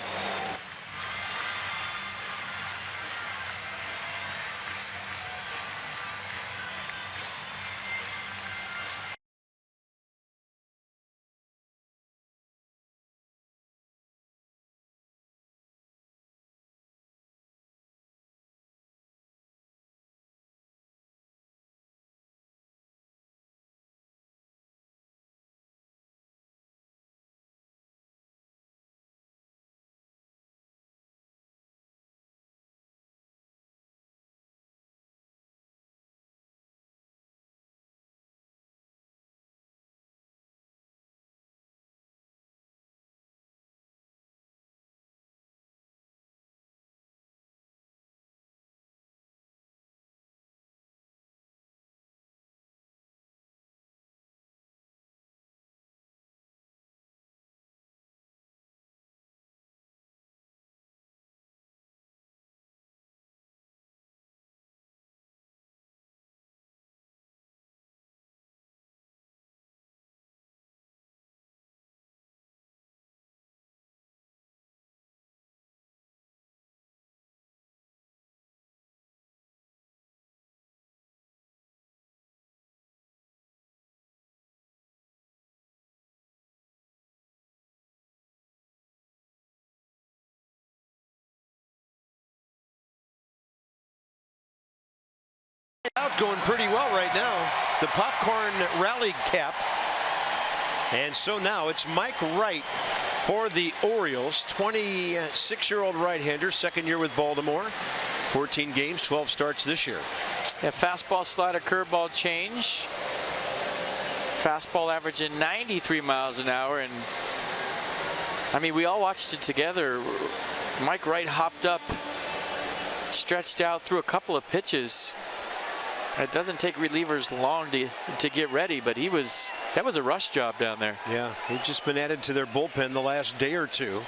Out going pretty well right now. The popcorn rally cap And so now it's Mike Wright for the Orioles, 26-year-old right-hander, second year with Baltimore, 14 games, 12 starts this year. Yeah, fastball, slider, curveball change. Fastball averaging 93 miles an hour, and I mean, we all watched it together. Mike Wright hopped up, stretched out, threw a couple of pitches. It doesn't take relievers long to get ready, but that was a rush job down there. Yeah, he's just been added to their bullpen the last day or two.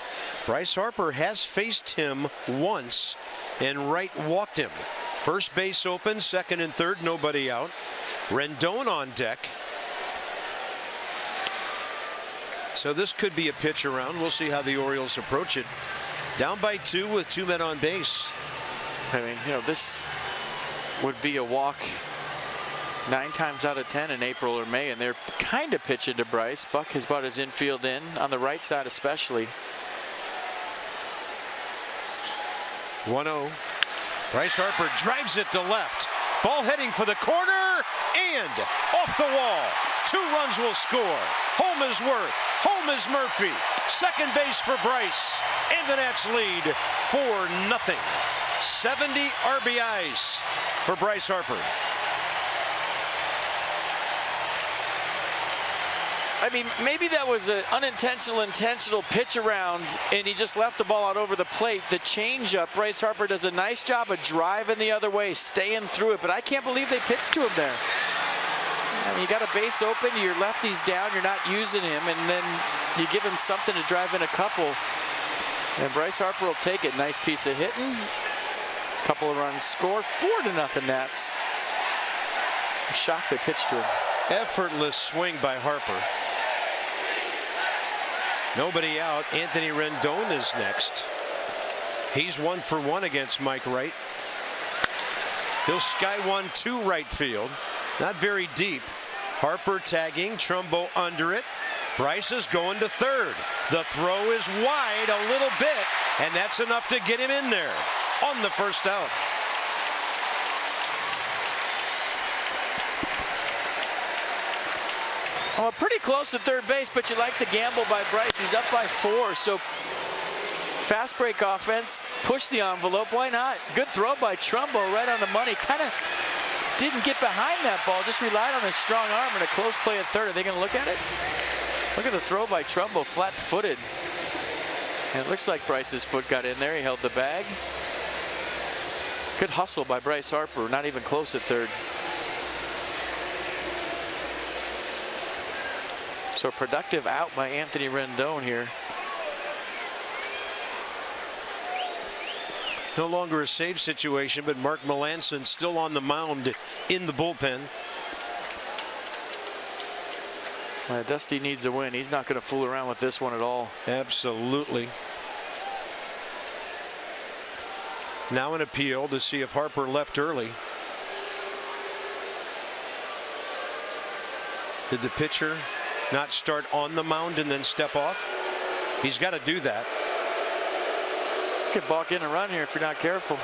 Bryce Harper has faced him once, and Wright walked him. First base open, second and third, nobody out. Rendon on deck. So this could be a pitch around. We'll see how the Orioles approach it. Down by 2 with 2 men on base. I mean, you know, this would be a walk 9 times out of 10 in April or May, and they're kind of pitching to Bryce. Buck has brought his infield in, on the right side especially. 1-0. Bryce Harper drives it to left. Ball heading for the corner and off the wall. 2 runs will score. Home is Worth. Home is Murphy. Second base for Bryce. And the Nats lead 4-0. 70 RBIs for Bryce Harper. I mean, maybe that was an intentional pitch around, and he just left the ball out over the plate. The changeup, Bryce Harper does a nice job of driving the other way, staying through it, but I can't believe they pitched to him there. I mean, you got a base open, your lefty's down, you're not using him, and then you give him something to drive in a couple. And Bryce Harper will take it. Nice piece of hitting. Couple of runs scored. 4-0 Nats. I'm shocked they pitched to him. Effortless swing by Harper. Nobody out. Anthony Rendon is next. He's 1 for 1 against Mike Wright. He'll sky 1-2 right field. Not very deep. Harper tagging. Trumbo under it. Bryce is going to third. The throw is wide a little bit, and that's enough to get him in there on the first out. Well, pretty close to third base, but you like the gamble by Bryce. He's up by 4, so fast break offense, push the envelope. Why not? Good throw by Trumbo, right on the money. Kind of didn't get behind that ball, just relied on his strong arm and a close play at third. Are they going to look at it? Look at the throw by Trumbo, flat-footed. And it looks like Bryce's foot got in there. He held the bag. Good hustle by Bryce Harper, not even close at third. So productive out by Anthony Rendon here. No longer a save situation, but Mark Melancon still on the mound in the bullpen. Dusty needs a win. He's not going to fool around with this one at all. Absolutely. Now an appeal to see if Harper left early. Did the pitcher not start on the mound and then step off? He's got to do that. Could balk in a run here if you're not careful.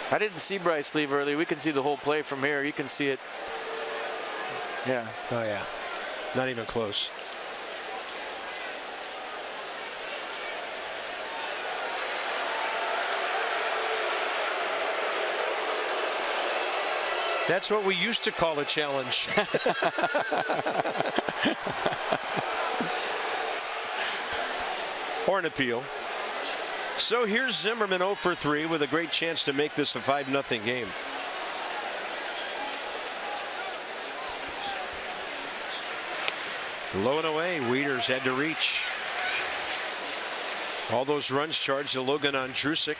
I didn't see Bryce leave early. We can see the whole play from here. You can see it. Yeah. Oh, yeah. Not even close. That's what we used to call a challenge. Or an appeal. So here's Zimmerman 0 for 3 with a great chance to make this a 5-0 game. Low and away. Wieters had to reach. All those runs charged to Logan Ondrusek.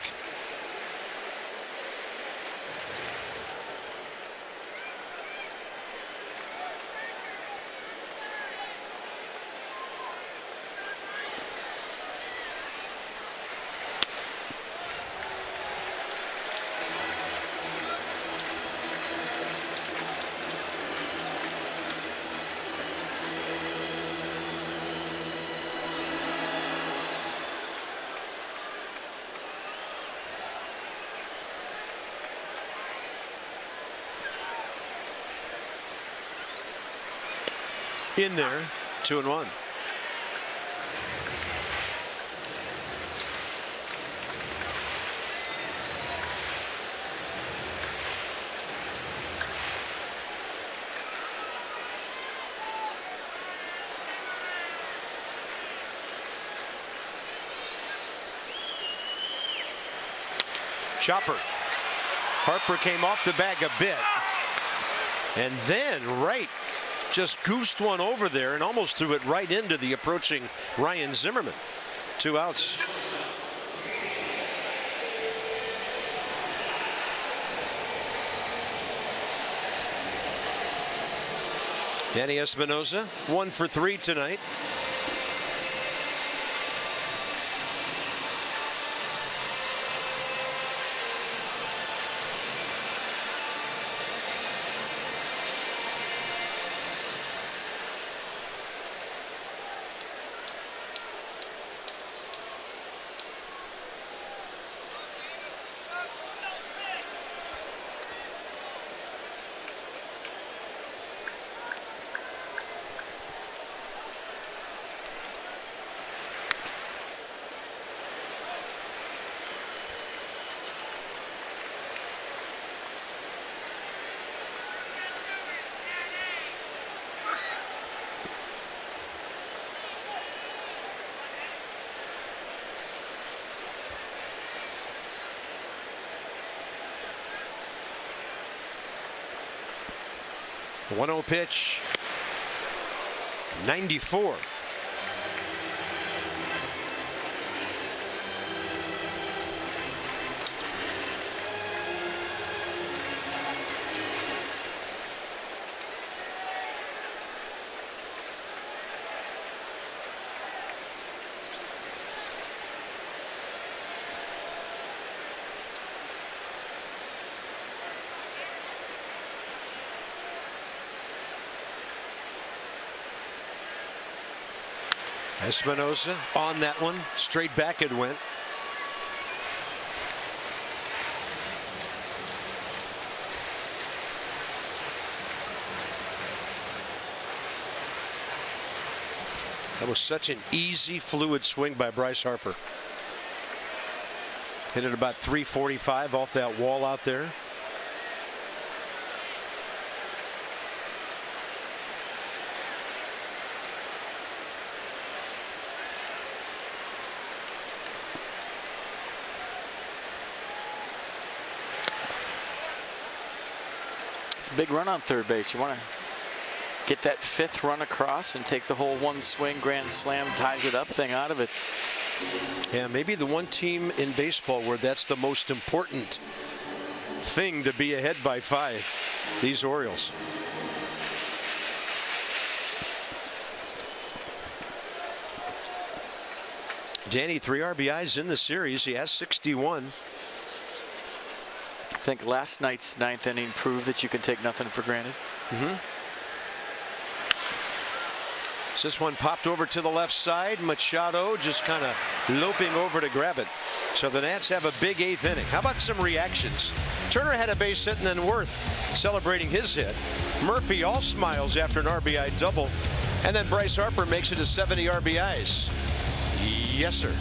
in there. 2-1. Chopper. Harper came off the bag a bit. And then Wright just goosed one over there and almost threw it right into the approaching Ryan Zimmerman. 2 outs. Danny Espinosa 1 for 3 tonight. The 1-0 pitch. 94. Espinosa on that one. Straight back it went. That was such an easy, fluid swing by Bryce Harper. Hit it about 345 off that wall out there. Big run on third base. You want to get that 5th run across and take the whole one swing grand slam, ties it up thing out of it. Yeah, maybe the one team in baseball where that's the most important thing, to be ahead by 5. These Orioles. Danny, 3 RBIs in the series. He has 61. I think last night's 9th inning proved that you can take nothing for granted. This one popped over to the left side. Machado just kind of loping over to grab it. So the Nats have a big 8th inning. How about some reactions? Turner had a base hit, and then Worth celebrating his hit. Murphy all smiles after an RBI double. And then Bryce Harper makes it to 70 RBIs. Yes, sir.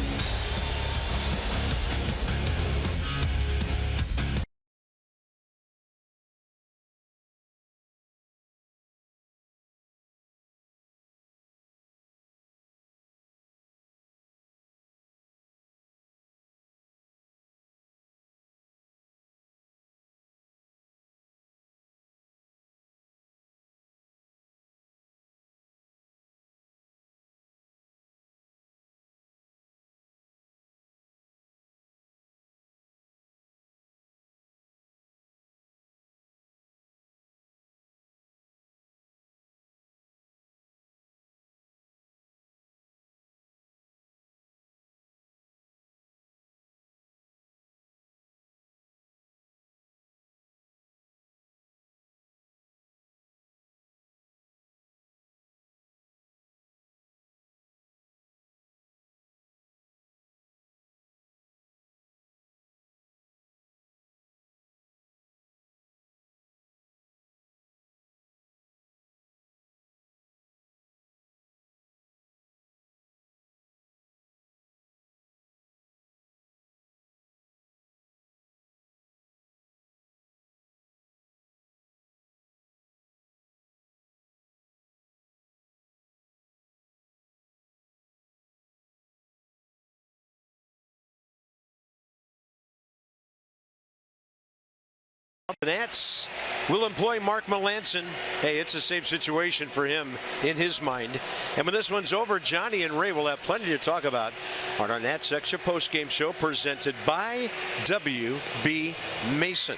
The Nats will employ Mark Melancon. Hey, it's a safe situation for him in his mind. And when this one's over, Johnny and Ray will have plenty to talk about on our Nats Extra postgame show presented by W.B. Mason.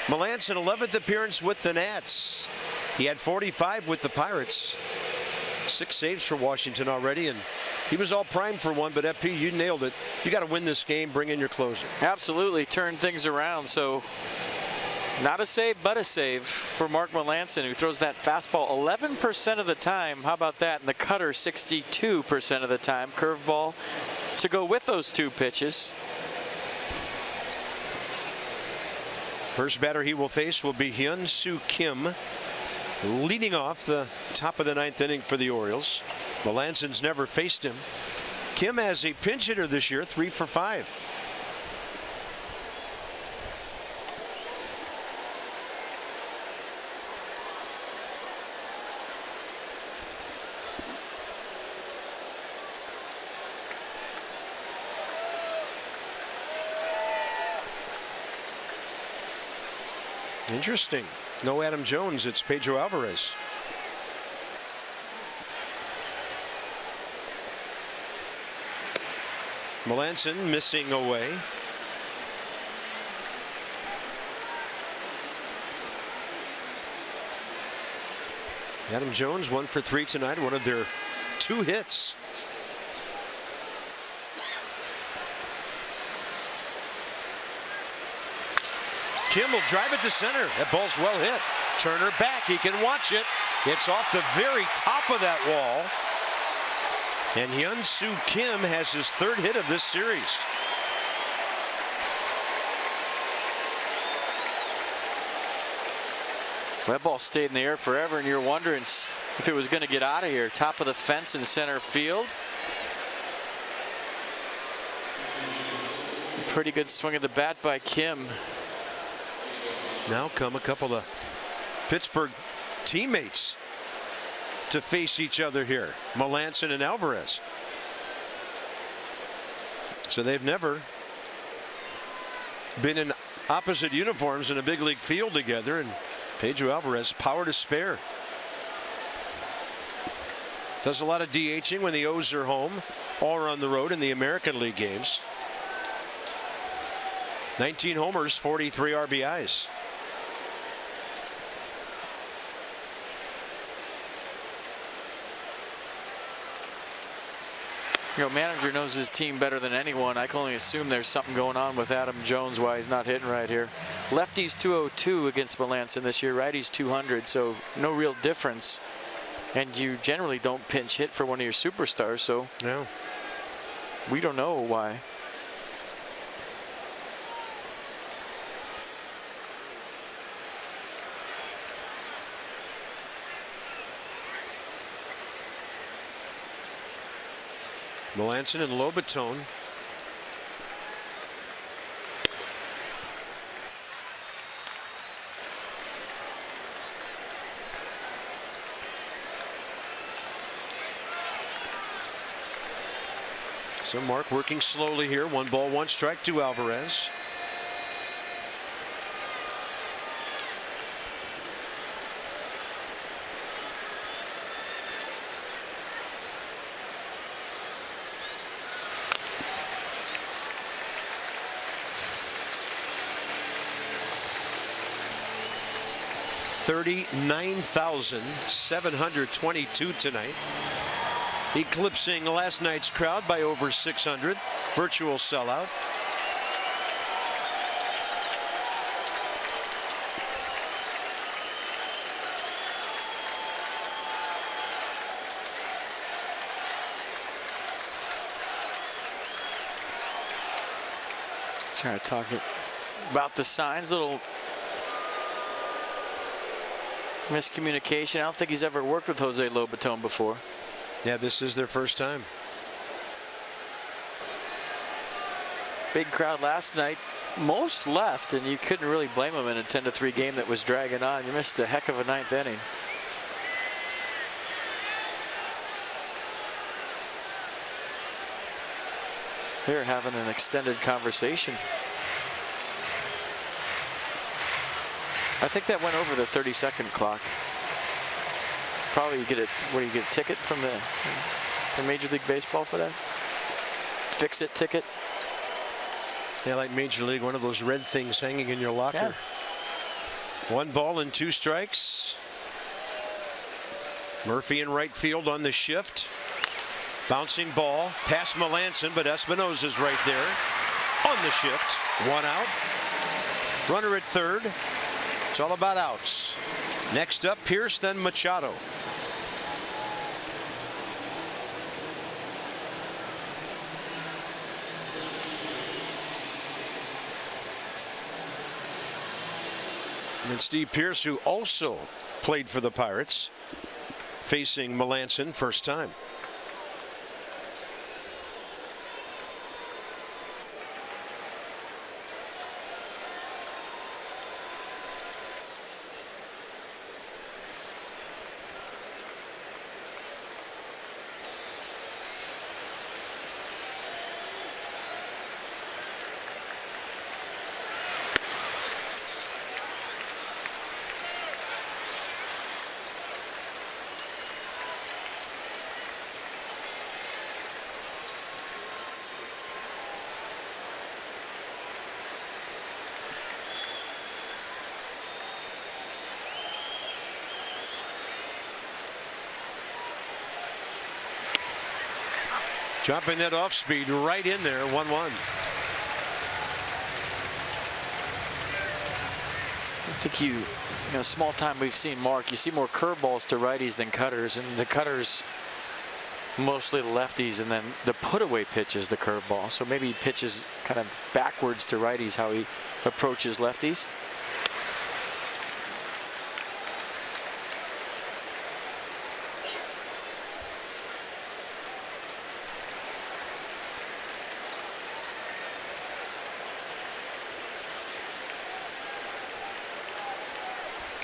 Melancon, 11th appearance with the Nats. He had 45 with the Pirates. 6 saves for Washington already, and he was all primed for one, but FP, you nailed it. You got to win this game, bring in your closer. Absolutely, turn things around. So not a save, but a save for Mark Melancon, who throws that fastball 11% of the time. How about that? And the cutter 62% of the time. Curveball to go with those 2 pitches. First batter he will face will be Hyun-Soo Kim, leading off the top of the 9th inning for the Orioles. Melancon's never faced him. Kim has a pinch hitter this year, 3 for 5. Interesting. No Adam Jones. It's Pedro Alvarez. Melancon missing away. Adam Jones 1 for 3 tonight. One of their 2 hits. Kim will drive it to center. That ball's well hit. Turner back. He can watch it. It's off the very top of that wall. And Hyun-Soo Kim has his 3rd hit of this series. That ball stayed in the air forever, and you're wondering if it was going to get out of here. Top of the fence in center field. Pretty good swing of the bat by Kim. Now come a couple of Pittsburgh teammates to face each other here. Melancon and Alvarez. So they've never been in opposite uniforms in a big league field together, and Pedro Alvarez power to spare. Does a lot of DHing when the O's are home or on the road in the American League games. 19 homers, 43 RBIs. You know, manager knows his team better than anyone. I can only assume there's something going on with Adam Jones, why he's not hitting right here. Lefty's 202 against Melancon this year. Righty's 200, so no real difference. And you generally don't pinch hit for one of your superstars, so no. We don't know why. Melancon and Lobaton. So Mark working slowly here. 1 ball, 1 strike to Alvarez. $39,722 tonight, eclipsing last night's crowd by over 600. Virtual sellout. Trying to talk about the signs. Little miscommunication. I don't think he's ever worked with Jose Lobaton before. Yeah, this is their first time. Big crowd last night. Most left, and you couldn't really blame them in a 10-3 game that was dragging on. You missed a heck of a 9th inning. They're having an extended conversation. I think that went over the 30-second clock. Probably you get a, what do you get, a ticket from the Major League Baseball for that? Fix-it ticket? Yeah, like Major League, one of those red things hanging in your locker. Yeah. 1 ball and 2 strikes. Murphy in right field on the shift. Bouncing ball past Melanson, but Espinosa's right there on the shift. 1 out. Runner at third. It's all about outs. Next up, Pierce, then Machado. And Steve Pierce, who also played for the Pirates, facing Melanson first time. Dropping that off speed right in there, 1-1. I think you know, small time we've seen Mark, you see more curveballs to righties than cutters, and the cutters mostly the lefties, and then the put away pitch is the curveball. So maybe he pitches kind of backwards to righties how he approaches lefties.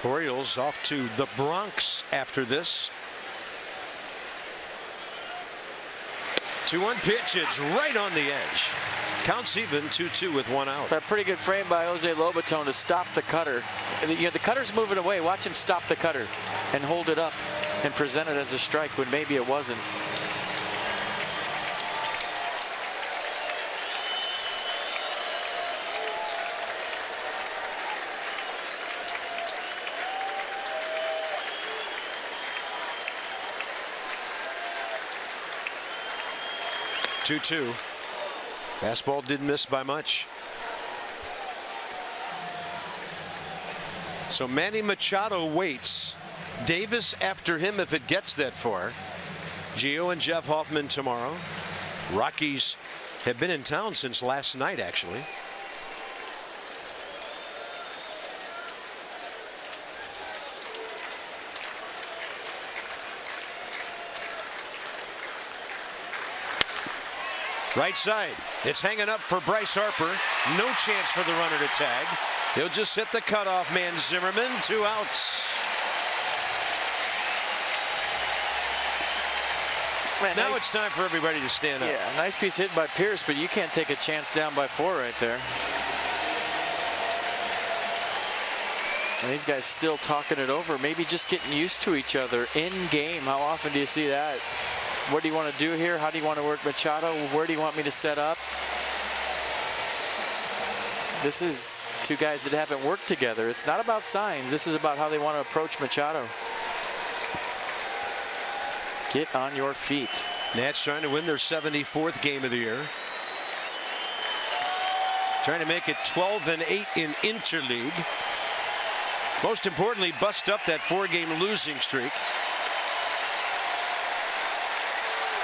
Orioles off to the Bronx after this. 2-1 pitch. It's right on the edge. Counts even 2-2 with 1 out. A pretty good frame by Jose Lobaton to stop the cutter. You know, the cutter's moving away. Watch him stop the cutter and hold it up and present it as a strike when maybe it wasn't. Fastball didn't miss by much. So Manny Machado waits. Davis after him if it gets that far. Gio and Jeff Hoffman tomorrow. Rockies have been in town since last night, actually. Right side. It's hanging up for Bryce Harper. No chance for the runner to tag. He'll just hit the cutoff man, Zimmerman. 2 outs. Man, now nice. It's time for everybody to stand up. Yeah, nice piece hit by Pierce, but you can't take a chance down by 4 right there. And these guys still talking it over, maybe just getting used to each other in game. How often do you see that? What do you want to do here? How do you want to work Machado? Where do you want me to set up? This is 2 guys that haven't worked together. It's not about signs. This is about how they want to approach Machado. Get on your feet. Nats trying to win their 74th game of the year. Trying to make it 12-8 in interleague. Most importantly, bust up that 4-game losing streak.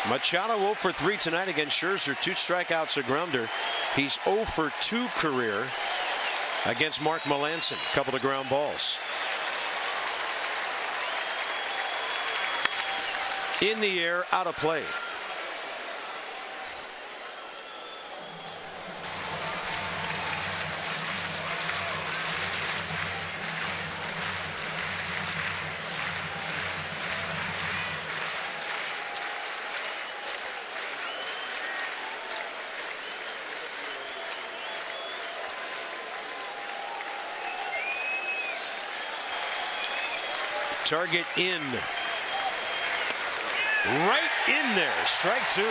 Machado 0 for 3 tonight against Scherzer. 2 strikeouts, a grounder. He's 0 for 2 career against Mark Melanson. A couple of ground balls. In the air, out of play. Target in. Right in there. Strike two.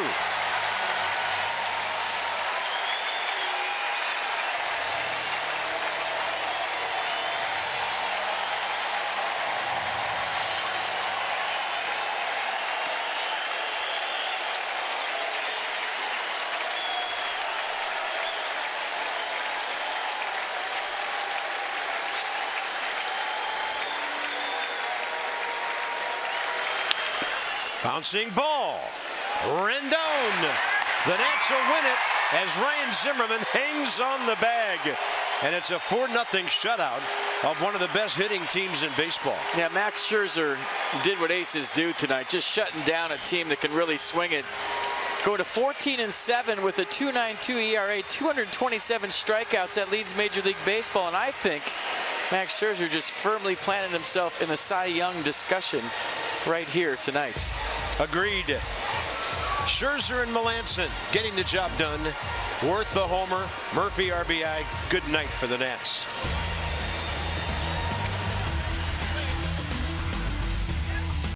Bouncing ball. Rendon. The Nats will win it as Ryan Zimmerman hangs on the bag. And it's a 4-0 shutout of one of the best hitting teams in baseball. Yeah, Max Scherzer did what aces do tonight, just shutting down a team that can really swing it. Going to 14-7 with a 2.92 ERA, 227 strikeouts. That leads Major League Baseball. And I think Max Scherzer just firmly planted himself in the Cy Young discussion right here tonight. Agreed. Scherzer and Melanson getting the job done. Worth the homer. Murphy RBI. Good night for the Nats.